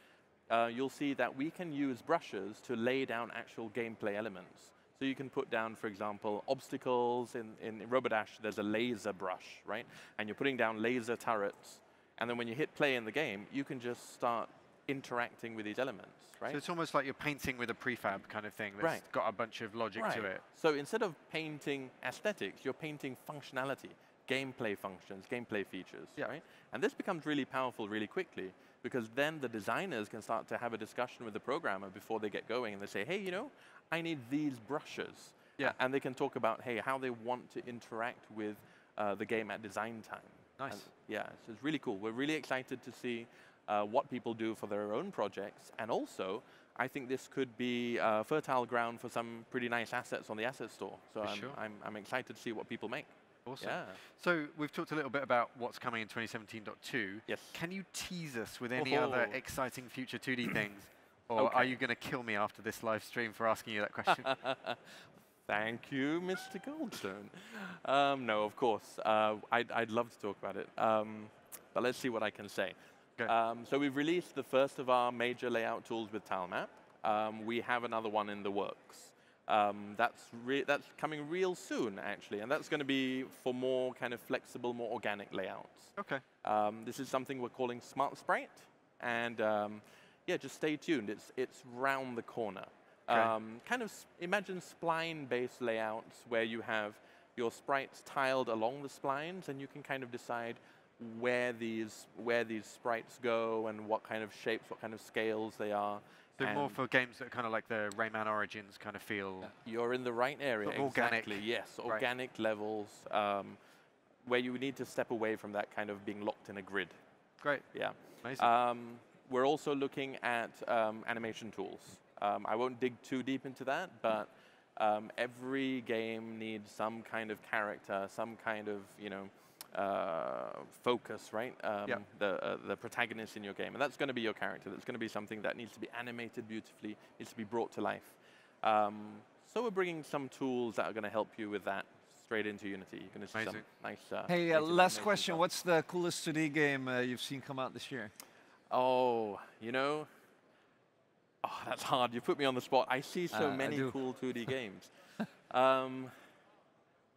[SPEAKER 5] you'll see that we can use brushes to lay down actual gameplay elements. So you can put down, for example, obstacles. In RoboDash, there's a laser brush, right? And you're putting down laser turrets. And then when you hit play in the game, you can just start interacting with these elements, right?
[SPEAKER 1] So it's almost like you're painting with a prefab kind of thing that's got a bunch of logic to it.
[SPEAKER 5] So instead of painting aesthetics, you're painting functionality, gameplay functions, gameplay features, right? And this becomes really powerful really quickly, because then the designers can start to have a discussion with the programmer before they get going, and they say, hey, I need these brushes. And they can talk about, hey, how they want to interact with the game at design time.
[SPEAKER 1] Nice.
[SPEAKER 5] And so it's really cool. We're really excited to see what people do for their own projects. And also, I think this could be fertile ground for some pretty nice assets on the asset store. So I'm excited to see what people make.
[SPEAKER 1] Awesome. So we've talked a little bit about what's coming in 2017.2.
[SPEAKER 5] Yes.
[SPEAKER 1] Can you tease us with any other exciting future 2D things? Or are you going to kill me after this live stream for asking you that question?
[SPEAKER 5] Thank you, Mr. Goldstone. No, of course. I'd love to talk about it. But let's see what I can say. So we've released the first of our major layout tools with TileMap. We have another one in the works. That's coming real soon, actually, and that's going to be for more kind of flexible, more organic layouts. This is something we're calling Smart Sprite, and just stay tuned. It's round the corner. Kind of imagine spline-based layouts where you have your sprites tiled along the splines, and you can kind of decide where these sprites go and what kind of shapes, what kind of scales they are.
[SPEAKER 1] So more for games that are kind of like the Rayman Origins kind of feel.
[SPEAKER 5] You're in the right area.
[SPEAKER 1] Organic.
[SPEAKER 5] Exactly. Yes, organic levels where you need to step away from that kind of being locked in a grid.
[SPEAKER 1] Great.
[SPEAKER 5] Yeah.
[SPEAKER 1] Amazing.
[SPEAKER 5] We're also looking at animation tools. I won't dig too deep into that, but every game needs some kind of character, some kind of focus, right? The protagonist in your game, and that's going to be your character. That's going to be something that needs to be animated beautifully, needs to be brought to life. So we're bringing some tools that are going to help you with that straight into Unity. You're going to see some nice.
[SPEAKER 2] Hey, last question. Stuff. What's the coolest 2D game you've seen come out this year?
[SPEAKER 5] Oh, you know, that's hard. You put me on the spot. I see so many cool 2D games.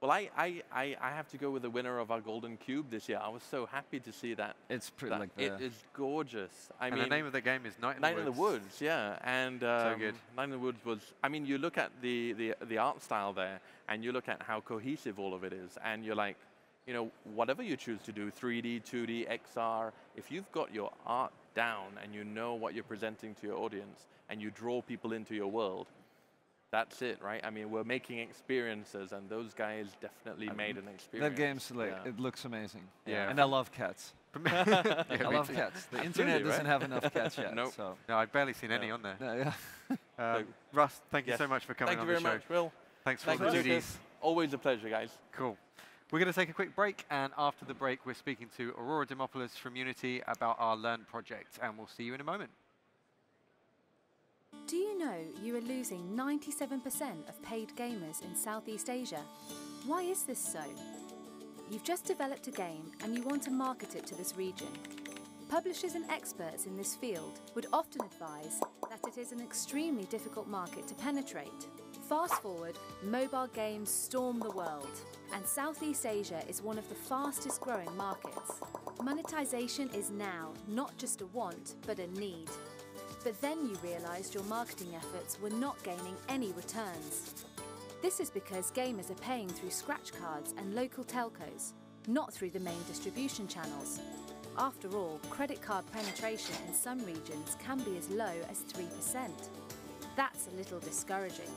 [SPEAKER 5] Well, I have to go with the winner of our Golden Cube this year. I was so happy to see that.
[SPEAKER 2] It's pretty like
[SPEAKER 5] it is gorgeous. I mean,
[SPEAKER 1] the name of the game is Night in
[SPEAKER 5] the Woods. Yeah, and
[SPEAKER 1] so good.
[SPEAKER 5] Night in the Woods was. I mean, you look at the art style there, and you look at how cohesive all of it is, and you're like, you know, whatever you choose to do, 3D, 2D, XR, if you've got your art down and you know what you're presenting to your audience, and you draw people into your world. That's it, right? I mean, we're making experiences, and those guys definitely made an experience.
[SPEAKER 2] That game's like, it looks amazing.
[SPEAKER 5] Yeah.
[SPEAKER 2] And I love cats. I love cats. The internet doesn't have enough cats yet.
[SPEAKER 5] Nope.
[SPEAKER 2] So.
[SPEAKER 1] No, I've barely seen any on there.
[SPEAKER 2] No,
[SPEAKER 1] Russ, thank you so much for coming on the show.
[SPEAKER 5] Thank you very much, Will.
[SPEAKER 1] Thanks for all the duties.
[SPEAKER 5] Always a pleasure, guys.
[SPEAKER 1] Cool. We're going to take a quick break, and after the break, we're speaking to Aurora Dimopoulos from Unity about our Learn project, and we'll see you in a moment.
[SPEAKER 6] Do you know you are losing 97% of paid gamers in Southeast Asia? Why is this so? You've just developed a game and you want to market it to this region. Publishers and experts in this field would often advise that it is an extremely difficult market to penetrate. Fast forward, mobile games storm the world, and Southeast Asia is one of the fastest growing markets. Monetization is now not just a want, but a need. But then you realised your marketing efforts were not gaining any returns. This is because gamers are paying through scratch cards and local telcos, not through the main distribution channels. After all, credit card penetration in some regions can be as low as 3%. That's a little discouraging.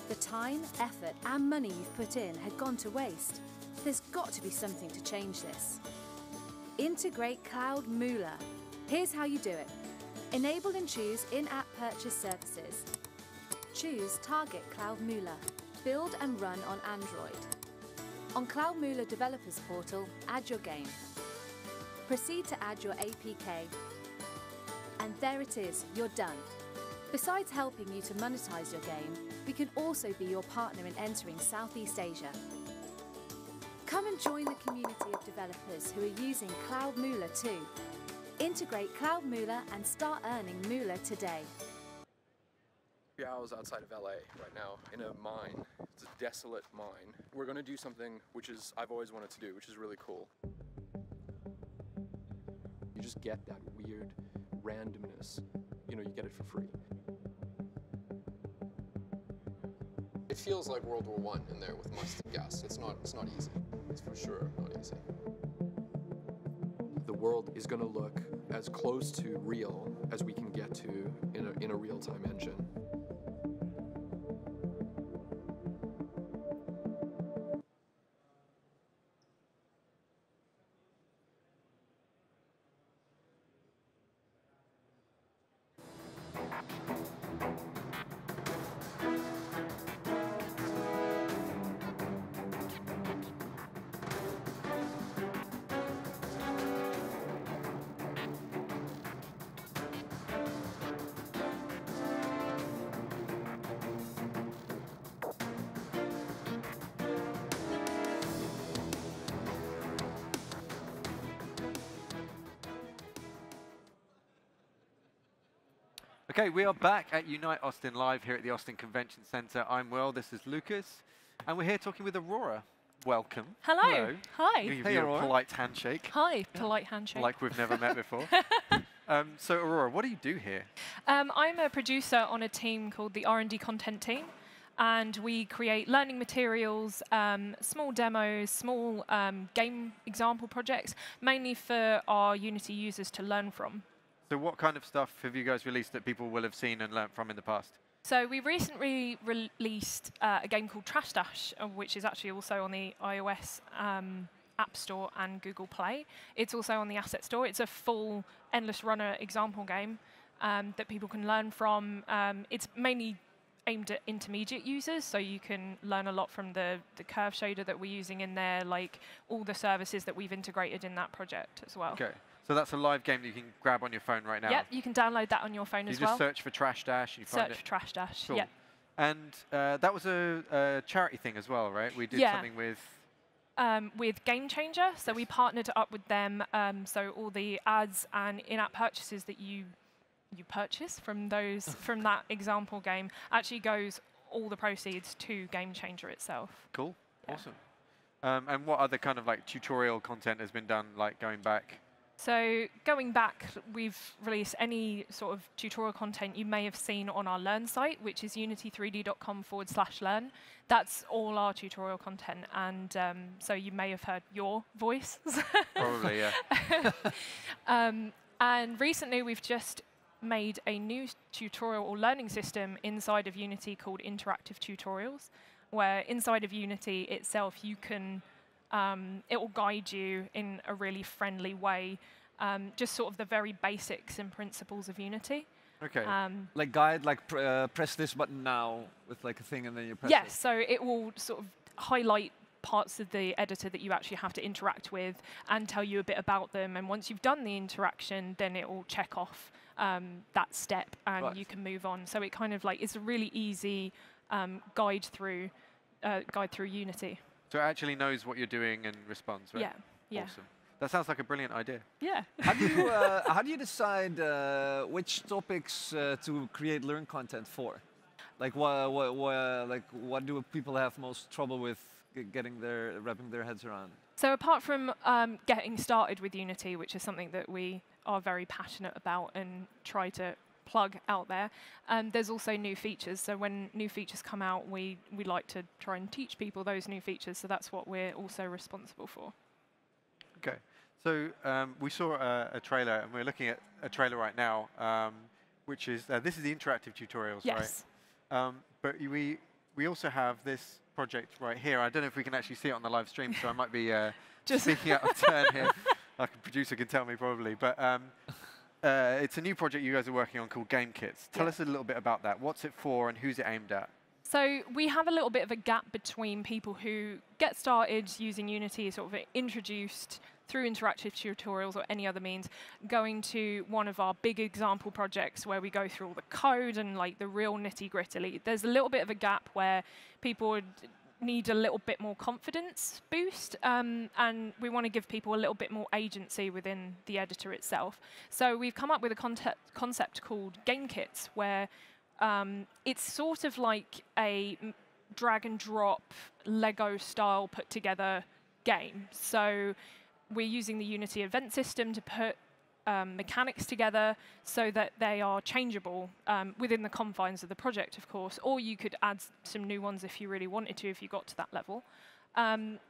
[SPEAKER 6] The time, effort and money you've put in had gone to waste. There's got to be something to change this. Integrate Cloud Moolah. Here's how you do it. Enable and choose in-app purchase services. Choose Target Cloud Moolah. Build and run on Android. On Cloud Moolah Developers Portal, add your game. Proceed to add your APK. And there it is, you're done. Besides helping you to monetize your game, we can also be your partner in entering Southeast Asia. Come and join the community of developers who are using Cloud Moolah too. Integrate Cloud Moolah and start earning Moolah today.
[SPEAKER 7] 3 hours outside of LA right now in a mine. It's a desolate mine. We're going to do something which is I've always wanted to do, which is really cool. You just get that weird randomness. You know, you get it for free. It feels like World War I in there with mustard gas. It's not easy. It's for sure not easy. The world is going to look as close to real as we can get to in a real-time engine.
[SPEAKER 1] Okay, we are back at Unite Austin Live here at the Austin Convention Center. I'm Will, this is Lucas, and we're here talking with Aurora. Welcome.
[SPEAKER 23] Hello. Hi.
[SPEAKER 1] Hey, Aurora. A polite handshake.
[SPEAKER 23] Hi, polite handshake.
[SPEAKER 1] Like we've never met before. So Aurora, what do you do here?
[SPEAKER 23] I'm a producer on a team called the R&D Content Team, and we create learning materials, small demos, small game example projects, mainly for our Unity users to learn from.
[SPEAKER 1] So what kind of stuff have you guys released that people will have seen and learnt from in the past?
[SPEAKER 23] So we recently released a game called Trash Dash, which is actually also on the iOS App Store and Google Play. It's also on the Asset Store. It's a full Endless Runner example game that people can learn from. It's mainly aimed at intermediate users, so you can learn a lot from the curve shader that we're using in there, like all the services that we've integrated in that project as well.
[SPEAKER 1] Okay. So that's a live game that you can grab on your phone right now?
[SPEAKER 23] Yep, you can download that on your phone as well.
[SPEAKER 1] You just search for Trash Dash. You find it.
[SPEAKER 23] Search for Trash Dash,
[SPEAKER 1] Cool.
[SPEAKER 23] yep.
[SPEAKER 1] And that was a charity thing as well, right? We did something with
[SPEAKER 23] Game Changer, so we partnered up with them. So all the ads and in-app purchases that you purchase from those from that example game actually goes all the proceeds to Game Changer itself.
[SPEAKER 1] Cool, awesome. And what other kind of like tutorial content has been done, like going back?
[SPEAKER 23] So going back, we've released any sort of tutorial content you may have seen on our Learn site, which is unity3d.com/learn. That's all our tutorial content, and so you may have heard your voice.
[SPEAKER 1] Probably, yeah.
[SPEAKER 23] And recently, we've just made a new tutorial or learning system inside of Unity called Interactive Tutorials, where inside of Unity itself, you can it will guide you in a really friendly way, just sort of the very basics and principles of Unity.
[SPEAKER 1] Okay.
[SPEAKER 2] Like guide, like press this button now with like a thing, and then you press it.
[SPEAKER 23] Yes, so it will sort of highlight parts of the editor that you actually have to interact with and tell you a bit about them. And once you've done the interaction, then it will check off that step, and you can move on. So it kind of like it's a really easy guide through Unity.
[SPEAKER 1] So it actually knows what you're doing and responds, right?
[SPEAKER 23] Yeah, yeah.
[SPEAKER 1] Awesome. That sounds like a brilliant idea.
[SPEAKER 23] Yeah.
[SPEAKER 2] How do you decide which topics to create learn content for? Like what do people have most trouble with wrapping their heads around?
[SPEAKER 23] So apart from getting started with Unity, which is something that we are very passionate about and try to plug out there, there's also new features. So when new features come out, we like to try and teach people those new features. So that's what we're also responsible for.
[SPEAKER 1] Okay. So we saw a trailer, and we're looking at a trailer right now, which is this is the interactive tutorials,
[SPEAKER 23] yes.
[SPEAKER 1] Right? But we also have this project right here. I don't know if we can actually see it on the live stream, so I might be speaking out of turn here. Like a producer can tell me probably, but it's a new project you guys are working on called Game Kits. Tell us a little bit about that. What's it for, and who's it aimed at?
[SPEAKER 23] So we have a little bit of a gap between people who get started using Unity, sort of introduced through interactive tutorials or any other means, going to one of our big example projects where we go through all the code and like the real nitty-gritty. There's a little bit of a gap where people would need a little bit more confidence boost, and we want to give people a little bit more agency within the editor itself. So we've come up with a concept called Game Kits, where it's sort of like a drag and drop Lego style put together game. So we're using the Unity event system to put mechanics together so that they are changeable within the confines of the project, of course, or you could add some new ones if you really wanted to, if you got to that level.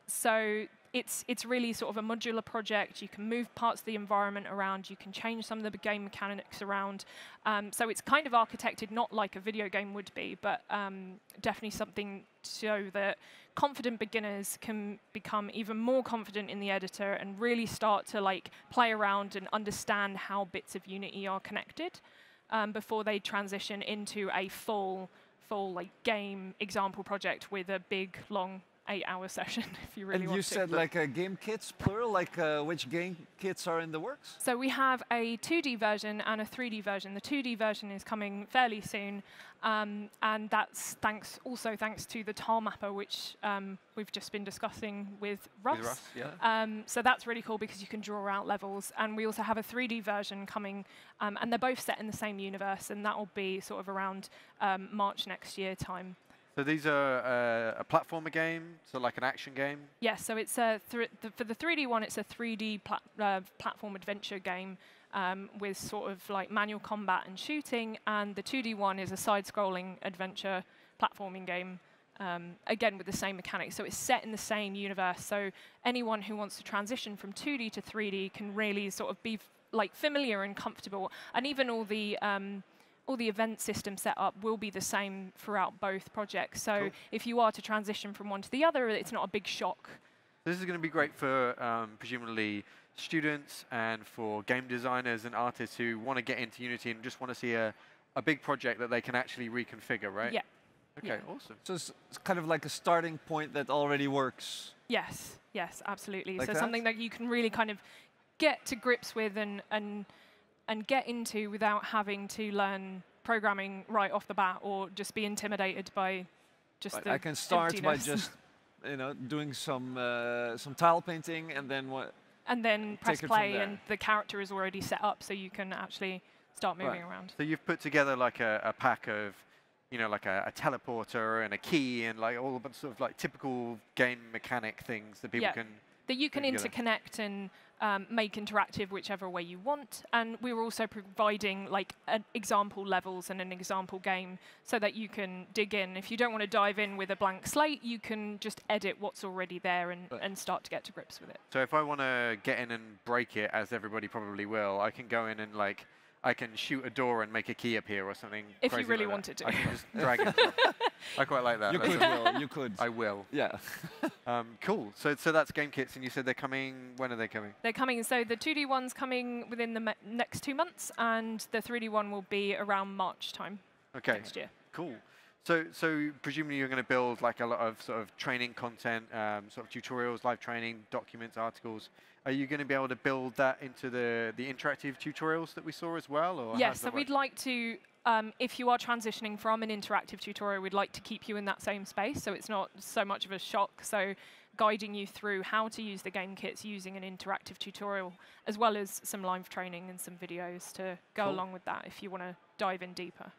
[SPEAKER 23] So it's really sort of a modular project. You can move parts of the environment around. You can change some of the game mechanics around. So it's kind of architected not like a video game would be, but definitely something so that confident beginners can become even more confident in the editor and really start to like play around and understand how bits of Unity are connected before they transition into a full like game example project with a big long 8-hour session, if you really want to.
[SPEAKER 2] And you said like game kits, plural, like which game kits are in the works?
[SPEAKER 23] So we have a 2D version and a 3D version. The 2D version is coming fairly soon, and that's also thanks to the tile mapper, which we've just been discussing with Russ.
[SPEAKER 1] With Russ, yeah.
[SPEAKER 23] So that's really cool because you can draw out levels. And we also have a 3D version coming, and they're both set in the same universe, and that will be sort of around March next year time.
[SPEAKER 1] So these are a platformer game, so like an action game?
[SPEAKER 23] Yes, so it's for the 3D one, it's a 3D platform adventure game with sort of like manual combat and shooting, and the 2D one is a side-scrolling adventure platforming game, again with the same mechanics. So it's set in the same universe, so anyone who wants to transition from 2D to 3D can really sort of be like familiar and comfortable, and even all the event system setup will be the same throughout both projects. So cool. If you are to transition from one to the other, it's not a big shock.
[SPEAKER 1] This is going to be great for presumably students and for game designers and artists who want to get into Unity and just want to see a big project that they can actually reconfigure, right?
[SPEAKER 23] Yeah,
[SPEAKER 1] Okay, awesome.
[SPEAKER 2] So it's kind of like a starting point that already works.
[SPEAKER 23] Yes, yes, absolutely.
[SPEAKER 2] Like
[SPEAKER 23] so
[SPEAKER 2] that?
[SPEAKER 23] something that you can really kind of get to grips with and get into without having to learn programming right off the bat or just be intimidated by just the
[SPEAKER 2] I can start by
[SPEAKER 23] emptiness.
[SPEAKER 2] just doing some tile painting and then what?
[SPEAKER 23] And then press
[SPEAKER 2] take it from
[SPEAKER 23] play,
[SPEAKER 2] there.
[SPEAKER 23] and the character is already set up, so you can actually start moving around.
[SPEAKER 1] So you've put together like a pack of, like a teleporter and a key and like all the sort of like typical game mechanic things that people can.
[SPEAKER 23] That you can
[SPEAKER 1] put together.
[SPEAKER 23] interconnect and make interactive whichever way you want. And we were also providing like example levels and an example game so that you can dig in. If you don't want to dive in with a blank slate, you can just edit what's already there and start to get to grips with it.
[SPEAKER 1] So if I want to get in and break it, as everybody probably will, I can go in and like, I can shoot a door and make a key appear or something.
[SPEAKER 23] If you
[SPEAKER 1] crazy
[SPEAKER 23] really
[SPEAKER 1] like
[SPEAKER 23] wanted to.
[SPEAKER 1] I can just drag it. I quite like that.
[SPEAKER 2] You could, Will. You could.
[SPEAKER 1] I will.
[SPEAKER 2] Yeah.
[SPEAKER 1] Cool. So that's game kits, and you said they're coming. When are they coming?
[SPEAKER 23] They're coming. So the 2D one's coming within the next 2 months, and the 3D one will be around March time next year.
[SPEAKER 1] Cool. So presumably you're going to build like a lot of sort of training content, sort of tutorials, live training, documents, articles. Are you going to be able to build that into the interactive tutorials that we saw as well? Or
[SPEAKER 23] Yes, so we'd like to, if you are transitioning from an interactive tutorial, we'd like to keep you in that same space, so it's not so much of a shock. So guiding you through how to use the game kits using an interactive tutorial, as well as some live training and some videos to go along with that if you want to dive in deeper.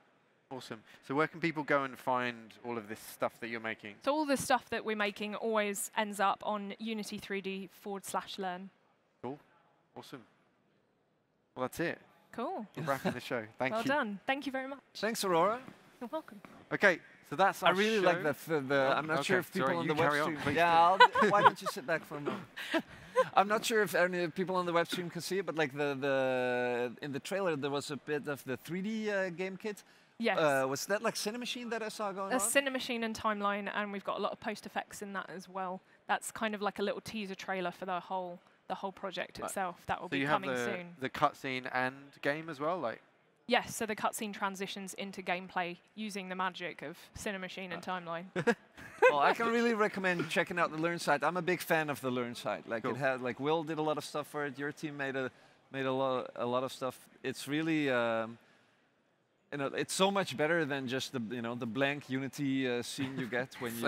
[SPEAKER 1] Awesome. So where can people go and find all of this stuff that you're making?
[SPEAKER 23] So all the stuff that we're making always ends up on Unity3D/learn.
[SPEAKER 1] Cool. Awesome. Well, that's it.
[SPEAKER 23] Cool.
[SPEAKER 1] We're wrapping the show. Thank you.
[SPEAKER 23] Well done. Thank you very much.
[SPEAKER 2] Thanks, Aurora.
[SPEAKER 23] You're welcome.
[SPEAKER 1] Okay, so that's our
[SPEAKER 2] I really
[SPEAKER 1] show.
[SPEAKER 2] like the I'm not sure if people on the web stream. Yeah, why don't you sit back for a moment? I'm not sure if any people on the web stream can see it, but like in the trailer there was a bit of the 3D game kit.
[SPEAKER 23] Yes.
[SPEAKER 2] Was that like Cinemachine that I saw going
[SPEAKER 23] A
[SPEAKER 2] on?
[SPEAKER 23] Cinemachine and Timeline, and we've got a lot of post effects in that as well. That's kind of like a little teaser trailer for the whole project itself. That will be coming soon.
[SPEAKER 1] So you have the cutscene and game as well, like.
[SPEAKER 23] Yes, so the cutscene transitions into gameplay using the magic of Cinemachine and Timeline.
[SPEAKER 2] Well, I can really recommend checking out the Learn site. I'm a big fan of the Learn site. Like it had, like Will did a lot of stuff for it. Your team made a lot of stuff. It's really. It's so much better than just the the blank Unity scene you get when you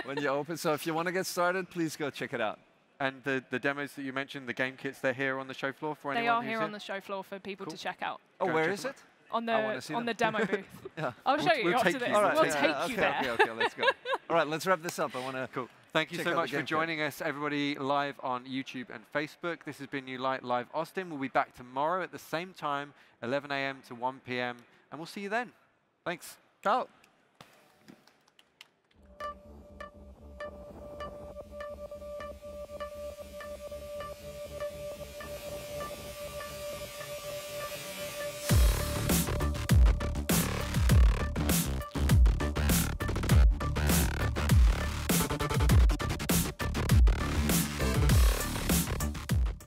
[SPEAKER 2] when you open. So if you want to get started, please go check it out.
[SPEAKER 1] And the demos that you mentioned, the game kits, they're here on the show floor for anyone.
[SPEAKER 23] They are here on the show floor for people to check out.
[SPEAKER 2] Oh, where is it?
[SPEAKER 23] On the demo booth.
[SPEAKER 2] Yeah.
[SPEAKER 23] I'll show you.
[SPEAKER 1] We'll take you.
[SPEAKER 23] We'll take you there.
[SPEAKER 2] Okay, let's go. All right, let's wrap this up. I want to.
[SPEAKER 1] Cool. Thank you so much for joining us, everybody, live on YouTube and Facebook. This has been New Light Live Austin. We'll be back tomorrow at the same time, 11 a.m. to 1 p.m. And we'll see you then. Thanks.
[SPEAKER 2] Ciao.